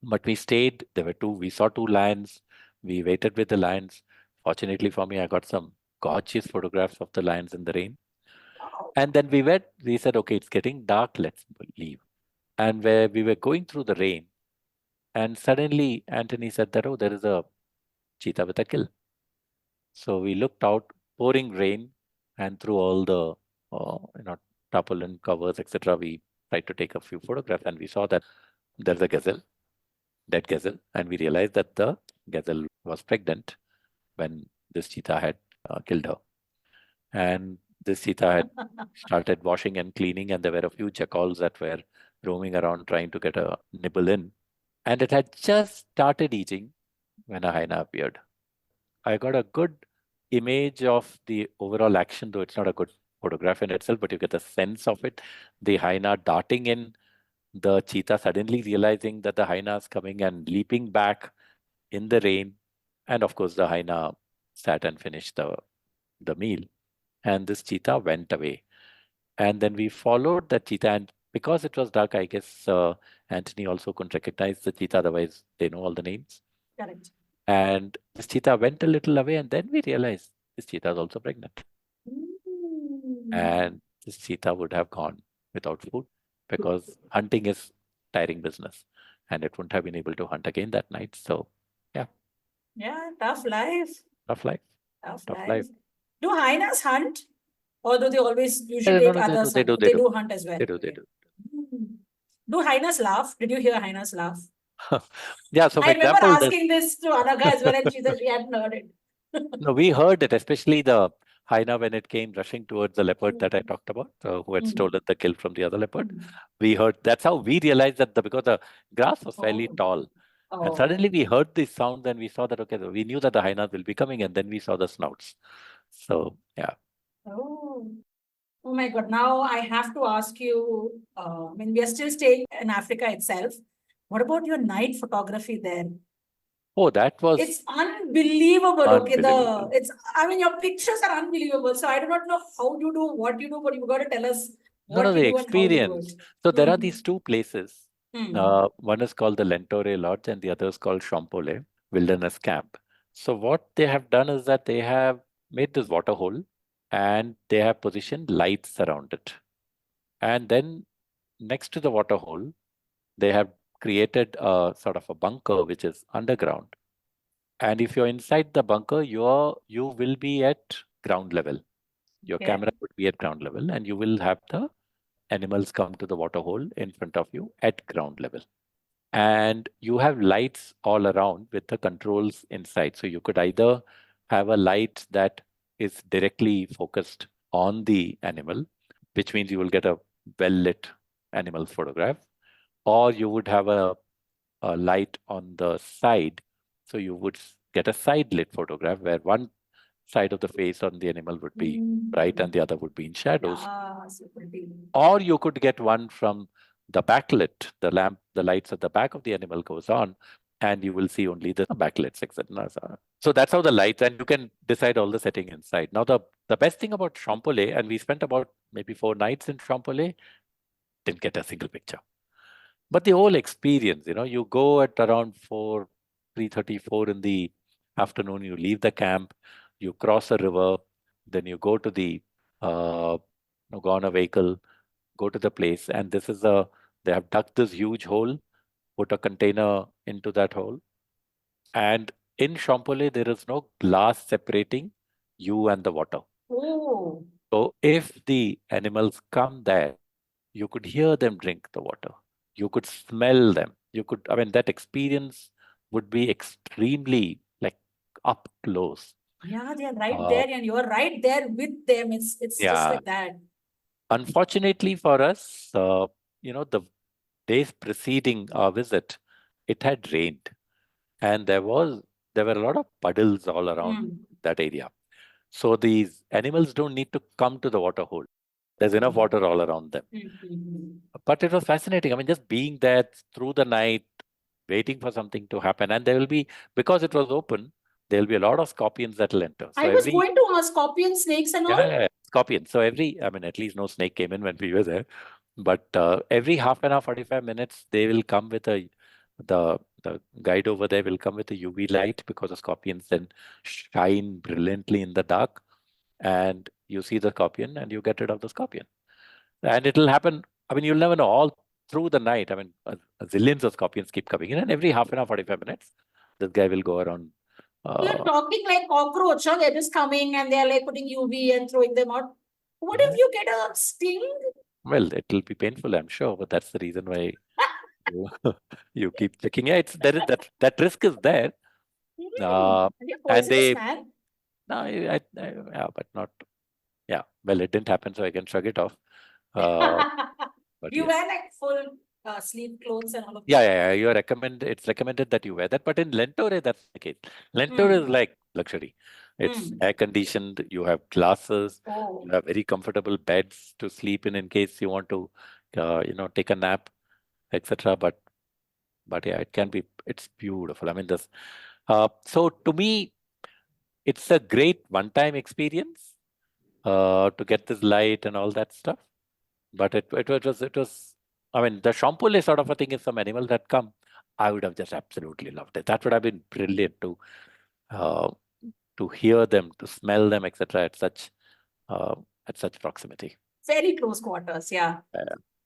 But we stayed. We saw two lions. We waited with the lions. Fortunately for me, I got some gorgeous photographs of the lions in the rain. Wow. And then we said, okay, it's getting dark. Let's leave. And where we were going through the rain, and suddenly Anthony said that, oh, there is a cheetah with a kill. So we looked out, pouring rain, and through all the tarpaulin covers, etc. We tried to take a few photographs, and we saw that there's a gazelle, dead gazelle, and we realized that the gazelle was pregnant when this cheetah had killed her. And this cheetah had started washing and cleaning, and there were a few jackals that were roaming around trying to get a nibble in. And it had just started eating when a hyena appeared. I got a good image of the overall action, though it's not a good photograph in itself, but you get a sense of it. The hyena darting in, the cheetah suddenly realizing that the hyena is coming and leaping back in the rain. And of course, the hyena sat and finished the meal. And this cheetah went away. And then we followed the cheetah. And because it was dark, I guess Anthony also couldn't recognize the cheetah, otherwise, they know all the names. Correct. And this cheetah went a little away, and then we realized this cheetah is also pregnant. Hmm. And this cheetah would have gone without food because hunting is tiring business, and it wouldn't have been able to hunt again that night. So, yeah, Yeah, tough life. tough life, Tough tough life. life. Do hyenas hunt? Or do they always usually No, take no, they do, others they hunt? do, they They do, do hunt as well. they do, they Okay. do. Hmm. Do hyenas laugh? Did you hear hyenas laugh? Yeah. So, for I remember example, this. asking this to Anagha as well, and she said she hadn't heard it. No, we heard it, especially the hyena when it came rushing towards the leopard that I Hmm. talked about, who had Hmm. stolen the kill from the other leopard. Hmm. We heard that's how we realized that because the grass was fairly Oh. tall. And Oh. suddenly we heard this sound and we saw that, okay, so we knew that the hyenas will be coming, and then we saw the snouts. So, yeah. Oh. Oh my God. Now I have to ask you, I mean, we are still staying in Africa itself. What about your night photography there? Oh, that was It's unbelievable. Okay, unbelievable. I mean, your pictures are unbelievable. So I do not know how you do what you do, but you've got to tell us No, no, what the you do and how you do it. experience. So there are Hmm. these two places. Hmm. One is called the Lentore Lodge and the other is called Champole Wilderness Camp. So what they have done is that they have made this water hole and they have positioned lights around it. And then next to the water hole, they have created a sort of a bunker which is underground. And if you're inside the bunker, you will be at ground level. Your Okay. camera would be at ground level, and you will have the animals come to the water hole in front of you at ground level. and you have lights all around with the controls inside. So you could either have a light that is directly focused on the animal, which means you will get a well-lit animal photograph, or you would have a light on the side. So you would get a side-lit photograph where one side of the face on the animal would be bright and the other would be in shadows. Yeah, so pretty. Or you could get one from the backlit, the lamp, the lights at the back of the animal goes on, and you will see only the backlit sections. So that's how the lights, and you can decide all the setting inside. Now, the best thing about Champolet, and we spent about maybe 4 nights in Champolet, didn't get a single picture. But the whole experience, you go at around 3:34 in the afternoon, you leave the camp, you cross a river, then you go to go on a vehicle, go to the place, and they have dug this huge hole, put a container into that hole, and in Champolet, there is no glass separating you and the water. Oh. So if the animals come there, you could hear them drink the water. You could smell them. That experience would be extremely like up close. Yeah, they're right there, and you're right there with them. It's just like that. Unfortunately for us, the days preceding our visit, it had rained, and there were a lot of puddles all around that area. So these animals don't need to come to the water hole. There's enough water all around them. But it was fascinating. Just being there through the night, waiting for something to happen. And there will be, because it was open, there will be a lot of scorpions that will enter. So I was going to ask scorpion, snakes and all. Yeah, scorpions. So at least no snake came in when we were there. But every half an hour, 45 minutes, they will come with the guide over there will come with a UV light, because the scorpions then shine brilliantly in the dark. And you see the scorpion and you get rid of the scorpion. And it'll happen. You'll never know, all through the night. Zillions of scorpions keep coming in, and every half an hour, 45 minutes, this guy will go around. You're talking like cockroach, huh? They're just coming and they're like putting UV and throwing them out. What if you get a sting? Well, it'll be painful, I'm sure, but that's the reason why you keep checking. Yeah, that risk is there. And they no, but not. Yeah, well, it didn't happen, so I can shrug it off. But you wear like full sleeve clothes and all of that. Yeah. It's recommended that you wear that. But in Lentore, that's the case. Lentore is like luxury. It's air conditioned. You have glasses. You have very comfortable beds to sleep in case you want to, take a nap, etc. But yeah, it's beautiful. So to me, it's a great one-time experience to get this light and all that stuff. But it was, the Champolet sort of a thing is some animals that come. I would have just absolutely loved it. That would have been brilliant to hear them, to smell them, etc. At such proximity. Very close quarters, yeah.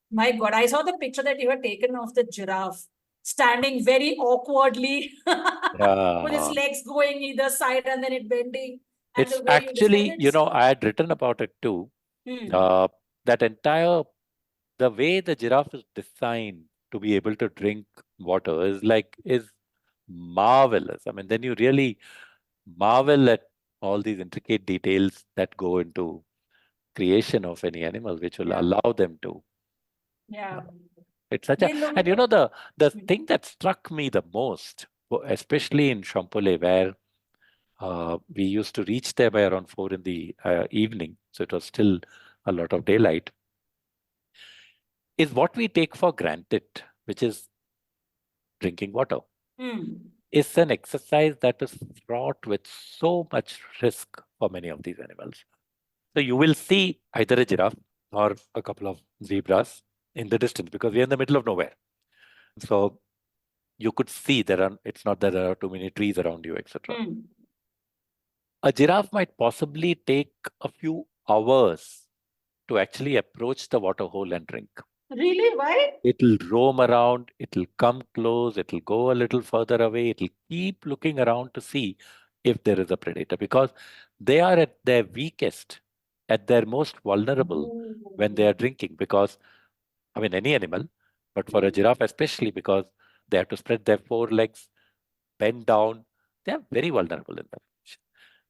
My God, I saw the picture that you had taken of the giraffe standing very awkwardly with its legs going either side and then it bending. It's actually, I had written about it too. That entire, the way the giraffe is designed to be able to drink water is marvelous. Then you really marvel at all these intricate details that go into creation of any animal, which will allow them to. Yeah. It's such and the thing that struck me the most, especially in Champolet, where we used to reach there by around 4 in the evening, so it was still a lot of daylight, is what we take for granted, which is drinking water. It's an exercise that is fraught with so much risk for many of these animals. So you will see either a giraffe or a couple of zebras in the distance, because we're in the middle of nowhere. So you could see it's not that there are too many trees around you, etc. A giraffe might possibly take a few hours to actually approach the water hole and drink. Really? Why? It'll roam around, it'll come close, it'll go a little further away, it'll keep looking around to see if there is a predator, because they are at their weakest, at their most vulnerable when they are drinking, because, any animal, but for a giraffe especially, because They have to spread their forelegs, bend down. They are very vulnerable in that position.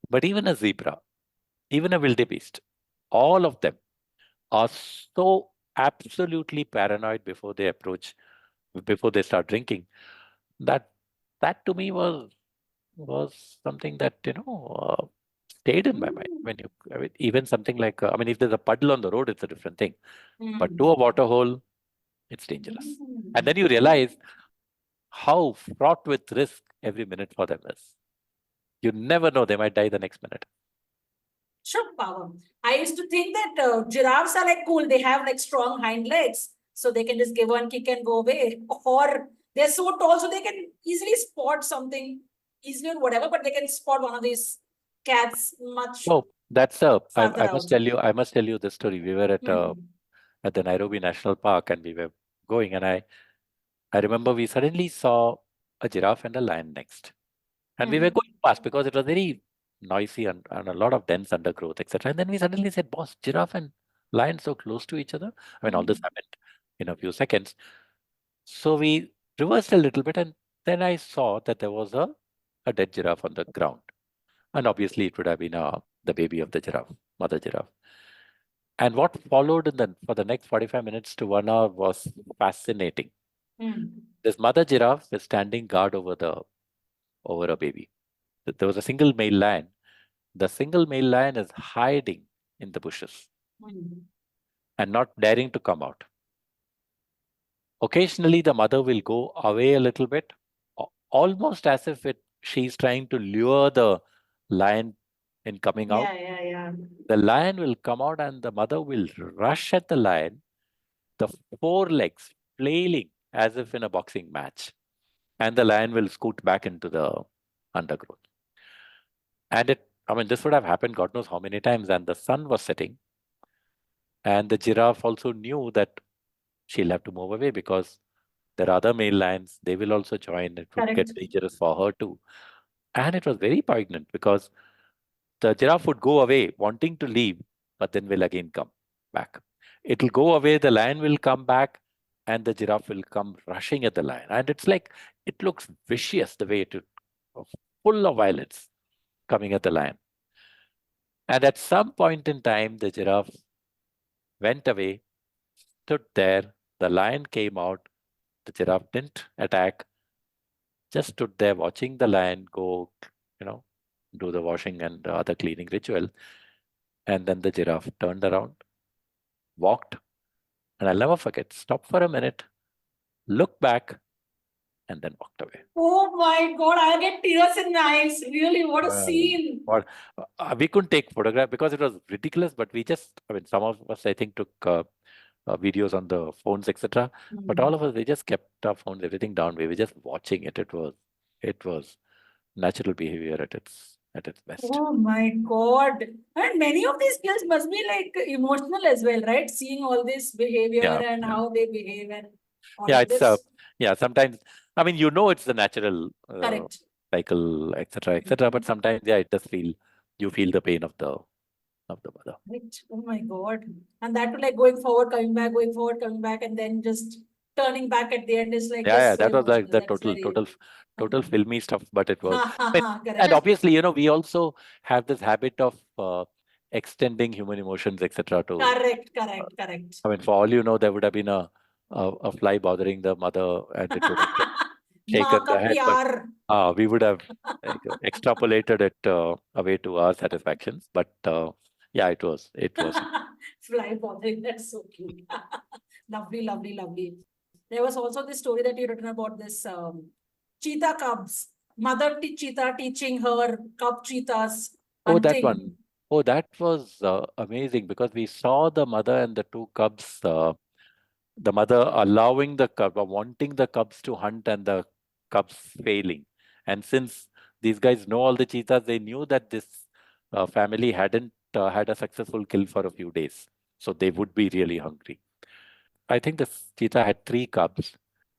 But even a zebra, even a wildebeest, all of them are so absolutely paranoid before they start drinking, that that to me was something that stayed in my mind. When I mean, even something like I mean, if there's a puddle on the road, it's a different thing. But to a water hole, it's dangerous. And then you realize how fraught with risk every minute for them is. You never know; they might die the next minute. Sure, power. I used to think that giraffes are like cool. They have like strong hind legs, so they can just give one kick and go away. Or they're so tall, so they can easily spot something easily or whatever. But they can spot one of these cats much Oh, that's farther I out. must tell you. I must tell you this story. We were Hmm. at the Nairobi National Park, and we were going, and I remember we suddenly saw a giraffe and a lion next. And we were going fast because it was very noisy and a lot of dense undergrowth, etc. And then we suddenly said, boss, giraffe and lion so close to each other. I mean, all this happened in a few seconds. So we reversed a little bit, and then I saw that there was a dead giraffe on the ground. And obviously, it would have been the baby of the giraffe, mother giraffe. And what followed for the next 45 minutes to 1 hour was fascinating. This mother giraffe is standing guard over a baby. There was a single male lion. The single male lion is hiding in the bushes and not daring to come out. Occasionally, the mother will go away a little bit, almost as if she's trying to lure the lion in coming out. Yeah. The lion will come out and the mother will rush at the lion, the forelegs flailing as if in a boxing match. And the lion will scoot back into the undergrowth. And I mean, this would have happened God knows how many times. And the sun was setting. And the giraffe also knew that she'll have to move away because there are other male lions. They will also join. It would get Correct. dangerous for her too. And it was very poignant because the giraffe would go away wanting to leave, but then will again come back. It'll go away, the lion will come back, and the giraffe will come rushing at the lion. And it's like, it looks vicious the way full of violence coming at the lion. And at some point in time, the giraffe went away, stood there. The lion came out. The giraffe didn't attack, just stood there watching the lion go, you know, do the washing and other cleaning ritual. And then the giraffe turned around, walked, and I'll never forget, stopped for a minute, looked back, and then walked away. Oh my God, I get tears in my eyes. Really, what a scene. Or we couldn't take photograph because it was ridiculous, but we just, I mean, some of us, I think, took videos on the phones, etc. But all of us, we just kept our phones, everything down. We were just watching it. It was natural behavior at its best. Oh my God. And many of these kids must be like emotional as well, right? Seeing all this behavior Yeah, and yeah, how they behave and all yeah. of It's this. yeah. Sometimes, I mean, it's the natural Correct. cycle, etc., etc. But sometimes, yeah, it does you feel the pain of the mother. Right. Oh my God. And that too, like going forward, coming back, going forward, coming back, and then just turning back at the end is like Yeah, yeah, just so that was like emotional. the That's very. total filmy stuff. But it was, Ha ha I mean, ha. and Correct. obviously, we also have this habit of extending human emotions, etc. To, Correct. I mean, for all you know, there would have been a fly bothering the mother, and it would have माँ shaken का the head, but प्यार. we would have extrapolated it away to our satisfactions. But yeah, it was. Fly bothering. That's so cute. Lovely. There was also this story that you written about this cheetah cubs. Mother cheetah teaching her cub cheetahs Oh, that hunting. one. Oh, that was amazing because we saw the mother and the two cubs. The mother allowing wanting the cubs to hunt and the cubs failing. And since these guys know all the cheetahs, they knew that this family hadn't had a successful kill for a few days. So they would be really hungry. I think the cheetah had three cubs.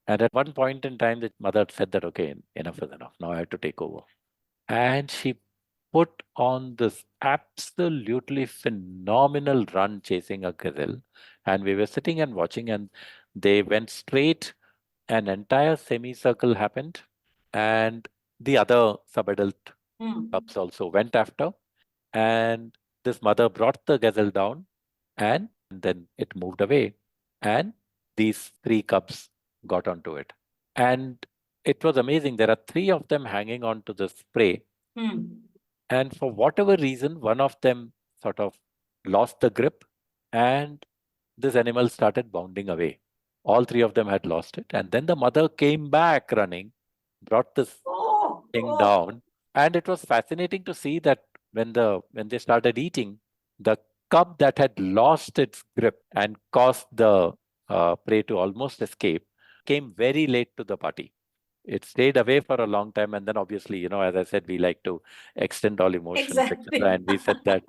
And at one point in time, the mother said that, okay, enough is enough. Now I have to take over. And she put on this absolutely phenomenal run chasing a gazelle. And we were sitting and watching, and they went straight an entire semicircle happened, and the other subadult cubs also went after. And this mother brought the gazelle down, and then it moved away. And these three cubs got onto it. And it was amazing. There are three of them hanging on to the prey. And for whatever reason, one of them sort of lost the grip, and this animal started bounding away. All three of them had lost it. And then the mother came back running, brought this thing down. And it was fascinating to see that when they started eating, the cub that had lost its grip and caused the prey to almost escape came very late to the party. It stayed away for a long time, and then obviously, as I said, we like to extend all emotions, Exactly. etc. And we said that,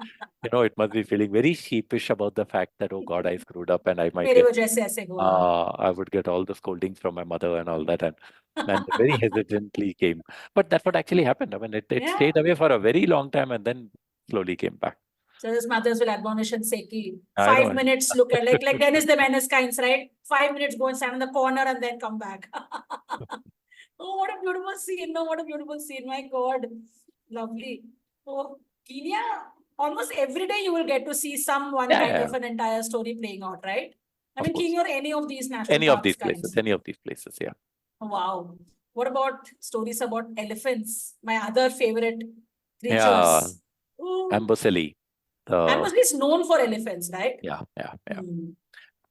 it must be feeling very sheepish about the fact that, oh God, I screwed up, and I might मेरी get, वजह से ऐसे हुआ. I would get all the scoldings from my mother and all that, and very hesitantly came. But that's what actually happened. I mean, it Yeah. stayed away for a very long time, and then slowly came back. So his mothers will admonish and say, ki, I know. 5 minutes, look at like Dennis the Menace kinds, right? 5 minutes, go and stand in the corner and then come back. Oh, what a beautiful scene. No, what a beautiful scene. My God. Lovely. Oh, Kenya, almost every day you will get to see one Yeah, kind yeah, of an entire story playing out, right? I of mean, course. Kenya or any of these national Any of parks these places, kinds. any of these places, yeah. Wow. What about stories about elephants? My other favorite creatures. Yeah, Ooh. Amboseli. Amboseli is known for elephants, right? Yeah.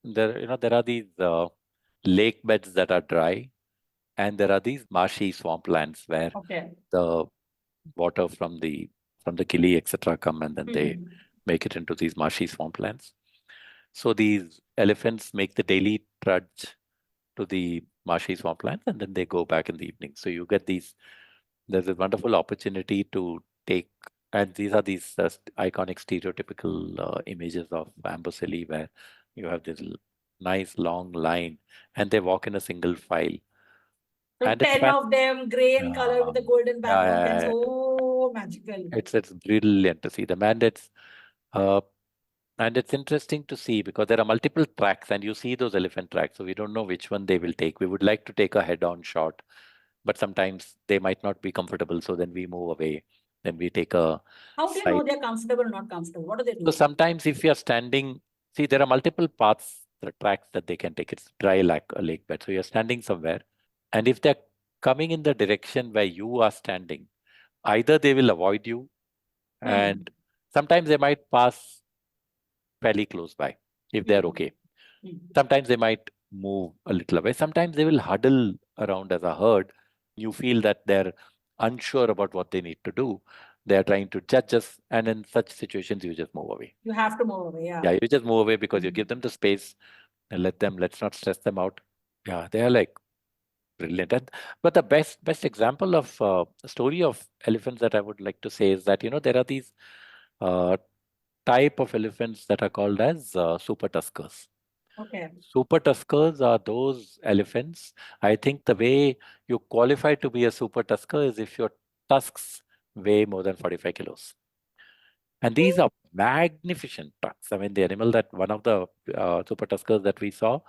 There are these lake beds that are dry, and there are these marshy swamplands where the water from the Kili, etc., come, and then they make it into these marshy swamplands. So these elephants make the daily trudge to the marshy swamplands, and then they go back in the evening. So you get there's a wonderful opportunity to take, and these are these iconic stereotypical images of Amboseli, where you have this nice long line, and they walk in a single file. So and 10 of them, gray in color with a golden background. yeah. Oh, magical. It's brilliant to see them, and it's interesting to see because there are multiple tracks, and you see those elephant tracks. So we don't know which one they will take. We would like to take a head-on shot, but sometimes they might not be comfortable. So then we move away. Then we take a How do you know they're comfortable or not comfortable? What do they do? So sometimes if you're standing, see, there are multiple paths, the tracks that they can take. It's dry like a lake bed. So you're standing somewhere. And if they're coming in the direction where you are standing, either they will avoid you, and sometimes they might pass fairly close by if they're okay. Sometimes they might move a little away. Sometimes they will huddle around as a herd. You feel that they're unsure about what they need to do. They're trying to judge us. And in such situations, you just move away. You have to move away, yeah. Yeah, you just move away because you give them the space and let's not stress them out. Yeah, they are like brilliant. But the best example of a story of elephants that I would like to say is that, there are these uh, type of elephants that are called as super tuskers. Okay. Super tuskers are those elephants. I think the way you qualify to be a super tusker is if your tusks weigh more than 45 kilos. And these are magnificent tusks. I mean, the animal that one of the super tuskers that we saw,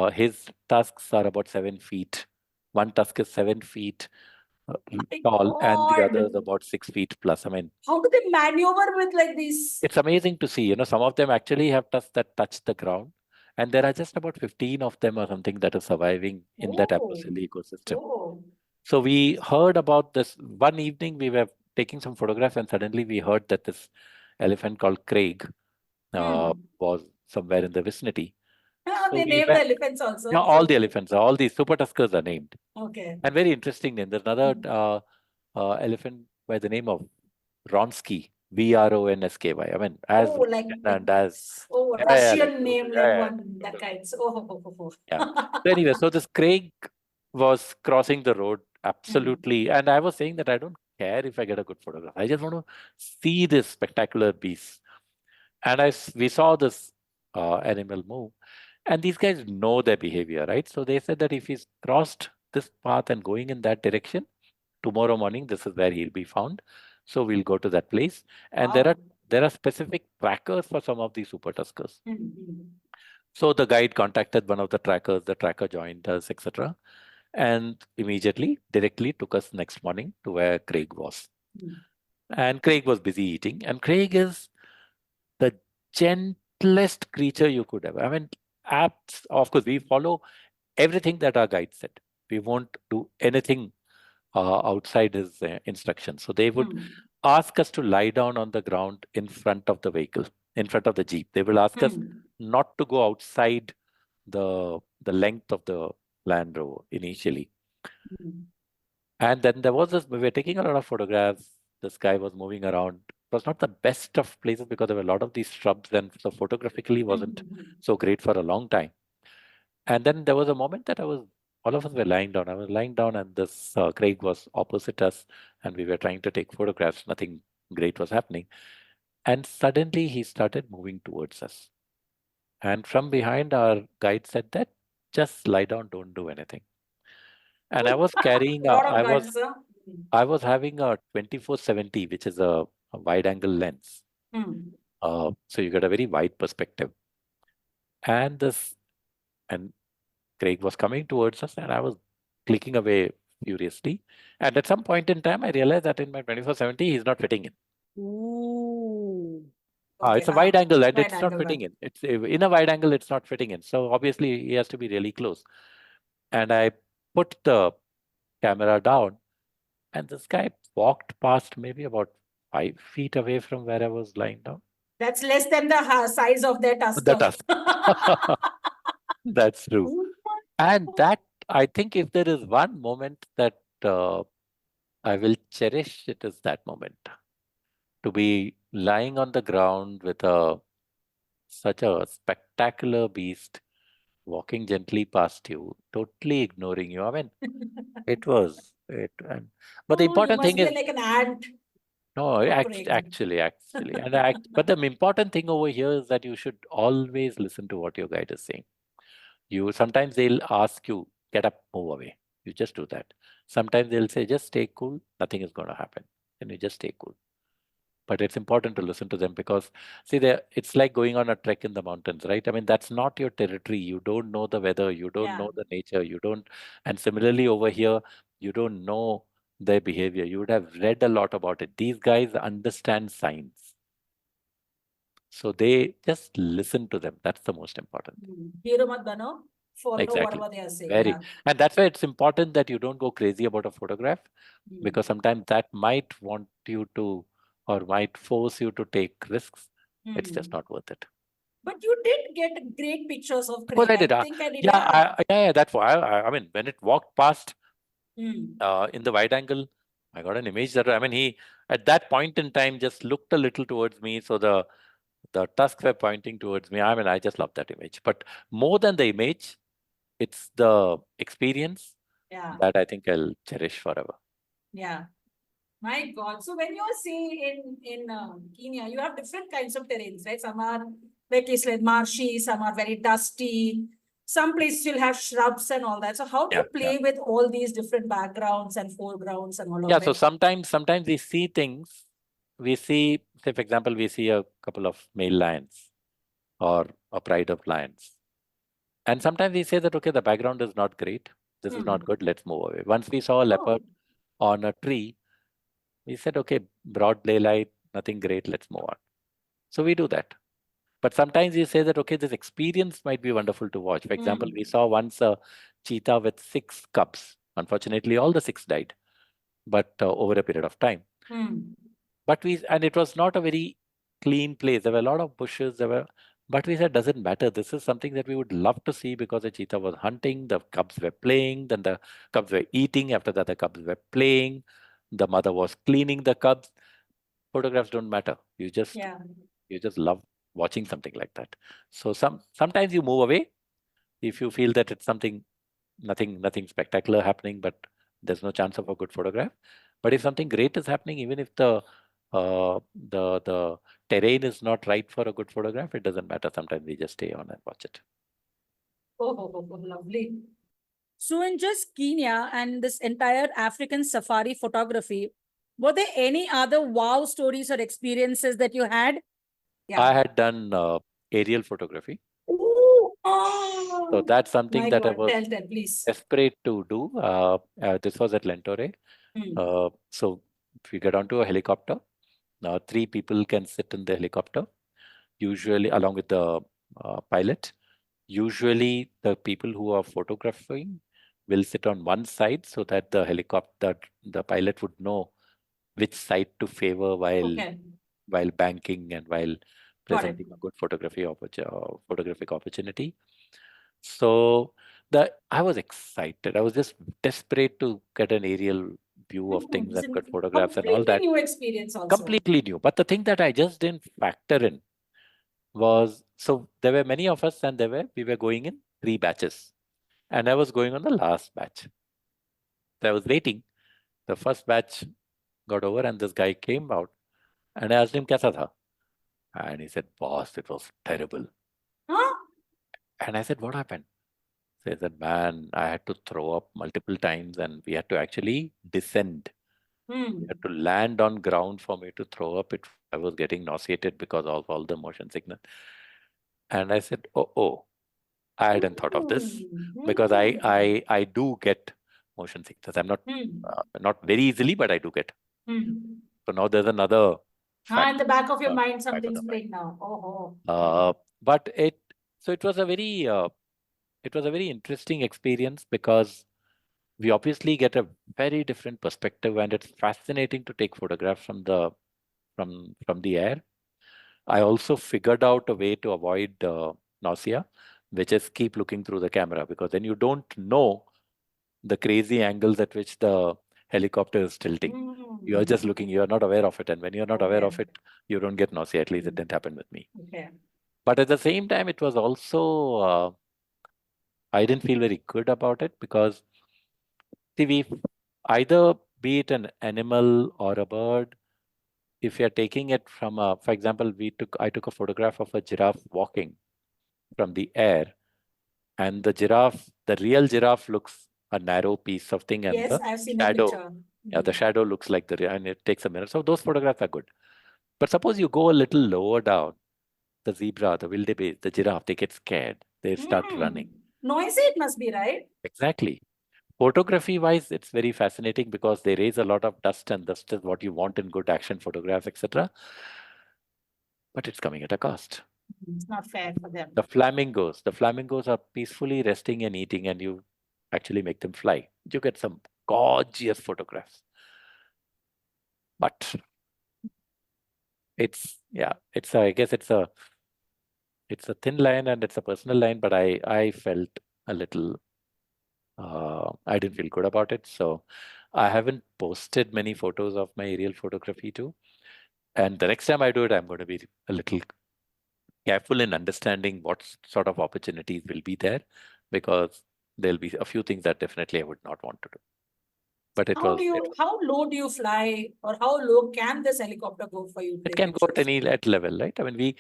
his tusks are about 7 feet. One tusk is 7 feet tall, and the other is about 6 feet plus. I mean, how do they maneuver with like these? It's amazing to see. Some of them actually have tusks that touch the ground, and there are just about 15 of them or something that are surviving in that Amboseli ecosystem. So we heard about this one evening. We were taking some photographs, and suddenly we heard that this elephant called Craig was somewhere in the vicinity. So So they named the elephants also. Yeah, all the elephants, all these super tuskers are named. Okay. And very interesting name. There's another elephant by the name of Vronsky, Vronsky. I mean, as like and as Russian name, like one that kind. Yeah. So anyway, so this Craig was crossing the road absolutely, and I was saying that I don't care if I get a good photograph. I just want to see this spectacular beast. And we saw this animal move, and these guys know their behavior, right? So they said that if he's crossed this path and going in that direction, tomorrow morning, this is where he'll be found. So we'll go to that place. And there are specific trackers for some of these super tuskers. So the guide contacted one of the trackers, the tracker joined us, etc. And immediately, directly took us next morning to where Craig was. And Craig was busy eating. And Craig is the gentlest creature you could have. I mean, apps, of course, we follow everything that our guide said. We won't do anything outside his instructions. So they would ask us to lie down on the ground in front of the vehicle, in front of the Jeep. They will ask us not to go outside the length of the Land Rover initially. And then there was this, we were taking a lot of photographs. This guy was moving around. It was not the best of places because there were a lot of these shrubs, and so photographically wasn't so great for a long time. And then there was a moment that all of us were lying down. I was lying down, and this Craig was opposite us, and we were trying to take photographs. Nothing great was happening. And suddenly he started moving towards us. And from behind, our guide said that just lie down, don't do anything. And I was carrying, I was having a 2470, which is a wide angle lens. So you get a very wide perspective. And Craig was coming towards us, and I was clicking away furiously. And at some point in time, I realized that in my 2470, he's not fitting in. Ooh. It's a wide angle, and it's not fitting in. It's in a wide angle, it's not fitting in. So obviously, he has to be really close. And I put the camera down, and this guy walked past maybe about 5 feet away from where I was lying down. That's less than the size of their tusker. The tusk. That's true. And that, I think if there is one moment that I will cherish, it is that moment. To be lying on the ground with such a spectacular beast walking gently past you, totally ignoring you. I mean, it was it. But the important thing is like an ant. No, actually, but the important thing over here is that you should always listen to what your guide is saying. Sometimes they'll ask you, get up, move away. You just do that. Sometimes they'll say, just stay cool, nothing is going to happen. And you just stay cool. But it's important to listen to them because, see, it's like going on a trek in the mountains, right? I mean, that's not your territory. You don't know the weather. You don't know the nature. And similarly over here, you don't know their behavior. You would have read a lot about it. These guys understand science. So they just listen to them. That's the most important thing. Follow whatever they are saying. And that's why it's important that you don't go crazy about a photograph because sometimes that might want you to or might force you to take risks. It's just not worth it. But you did get great pictures of Craig. Well, I did. Yeah, that's why. I mean, when it walked past in the wide angle, I got an image that, I mean, he, at that point in time, just looked a little towards me. So the tusks were pointing towards me. I mean, I just love that image. But more than the image, it's the experience that I think I'll cherish forever. Yeah. My God. So when you see in Kenya, you have different kinds of terrains, right? Some are like marshy, some are very dusty. Some places you'll have shrubs and all that. So how do you play with all these different backgrounds and foregrounds and all of that? So sometimes we see things. We see, say, for example, we see a couple of male lions or a pride of lions. And sometimes we say that, okay, the background is not great. This is not good. Let's move away. Once we saw a leopard on a tree, we said, okay, broad daylight, nothing great. Let's move on. So we do that. But sometimes we say that, okay, this experience might be wonderful to watch. For example, we saw once a cheetah with 6 cubs. Unfortunately, all the 6 died, but over a period of time. But and it was not a very clean place. There were a lot of bushes. But we said, doesn't matter. This is something that we would love to see because the cheetah was hunting, the cubs were playing, then the cubs were eating. After that, the cubs were playing. The mother was cleaning the cubs. Photographs don't matter. You just love watching something like that. So sometimes you move away if you feel that it's nothing spectacular happening, but there's no chance of a good photograph. But if something great is happening, even if the terrain is not right for a good photograph, it doesn't matter. Sometimes we just stay on and watch it. Lovely. So in just Kenya and this entire African safari photography, were there any other wow stories or experiences that you had? I had done aerial photography. So that's something My that I God, was tell, please. desperate to do. This was at Lentore. So we get onto a helicopter. Now, 3 people can sit in the helicopter, usually along with the pilot. Usually, the people who are photographing will sit on one side so that the pilot would know which side to favor while banking and while presenting a good photographic opportunity. So I was excited. I was just desperate to get an aerial view of things and get photographs and all that. New experience also. Completely new. But the thing that I just didn't factor in was, so there were many of us, and we were going in 3 batches, and I was going on the last batch. So I was waiting. The first batch got over, and this guy came out, and I asked him, "Kaisa tha?" And he said, "Boss, it was terrible." Huh? And I said, "What happened?" So he said, "Man, I had to throw up multiple times, and we had to actually descend. We had to land on ground for me to throw up. I was getting nauseated because of all the motion sickness." And I said, "Oh, I hadn't thought of this, because I do get motion sickness. I'm not very easily, but I do get." So now there's another in the back of your mind, back of something's the mind. playing now. But it was a very interesting experience, because we obviously get a very different perspective, and it's fascinating to take photographs from the air. I also figured out a way to avoid nausea, which is keep looking through the camera, because then you don't know the crazy angles at which the helicopter is tilting. You are just looking, you are not aware of it. And when you're not aware of it, you don't get nausea. At least it didn't happen with me. But at the same time, it was also, I didn't feel very good about it, because see, we either be it an animal or a bird, if you're taking it from for example, I took a photograph of a giraffe walking from the air, and the real giraffe looks a narrow piece of thing, and Yes, I've seen the shadow, picture. the shadow looks like and it takes a mirror. So those photographs are good. But suppose you go a little lower down, the zebra, the wildebeest, the giraffe, they get scared. They start running. Noisy it must be, right? Exactly. Photography wise, it's very fascinating, because they raise a lot of dust, and dust is what you want in good action photographs, etc. But it's coming at a cost. It's not fair for them. The flamingos are peacefully resting and eating, and you actually make them fly. You get some gorgeous photographs. But I guess it's a thin line, and it's a personal line, but I felt a little, I didn't feel good about it. So I haven't posted many photos of my aerial photography too. And the next time I do it, I'm going to be a little careful in understanding what sort of opportunities will be there, because there'll be a few things that definitely I would not want to do. But how low do you fly, or how low can this helicopter go for you? It can go at any level, right? I mean,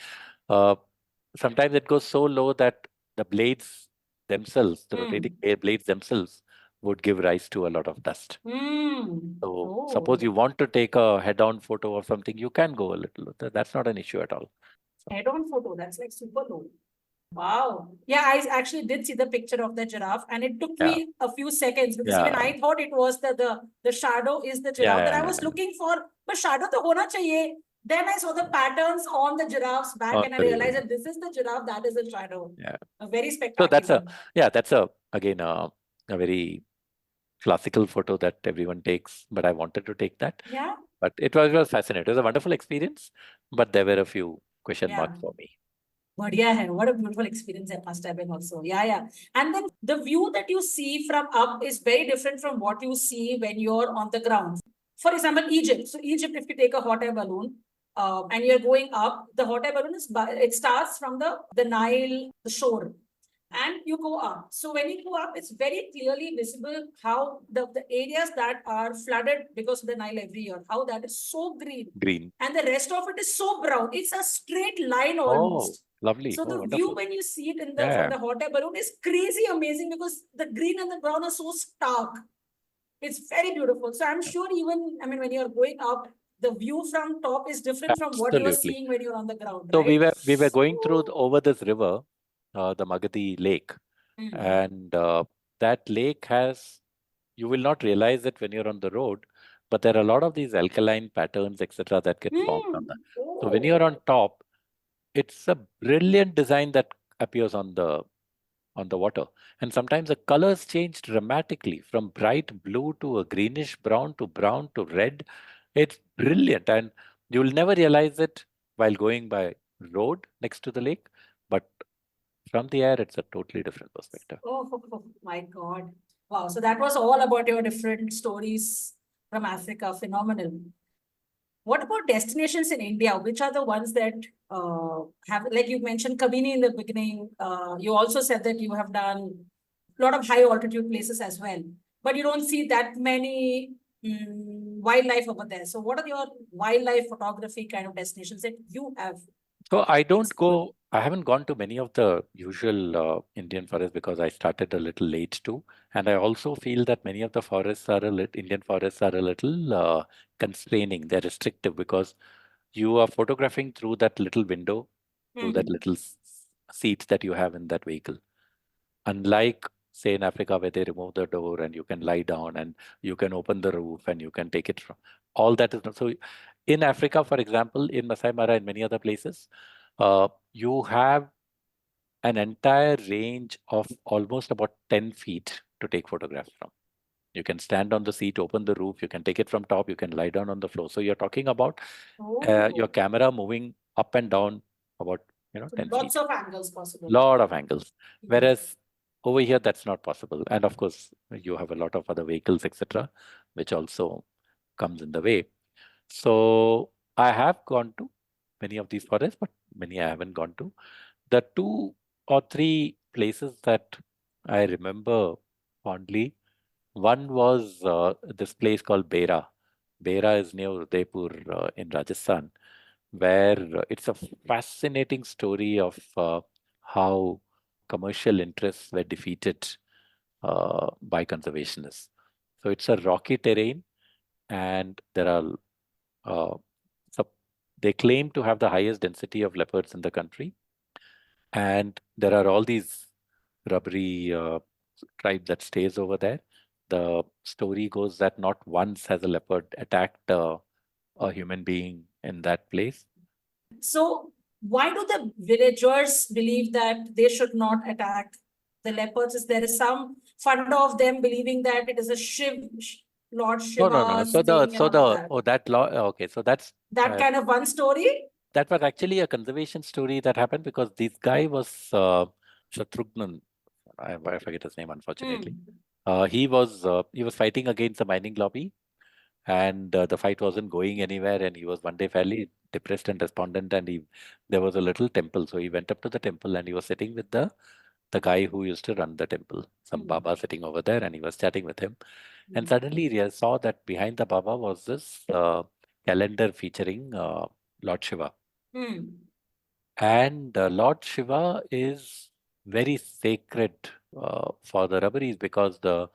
sometimes it goes so low that the blades themselves, the rotating air blades themselves, would give rise to a lot of dust. So suppose you want to take a head-on photo or something, you can go a little. That's not an issue at all. Head-on photo, that's like super low. Wow. Yeah, I actually did see the picture of the giraffe, and it took me a few seconds, because even I thought it was the shadow is the giraffe that I was looking for. But shadow to hona chahiye. Then I saw the patterns on the giraffe's back, and I realized that this is the giraffe, that is the shadow. Yeah. Very spectacular. So that's again a very classical photo that everyone takes, but I wanted to take that. Yeah. But it was fascinating. It was a wonderful experience, but there were a few question marks for me. Badhiya hai. What a beautiful experience it must have been also. Yeah. And then the view that you see from up is very different from what you see when you're on the ground. For example, Egypt. So Egypt, if you take a hot air balloon and you're going up, the hot air balloon it starts from the Nile, the shore, and you go up. So when you go up, it's very clearly visible how the areas that are flooded because of the Nile every year, how that is so green. And the rest of it is so brown. It's a straight line almost. Lovely. So the view when you see it from the hot air balloon is crazy amazing, because the green and the brown are so stark. It's very beautiful. So I'm sure when you're going up, the view from top is different from what you are seeing when you're on the ground. So we were going through over this river, the Magadi Lake. Hmm. And that lake has, you will not realize it when you're on the road, but there are a lot of these alkaline patterns, etc., that get formed on Hmm. that. So when you're Oh. on top, it's a brilliant design that appears on the water. And sometimes the colors change dramatically from bright blue to a greenish brown to red. It's brilliant. And you'll never realize it while going by road next to the lake. But from the air, it's a totally different perspective. Oh, my God. Wow. So that was all about your different stories from Africa. Phenomenal. What about destinations in India? Which are the ones that have, like you mentioned, Kabini in the beginning? You also said that you have done a lot of high altitude places as well, but you don't see that many wildlife over there. So, what are your wildlife photography kind of destinations that you have So I don't explored? go, I haven't gone to many of the usual Indian forests because I started a little late too. And I also feel that many of the forests are Indian forests are a little constraining. They're restrictive because you are photographing through that little window, through that Hmm. little seat that you have in that vehicle. Unlike, say, in Africa, where they remove the door and you can lie down and you can open the roof and you can take it from all that is not so. In Africa, for example, in Masai Mara and many other places, you have an entire range of almost about 10 feet to take photographs from. You can stand on the seat, open the roof, you can take it from top, you can lie down on the floor. So you're talking about your Oh, camera moving up and down about so 10 lots feet. of angles possible. Lot of angles. Hmm. Whereas over here, that's not possible. And of course, you have a lot of other vehicles, etc., which also comes in the way. So I have gone to many of these forests, but many I haven't gone to. The two or three places that I remember fondly, one was this place called Bera. Bera is near Udaipur in Rajasthan, where it's a fascinating story of how commercial interests were defeated by conservationists. So it's a rocky terrain, and there are uh, sup- they claim to have the highest density of leopards in the country, and there are all these rubbery tribe that stays over there. The story goes that not once has a leopard attacked a human being in that place. So, why do the villagers believe that they should not attack the leopards? Is there some fund of them believing that it is a Lord No, no, no, no. Shiva's thing and So all of the that? oh that law. Okay, so That uh, kind of one story? that was actually a conservation story that happened because this guy was Shatrugnan. I forget his name, unfortunately. Hmm. He was fighting against the mining lobby, and the fight wasn't going anywhere. And he was one day fairly depressed and despondent. And there was a little temple, so he went up to the temple and he was sitting with the guy who used to run the temple, some Hmm. Baba sitting over there, and he was chatting with him. And Hmm. suddenly he saw that behind the Baba was this calendar featuring Lord Shiva. Hmm. And Lord Shiva is very sacred for the rubberies because the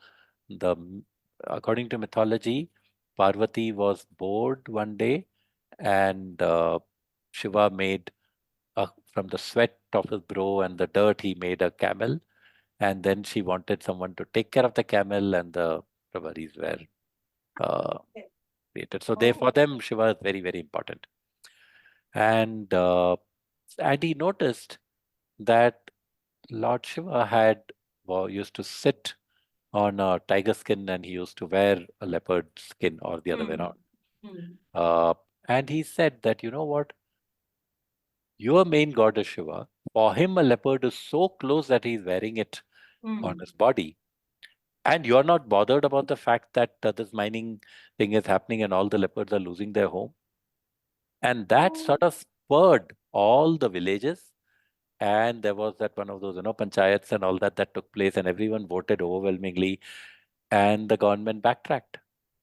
according to mythology, Parvati was bored one day, and Shiva made from the sweat of his brow and the dirt he made a camel, and then she wanted someone to take care of the camel, and the rubberies were uh, Okay. created. So they Oh. for them Shiva is very very important, and he noticed that Lord Shiva used to sit on a tiger skin and he used to wear a leopard skin or the other way Hmm. around. Hmm. Uh, and he said that, you know what, your main god is Shiva. For him, a leopard is so close that he's wearing it on Hmm. his body. And you're not bothered about the fact that this mining thing is happening and all the leopards are losing their home. And that Oh. sort of spurred all the villages. And there was that one of those, panchayats and all that took place, and everyone voted overwhelmingly. And the government backtracked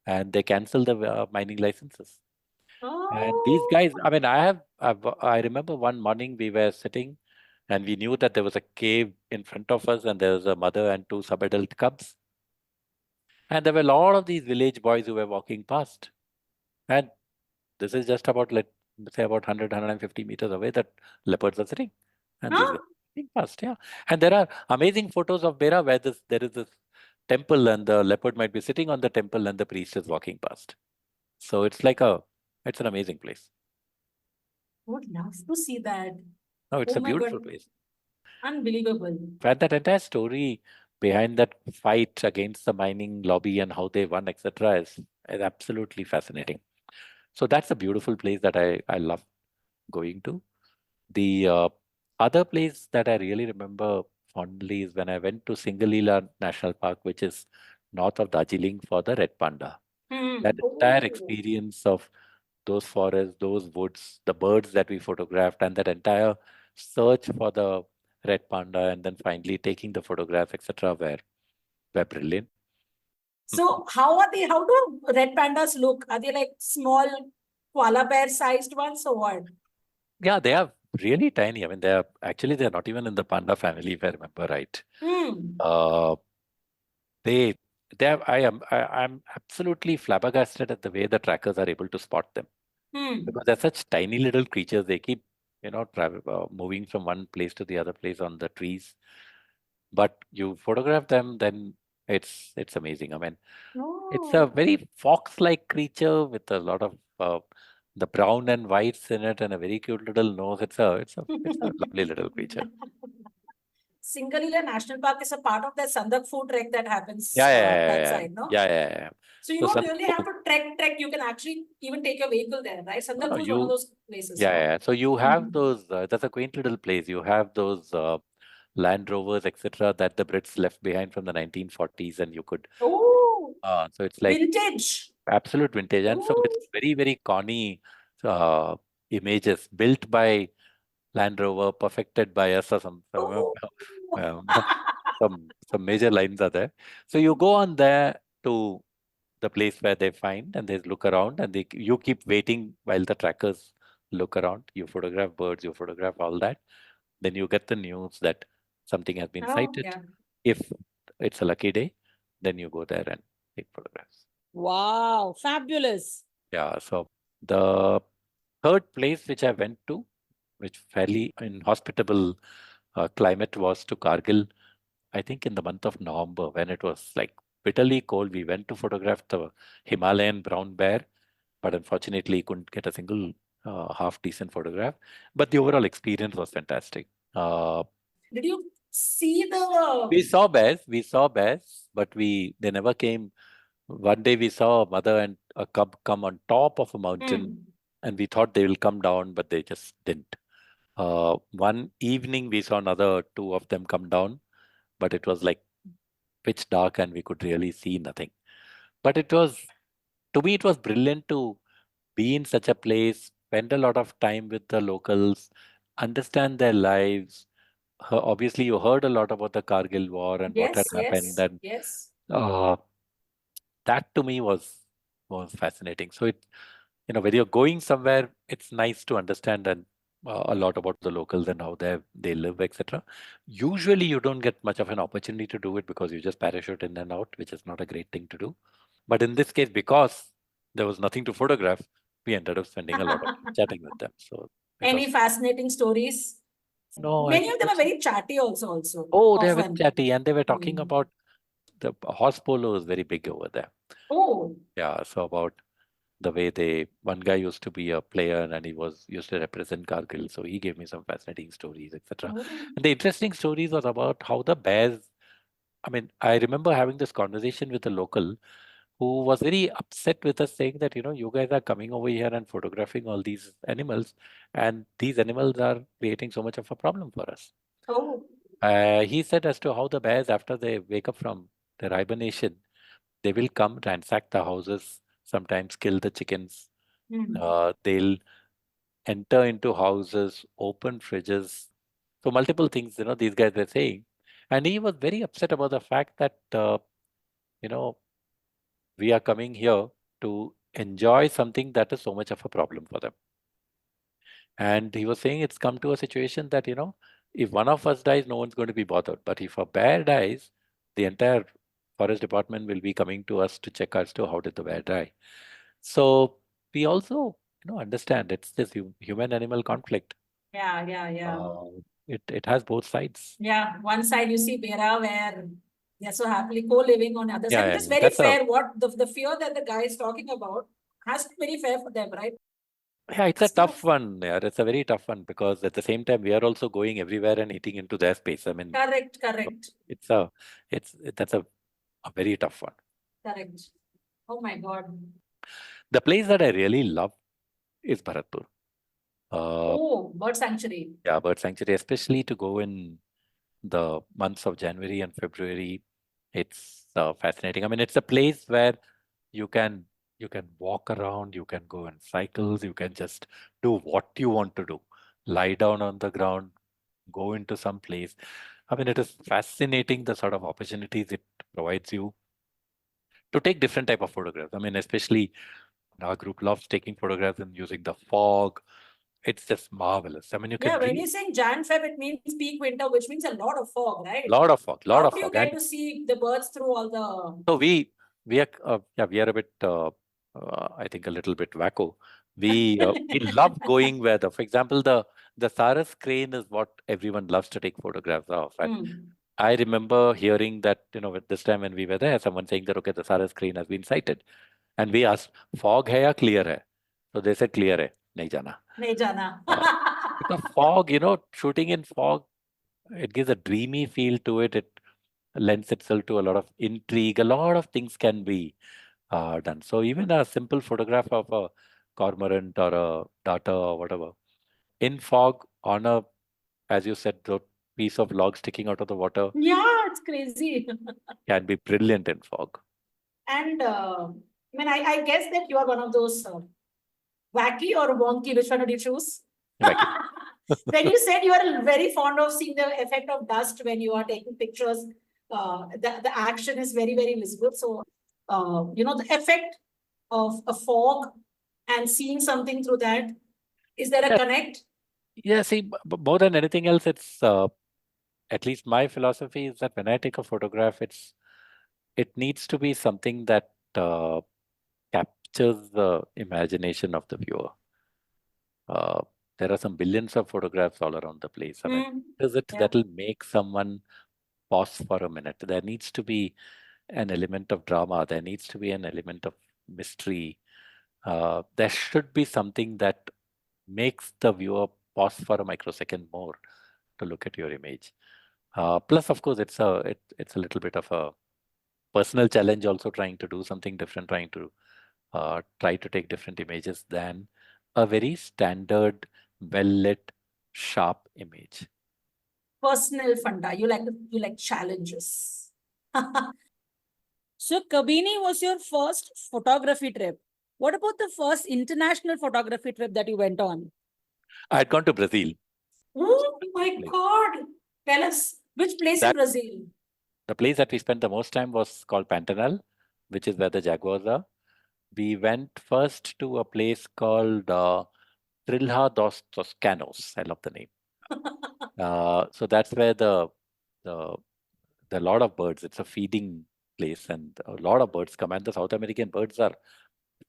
and they canceled the mining licenses. And these Oh. guys, I mean, I remember one morning we were sitting and we knew that there was a cave in front of us and there was a mother and two sub-adult cubs. And there were a lot of these village boys who were walking past. And this is just about, let's say, about 100, 150 meters away that leopards are sitting. And these Huh? guys. Walking past, yeah. And there are amazing photos of Bera where there is this temple and the leopard might be sitting on the temple and the priest is walking past. So it's an amazing place. Would love to see that. No, it's Oh a my beautiful God. place. Unbelievable. And that entire story behind that fight against the mining lobby and how they won, etc., is absolutely fascinating. So that's a beautiful place that I love going to. The other place that I really remember fondly is when I went to Singalila National Park, which is north of Darjeeling, for the red panda. That entire Oh. experience of those forests, those woods, the birds that we photographed, and that entire search for the red panda, and then finally taking the photographs, etc., were brilliant. So how do red pandas look? Are they like small koala bear sized ones or what? Yeah, they are really tiny. I mean, they're not even in the panda family, if I remember right. Hmm. Uh, they I'm absolutely flabbergasted at the way the trackers are able to spot them, Hmm. because they're such tiny little creatures. They keep, moving from one place to the other place on the trees. But you photograph them, then it's amazing. I mean, it's a Oh. very fox-like creature with a lot of the brown and whites in it, and a very cute little nose. It's a lovely little creature. Singalila National Park is a part of the Sandakfu trek that happens Yeah, yeah, yeah, that yeah, side, no? yeah, yeah, yeah. So you So don't really have Sandakpur, to trek. You can actually even take your vehicle there, right? no, no, Sandakfu is one of those places, yeah, no? yeah. So you have Mhm. those. That's a quaint little place. You have those Land Rovers, etc., that the Brits left behind from the 1940s, and you could. Oh, So it's like vintage. absolute vintage, and some Oh, it's very very corny uh, images built by Land Rover, perfected by us, or oh. um, some major lines are there. So you go on there to the place where they find, and they look around, and you keep waiting while the trackers look around. You photograph birds, you photograph all that. Then you get the news that something has been Oh, sighted. yeah. If it's a lucky day, then you go there and take photographs. Wow, fabulous. Yeah. So the third place which I went to, which fairly inhospitable climate, was to Kargil. I think in the month of November, when it was like bitterly cold. We went to photograph the Himalayan brown bear, but unfortunately couldn't get a single half decent photograph. But the overall experience was fantastic. Uh, Did you see the? we saw bears, but they never came. One day we saw a mother and a cub come on top of a mountain, Hmm. and we thought they will come down, but they just didn't. One evening we saw another two of them come down, but it was like pitch dark and we could really see nothing. But to me, it was brilliant to be in such a place, spend a lot of time with the locals, understand their lives. Obviously, you heard a lot about the Kargil war and what had Yes, happened, yes, and yes. uh, that to me was fascinating. So when you're going somewhere, it's nice to understand and a lot about the locals and how they live, etc. Usually, you don't get much of an opportunity to do it because you just parachute in and out, which is not a great thing to do. But in this case, because there was nothing to photograph, we ended up spending a lot of time chatting with them. So it Any was fascinating stories? no, I Many think of them are that's very chatty also, oh, they were often. chatty and they were talking Hmm. about the horse polo is very big over there. Oh, Yeah, so about the way one guy used to be a player and he was used to represent Kargil, so he gave me some fascinating stories, etc. oh, And the interesting stories was about how the bears. I mean, I remember having this conversation with a local who was very upset with us, saying that you guys are coming over here and photographing all these animals, and these animals are creating so much of a problem for us. oh. He said as to how the bears, after they wake up from their hibernation, they will come ransack the houses, sometimes kill the chickens. Hmm. They'll enter into houses, open fridges. So multiple things, these guys were saying. And he was very upset about the fact that, you know, we are coming here to enjoy something that is so much of a problem for them. And he was saying it's come to a situation that, if one of us dies, no one's going to be bothered. But if a bear dies, the entire forest department will be coming to us to check as to how did the bear die. So we also, understand it's this human animal conflict. Yeah, yeah, yeah. Uh, it has both sides. Yeah, one side you see Bera where they're so happily co-living, on the other side. Yeah, It yeah, is yeah. very That's a fair. What the fear that the guy is talking about has to be very fair for them, right? yeah, it's a It's tough tough. one. Yeah, it's a very tough one because at the same time we are also going everywhere and eating into their space. I mean, Correct, correct, it's a it's that's a very tough one. correct. Oh my God. The place that I really love is Bharatpur. Uh, Oh, bird sanctuary. yeah, bird sanctuary, especially to go in the months of January and February. It's fascinating. I mean, it's a place where you can you can walk around, you can go on cycles, you can just do what you want to do. Lie down on the ground, go into some place. I mean, it is fascinating the sort of opportunities it provides you to take different type of photographs. I mean, especially our group loves taking photographs and using the fog. It's just marvelous. I mean, you can Yeah, when read you're saying Jan Feb, it means peak winter, which means a lot of fog, right? lot of fog, lot How of do you fog, get and to see the birds through all the? so we are yeah, we are a bit I think a little bit wacko. We love going where the, for example, the Saras crane is what everyone loves to take photographs of. And Hmm. I remember hearing that, at this time when we were there, someone saying that, okay, the Saras crane has been sighted. And we asked, fog hai ya clear hai? So they said clear hai, nahi jana. नहीं जाना. Uh, because fog, shooting in fog, it gives a dreamy feel to it. It lends itself to a lot of intrigue. A lot of things can be done. So even a simple photograph of a cormorant or a darter or whatever in fog on a, as you said, the piece of log sticking out of the water Yeah, it's crazy. can be brilliant in fog. And I mean, I guess that you are one of those wacky or wonky. Which one would you choose? Wacky. When you said you are very fond of seeing the effect of dust when you are taking pictures, the action is very, very visible. So, the effect of a fog and seeing something through that, is there a Yeah, connect? yeah. See, more than anything else, it's at least my philosophy is that when I take a photograph, it needs to be something that captures the imagination of the viewer. Uh, there are some billions of photographs all around the place. I mean, Mm, is it yeah. that'll make someone pause for a minute? There needs to be an element of drama. There needs to be an element of mystery. There should be something that makes the viewer pause for a microsecond more to look at your image. Plus, of course, it's a little bit of a personal challenge also trying to do something different, try to take different images than a very standard, well lit, sharp image. Personal funda. You like challenges. So Kabini was your first photography trip. What about the first international photography trip that you went on? I had gone to Brazil. Oh my Place. God. Tell us which place in That Brazil? the place that we spent the most time was called Pantanal, which is where the jaguars are. We went first to a place called Trilha dos Toscanos. I love the name. So that's where the a lot of birds. It's a feeding place, and a lot of birds come. And the South American birds are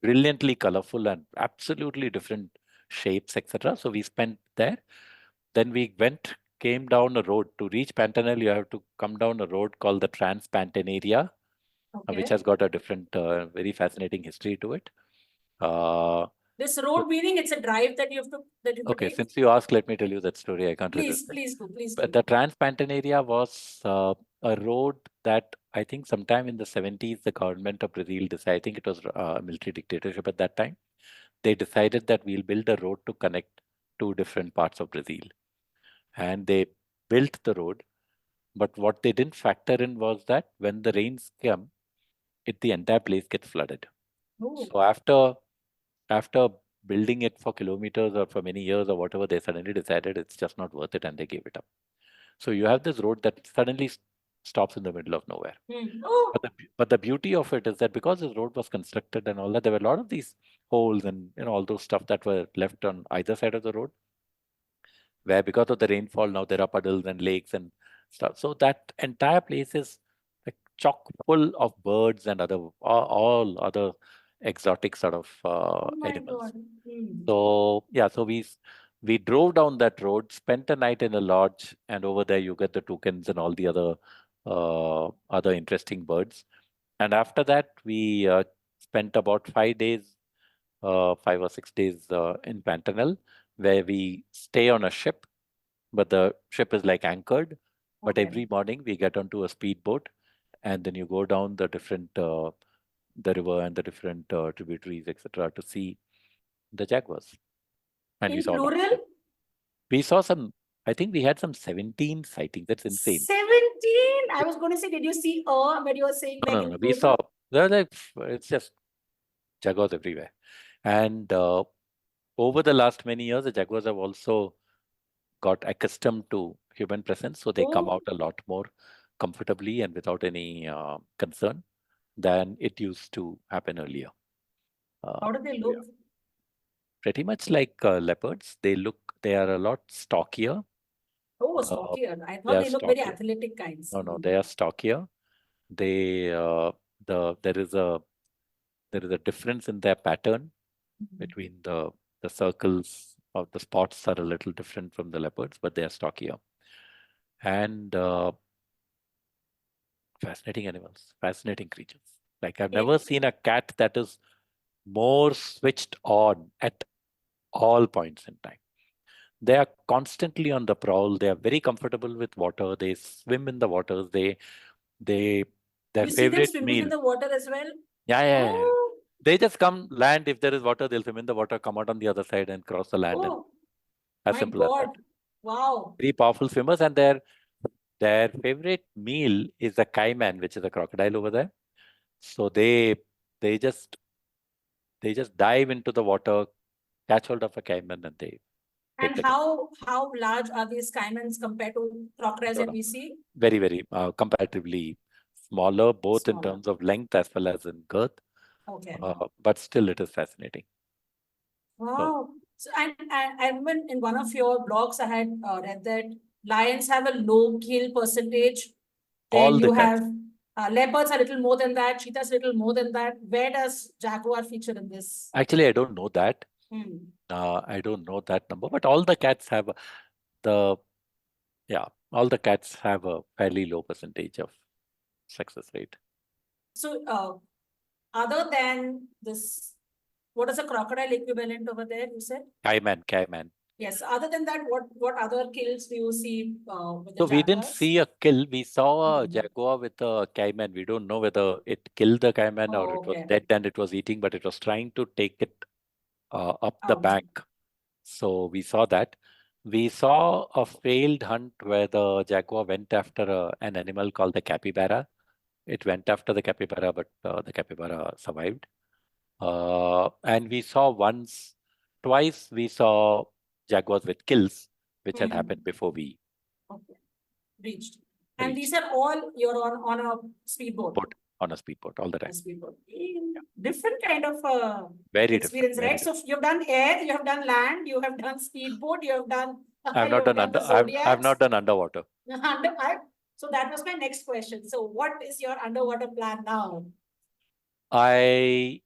brilliantly colorful and absolutely different shapes, etc. So we spent there. Then we came down a road to reach Pantanal. You have to come down a road called the Trans-Pantanaria, which Okay. has got a different, very fascinating history to it. Uh, This so, road meaning it's a drive that you okay, take. since you asked, let me tell you that story. I can't Please, resist it. please do, please But do. the Trans-Pantanaria was a road that I think sometime in the 70s, the government of Brazil decided, I think it was a military dictatorship at that time, they decided that we'll build a road to connect two different parts of Brazil. And they built the road. But what they didn't factor in was that when the rains come, the entire place gets flooded. Oh, So after building it for kilometers or for many years or whatever, they suddenly decided it's just not worth it and they gave it up. So you have this road that suddenly stops in the middle of nowhere. oh, But the beauty of it is that because this road was constructed and all that, there were a lot of these holes and all those stuff that were left on either side of the road, where because of the rainfall now there are puddles and lakes and stuff. So that entire place is like chock full of birds and all other exotic sort of oh my animals. God. Hmm. So yeah, so We drove down that road, spent a night in a lodge, and over there you get the toucans and all the other interesting birds. And after that, we spent about 5 days, 5 or 6 days in Pantanal, where we stay on a ship, but the ship is like anchored. But Okay. every morning we get onto a speedboat, and then you go down the river and the different tributaries, etc., to see the jaguars. And we In saw a lot. plural? We saw some. I think we had some 17 sightings. That's insane. 17? I was going to say, did you see when you were saying No, like no, in no. We plural? saw. It's just jaguars everywhere. And over the last many years, the jaguars have also got accustomed to human presence, so they come Oh, out a lot more comfortably and without any concern than it used to happen earlier. how do they So look? yeah, pretty much like leopards. They are a lot stockier. Oh, Uh, stockier. I they thought are they look very stockier. athletic kinds. No, no, they are stockier. They there is a difference in their pattern Mhm. between the circles of the spots are a little different from the leopards, but they are stockier. And fascinating animals, fascinating creatures. Like I've It, never seen a cat that is more switched on at all points in time. They are constantly on the prowl. They are very comfortable with water. They swim in the waters. They their you see them favorite swimming in meal. the water as well? Yeah, yeah, yeah, yeah. Oh, They just come land. If there is water, they'll swim in the water, come out on the other side and cross the land. And oh, as my simple as that. God. Wow. Very powerful swimmers, and their favorite meal is a caiman, which is a crocodile over there. So they just they just dive into the water, catch hold of a caiman, and they take And that. how large are these caimans compared to crocodiles No, that no. we see? Very, very comparatively smaller, both in Smaller. terms of length as well as in girth. Okay. But still, it is fascinating. So Wow. So, I remember in one of your blogs, I had read that lions have a low kill percentage. Then all the you cats. have leopards a little more than that, cheetahs a little more than that. Where does jaguar feature in this? Actually, I don't know that. Hmm. I don't know that number, but all the cats have the yeah, all the cats have a fairly low percentage of success rate. So, other than this, what is the crocodile equivalent over there? You said Cayman, Cayman. yes. Other than that, what other kills do you see with the So we didn't jaguars? see a kill. We saw a Hmm. jaguar with a caiman. We don't know whether it killed the caiman or Oh, it was okay. dead and it was eating, but it was trying to take it up the Out. bank. So we saw that. We saw a failed hunt where the jaguar went after an animal called the capybara. It went after the capybara, but the capybara survived. And we saw twice we saw jaguars with kills, which had Hmm. happened before we Okay. Reached. And these reached are all you're on a speedboat. boat on a speedboat all the A time. speedboat. Yeah. Different kind of Very different, experience, very right? So different. you've done air, you have done land, you have done speedboat, you have done I've you not have done done the I've zodiacs. not done underwater. So that was my next question. So what is your underwater plan now? I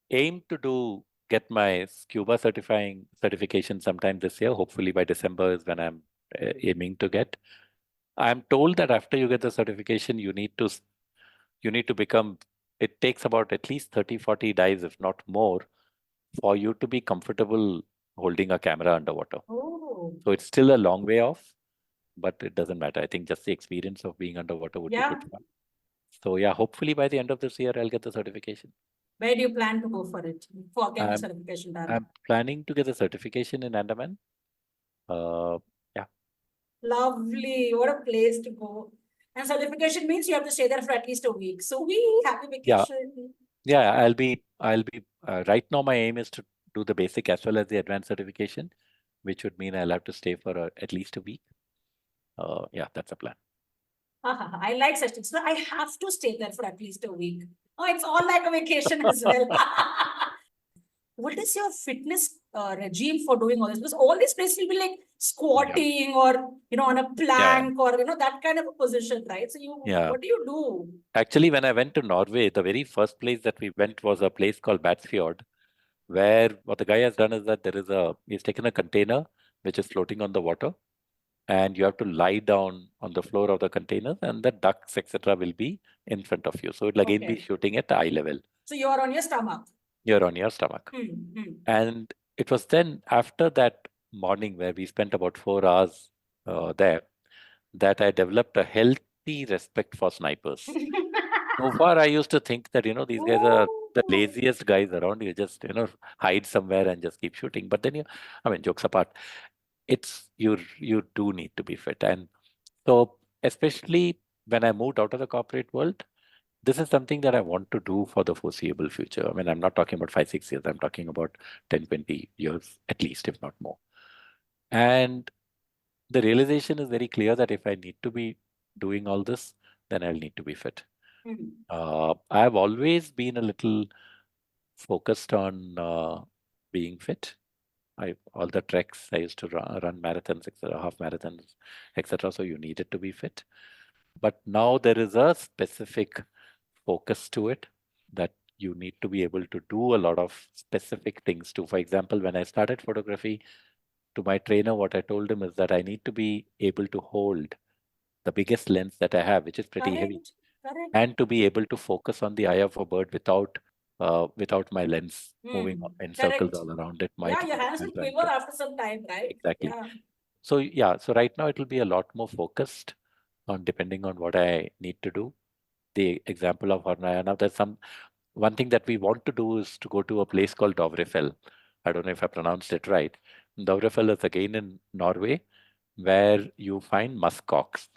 aim to get my scuba certification sometime this year. Hopefully by December is when I'm aiming to get. I'm told that after you get the certification, you need to become. It takes about at least 30, 40 dives, if not more, for you to be comfortable holding a camera underwater. Oh, So it's still a long way off, but it doesn't matter. I think just the experience of being underwater would be yeah. good fun. So yeah, hopefully by the end of this year, I'll get the certification. Where do you plan to go for it? For get the I'm certification done? I'm planning to get a certification in Andaman. Yeah, Lovely. What a place to go. And certification means you have to stay there for at least a week. So we happy yeah, vacation. yeah. I'll be. Right now, my aim is to do the basic as well as the advanced certification, which would mean I'll have to stay for at least a week. Yeah, that's a plan. I like such things. So I have to stay there for at least a week. Oh, it's all like a vacation as well. What is your fitness regime for doing all this? Because all these places will be like Yeah, squatting or on a yeah, plank or that kind of a position, right? So yeah. what do you do? Actually, when I went to Norway, the very first place that we went was a place called Batsfjord, where what the guy has done is that he's taken a container which is floating on the water, and you have to lie down on the floor of the container, and the ducks, etc., will be in front of you. So it'll again be shooting at eye level. So you're on your stomach. You're on your stomach. And it was then after that morning where we spent about 4 hours there that I developed a healthy respect for snipers. So far, I used to think that, these guys are the laziest guys around. You just, hide somewhere and just keep shooting. But then jokes apart, you do need to be fit. And so, especially when I moved out of the corporate world, this is something that I want to do for the foreseeable future. I mean, I'm not talking about 5, 6 years. I'm talking about 10, 20 years at least, if not more. And the realization is very clear that if I need to be doing all this, then I'll need to be fit. I've always been a little focused on being fit. All the treks I used to run marathons, etc., half marathons, etc. So you needed to be fit. But now there is a specific focus to it that you need to be able to do a lot of specific things too. For example, when I started photography, to my trainer, what I told him is that I need to be able to hold the biggest lens that I have, which is pretty heavy, and to be able to focus on the eye of a bird without my lens moving in circles all around it. Your hands will quiver after some time, right? Exactly. So right now it will be a lot more focused on depending on what I need to do. The example of Hornaya, now there's one thing that we want to do is to go to a place called Dovrefell. I don't know if I pronounced it right. Dovrefell is again in Norway, where you find muskox.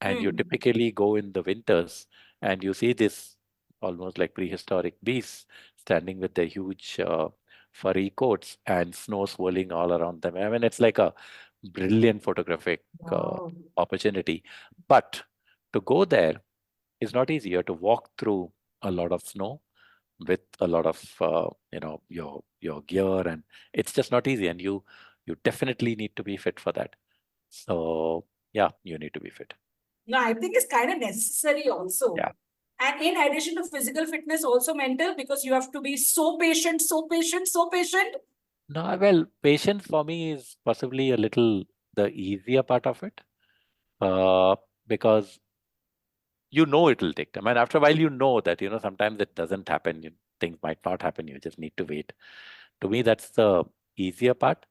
And you typically go in the winters and you see this almost like prehistoric beasts standing with their huge furry coats and snow swirling all around them. I mean, it's like a brilliant photographic opportunity. But to go there is not easy. You have to walk through a lot of snow with a lot of your gear, and it's just not easy. And you definitely need to be fit for that. So yeah, you need to be fit. No, I think it's kind of necessary also. Yeah. And in addition to physical fitness, also mental, because you have to be so patient, so patient, so patient. No, well, patience for me is possibly a little the easier part of it, because it will take time. And after a while, you know that, sometimes it doesn't happen. Things might not happen. You just need to wait. To me, that's the easier part.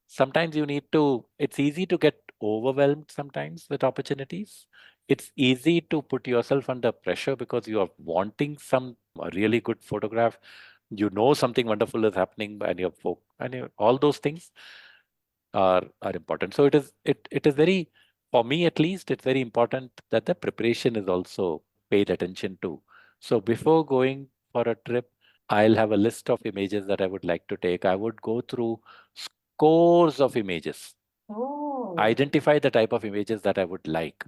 Sometimes it's easy to get overwhelmed sometimes with opportunities. It's easy to put yourself under pressure because you are wanting a really good photograph. Something wonderful is happening and all those things are important. So it is very, for me at least, it's very important that the preparation is also paid attention to. So before going for a trip, I'll have a list of images that I would like to take. I would go through scores of images. Identify the type of images that I would like,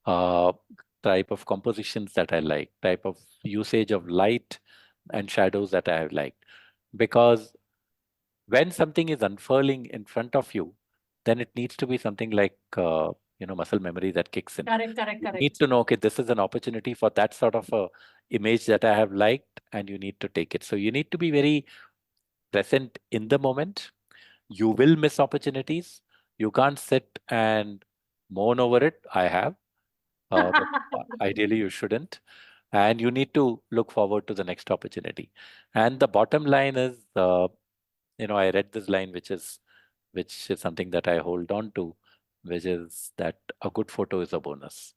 type of compositions that I like, type of usage of light and shadows that I have liked. Because when something is unfurling in front of you, then it needs to be something like muscle memory that kicks in. Correct. You need to know, okay, this is an opportunity for that sort of a image that I have liked, and you need to take it. So you need to be very present in the moment. You will miss opportunities. You can't sit and moan over it. I have. But ideally, you shouldn't. And you need to look forward to the next opportunity. And the bottom line is, I read this line, which is something that I hold on to, which is that a good photo is a bonus.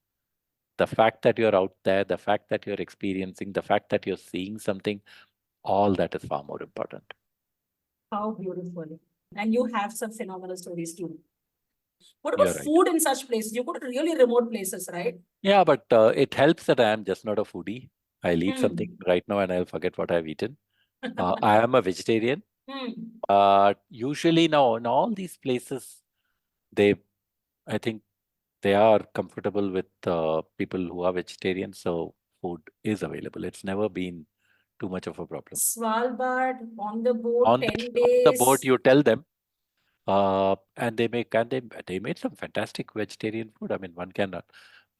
The fact that you're out there, the fact that you're experiencing, the fact that you're seeing something, all that is far more important. How beautiful. And you have some phenomenal stories too. What about food in such places? You go to really remote places, right? Yeah, but it helps that I am just not a foodie. I'll eat something right now and I'll forget what I've eaten. I am a vegetarian. Usually now in all these places, I think they are comfortable with people who are vegetarians, so food is available. It's never been too much of a problem. Svalbard, on the boat, on 10 the, days. On the boat, you tell them, and they made some fantastic vegetarian food. I mean, one cannot.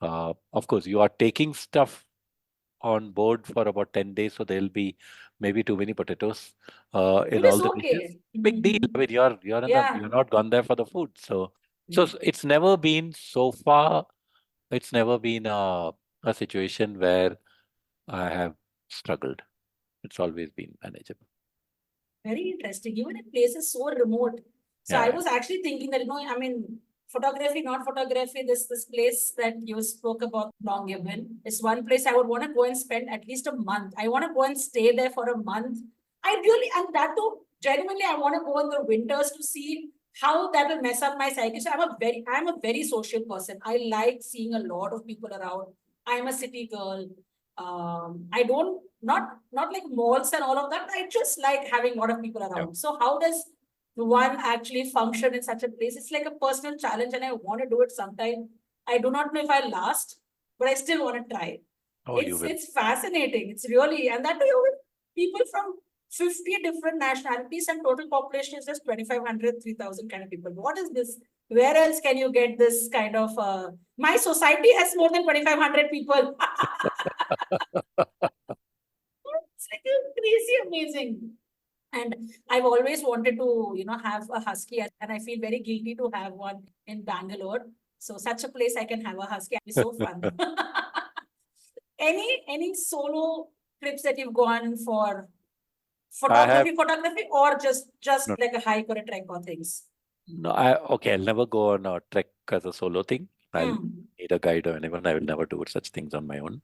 Of course, you are taking stuff on board for about 10 days, so there'll be maybe too many potatoes in It is all the dishes. okay. Big deal. I mean, Yeah. you're not gone there for the food. So it's never been so far. It's never been a situation where I have struggled. It's always been manageable. Very interesting. Even in places so remote. So I Yeah. was actually thinking that, I mean, photography, not photography, this place that you spoke about, Longyearbyen, is one place I would want to go and spend at least a month. I want to go and stay there for a month. I really, and that too, genuinely, I want to go in the winters to see how that will mess up my psyche. So I'm a very social person. I like seeing a lot of people around. I'm a city girl. I don't not like malls and all of that. I just like having a lot of people Yeah. around. So how does one actually function in such a place? It's like a personal challenge, and I want to do it sometime. I do not know if I last, but I still want to try. Oh, you will. It's fascinating. It's really, and that way with people from 50 different nationalities, and total population is just 2,500, 3,000 kind of people. What is this? Where else can you get this kind of my society has more than 2,500 people. It's like crazy amazing. And I've always wanted to, have a husky, and I feel very guilty to have one in Bangalore. So such a place I can have a husky. It'd be so fun. Any solo trips that you've gone for I have photography, or just no, like a hike or a trek or things? no. Okay. I'll never go on a trek as a solo thing. I'll need a guide or anyone. I will never do such things on my own.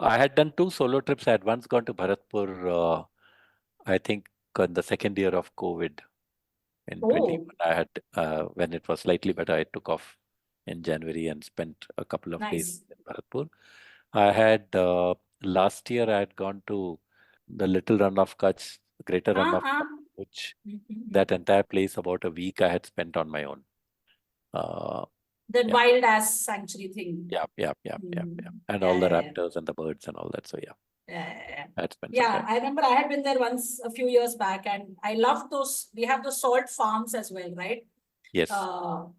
I had done two solo trips. I had once gone to Bharatpur. I think in the second year of COVID in Oh, 21. I had when it was slightly better. I took off in January and spent a couple of days nice. in Bharatpur. I had last year. I had gone to the Little Run of Kutch, Greater Run of Uh-huh. Kutch, which Mhm. that entire place about a week I had spent on my own. Uh, That yeah, wild ass sanctuary thing. yeah. And all Yeah, the yeah, yeah. raptors and the birds and all that. So yeah, Yeah. I had spent some Yeah, time. I remember I had been there once a few years back, and I love those. We have those salt farms as well, right? Yes.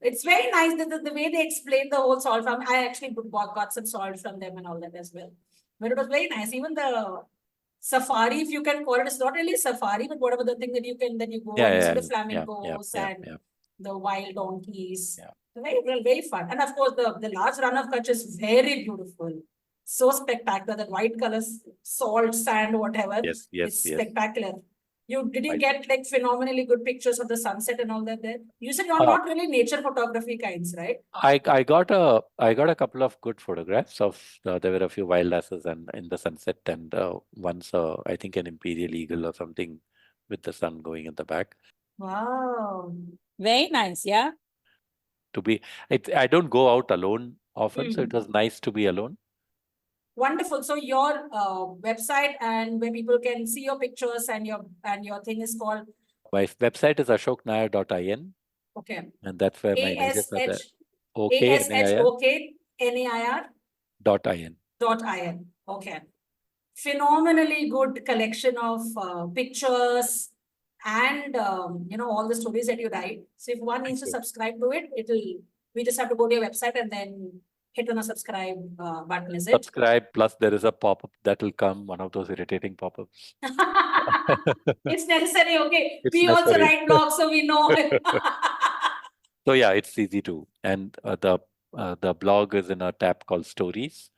It's very nice the way they explain the whole salt farm. I actually got some salt from them and all that as well. But it was very nice. Even the safari, if you can call it, it's not really safari, but whatever the thing that you go Yeah, and you see the yeah, flamingos and yeah. the wild donkeys. Yeah. Very, very, very fun. And of course, the last run of Kutch is very beautiful. So spectacular. That white colors, salt, sand, whatever. It's Yes. spectacular. Did you I, get like phenomenally good pictures of the sunset and all that there? You said you're uh, not really nature photography kinds, right? I got a couple of good photographs of there were a few wild asses and in the sunset and once I think an imperial eagle or something with the sun going in the back. Wow. Very nice, yeah. To be I don't go out alone often, so it was nice to be alone. Wonderful. So your website and where people can see your pictures and your thing is called, My website is ashoknair.in okay, and that's where my images are there. ASH OKNAIR ASHOK NAIR .in. .in. Okay. Phenomenally good collection of pictures and all the stories that you write. So if one Thank needs to you. subscribe to it, we just have to go to your website and then hit on a subscribe button, is it? Subscribe plus there is a pop-up that will come, one of those irritating pop-ups. It's necessary. Okay. It's We also necessary. write blogs, so we know. So yeah, it's easy to. And the blog is in a tab called Stories,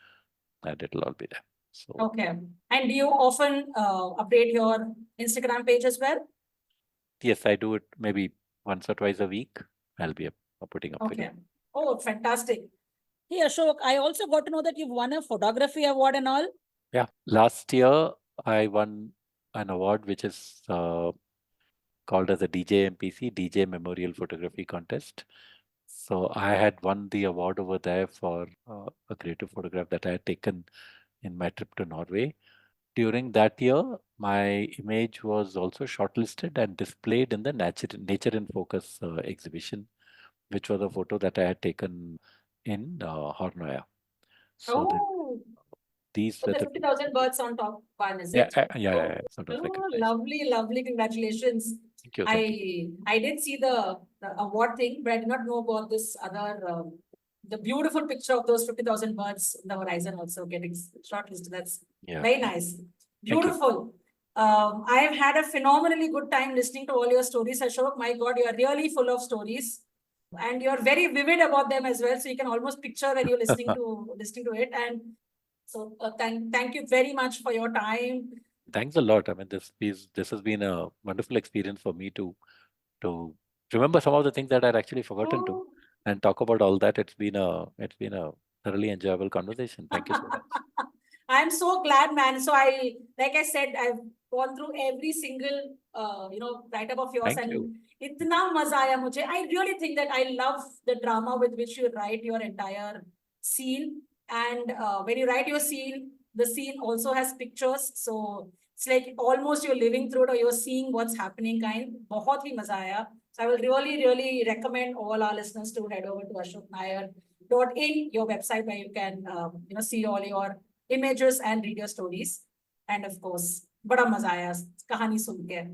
and it'll all be there. So Okay. And do you often update your Instagram page as well? yes, I do it maybe once or twice a week. I'll be putting up Okay. again. Oh, fantastic. Hey, Ashok, I also got to know that you've won a photography award and all. Yeah, last year I won an award which is called as a DJ Memorial Photography Contest. So I had won the award over there for a creative photograph that I had taken in my trip to Norway. During that year, my image was also shortlisted and displayed in the Nature in Focus exhibition, which was a photo that I had taken in Hornoya. So Oh, these so were the the 50,000 birds on top one, is yeah, it? sort of Oh, recognized. lovely, lovely. Congratulations. Thank you. I did see the award thing, but I did not know about this other the beautiful picture of those 50,000 birds in the horizon also getting shortlisted. That's very nice. Beautiful. I have had a phenomenally good time listening to all your stories, Ashok. My God, you are really full of stories. And you're very vivid about them as well. So you can almost picture when you're listening to it. And so thank you very much for your time. Thanks a lot. I mean, this has been a wonderful experience for me to remember some of the things that I'd actually forgotten to, and talk about all that. It's been a thoroughly enjoyable conversation. Thank you so much. I'm so glad, man. So like I said, I've gone through every single write-up of yours. Thank you. Itna maza aaya mujhe. I really think that I love the drama with which you write your entire scene. And when you write your scene, the scene also has pictures. So it's like almost you're living through it or you're seeing what's happening kind. Bahut hi maza aaya. So I will really, really recommend all our listeners to head over to ashoknair.in, your website, where you can see all your images and read your stories. And of course, bada maza aaya kahani sun ke.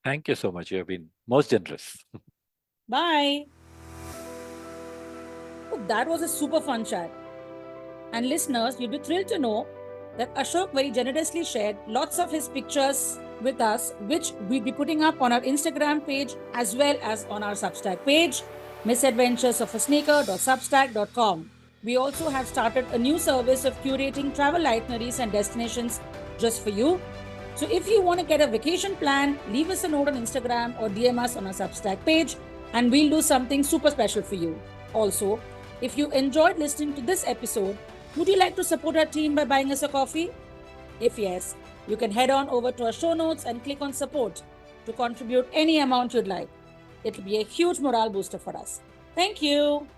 Thank you so much. You have been most generous. Bye. Oh, that was a super fun chat. And listeners, you'll be thrilled to know that Ashok very generously shared lots of his pictures with us, which we'll be putting up on our Instagram page as well as on our Substack page, misadventuresofaSneaker.substack.com. We also have started a new service of curating travel itineraries and destinations just for you. So if you want to get a vacation plan, leave us a note on Instagram or DM us on our Substack page, and we'll do something super special for you. Also, if you enjoyed listening to this episode, would you like to support our team by buying us a coffee? If yes, you can head on over to our show notes and click on support to contribute any amount you'd like. It'll be a huge morale booster for us. Thank you.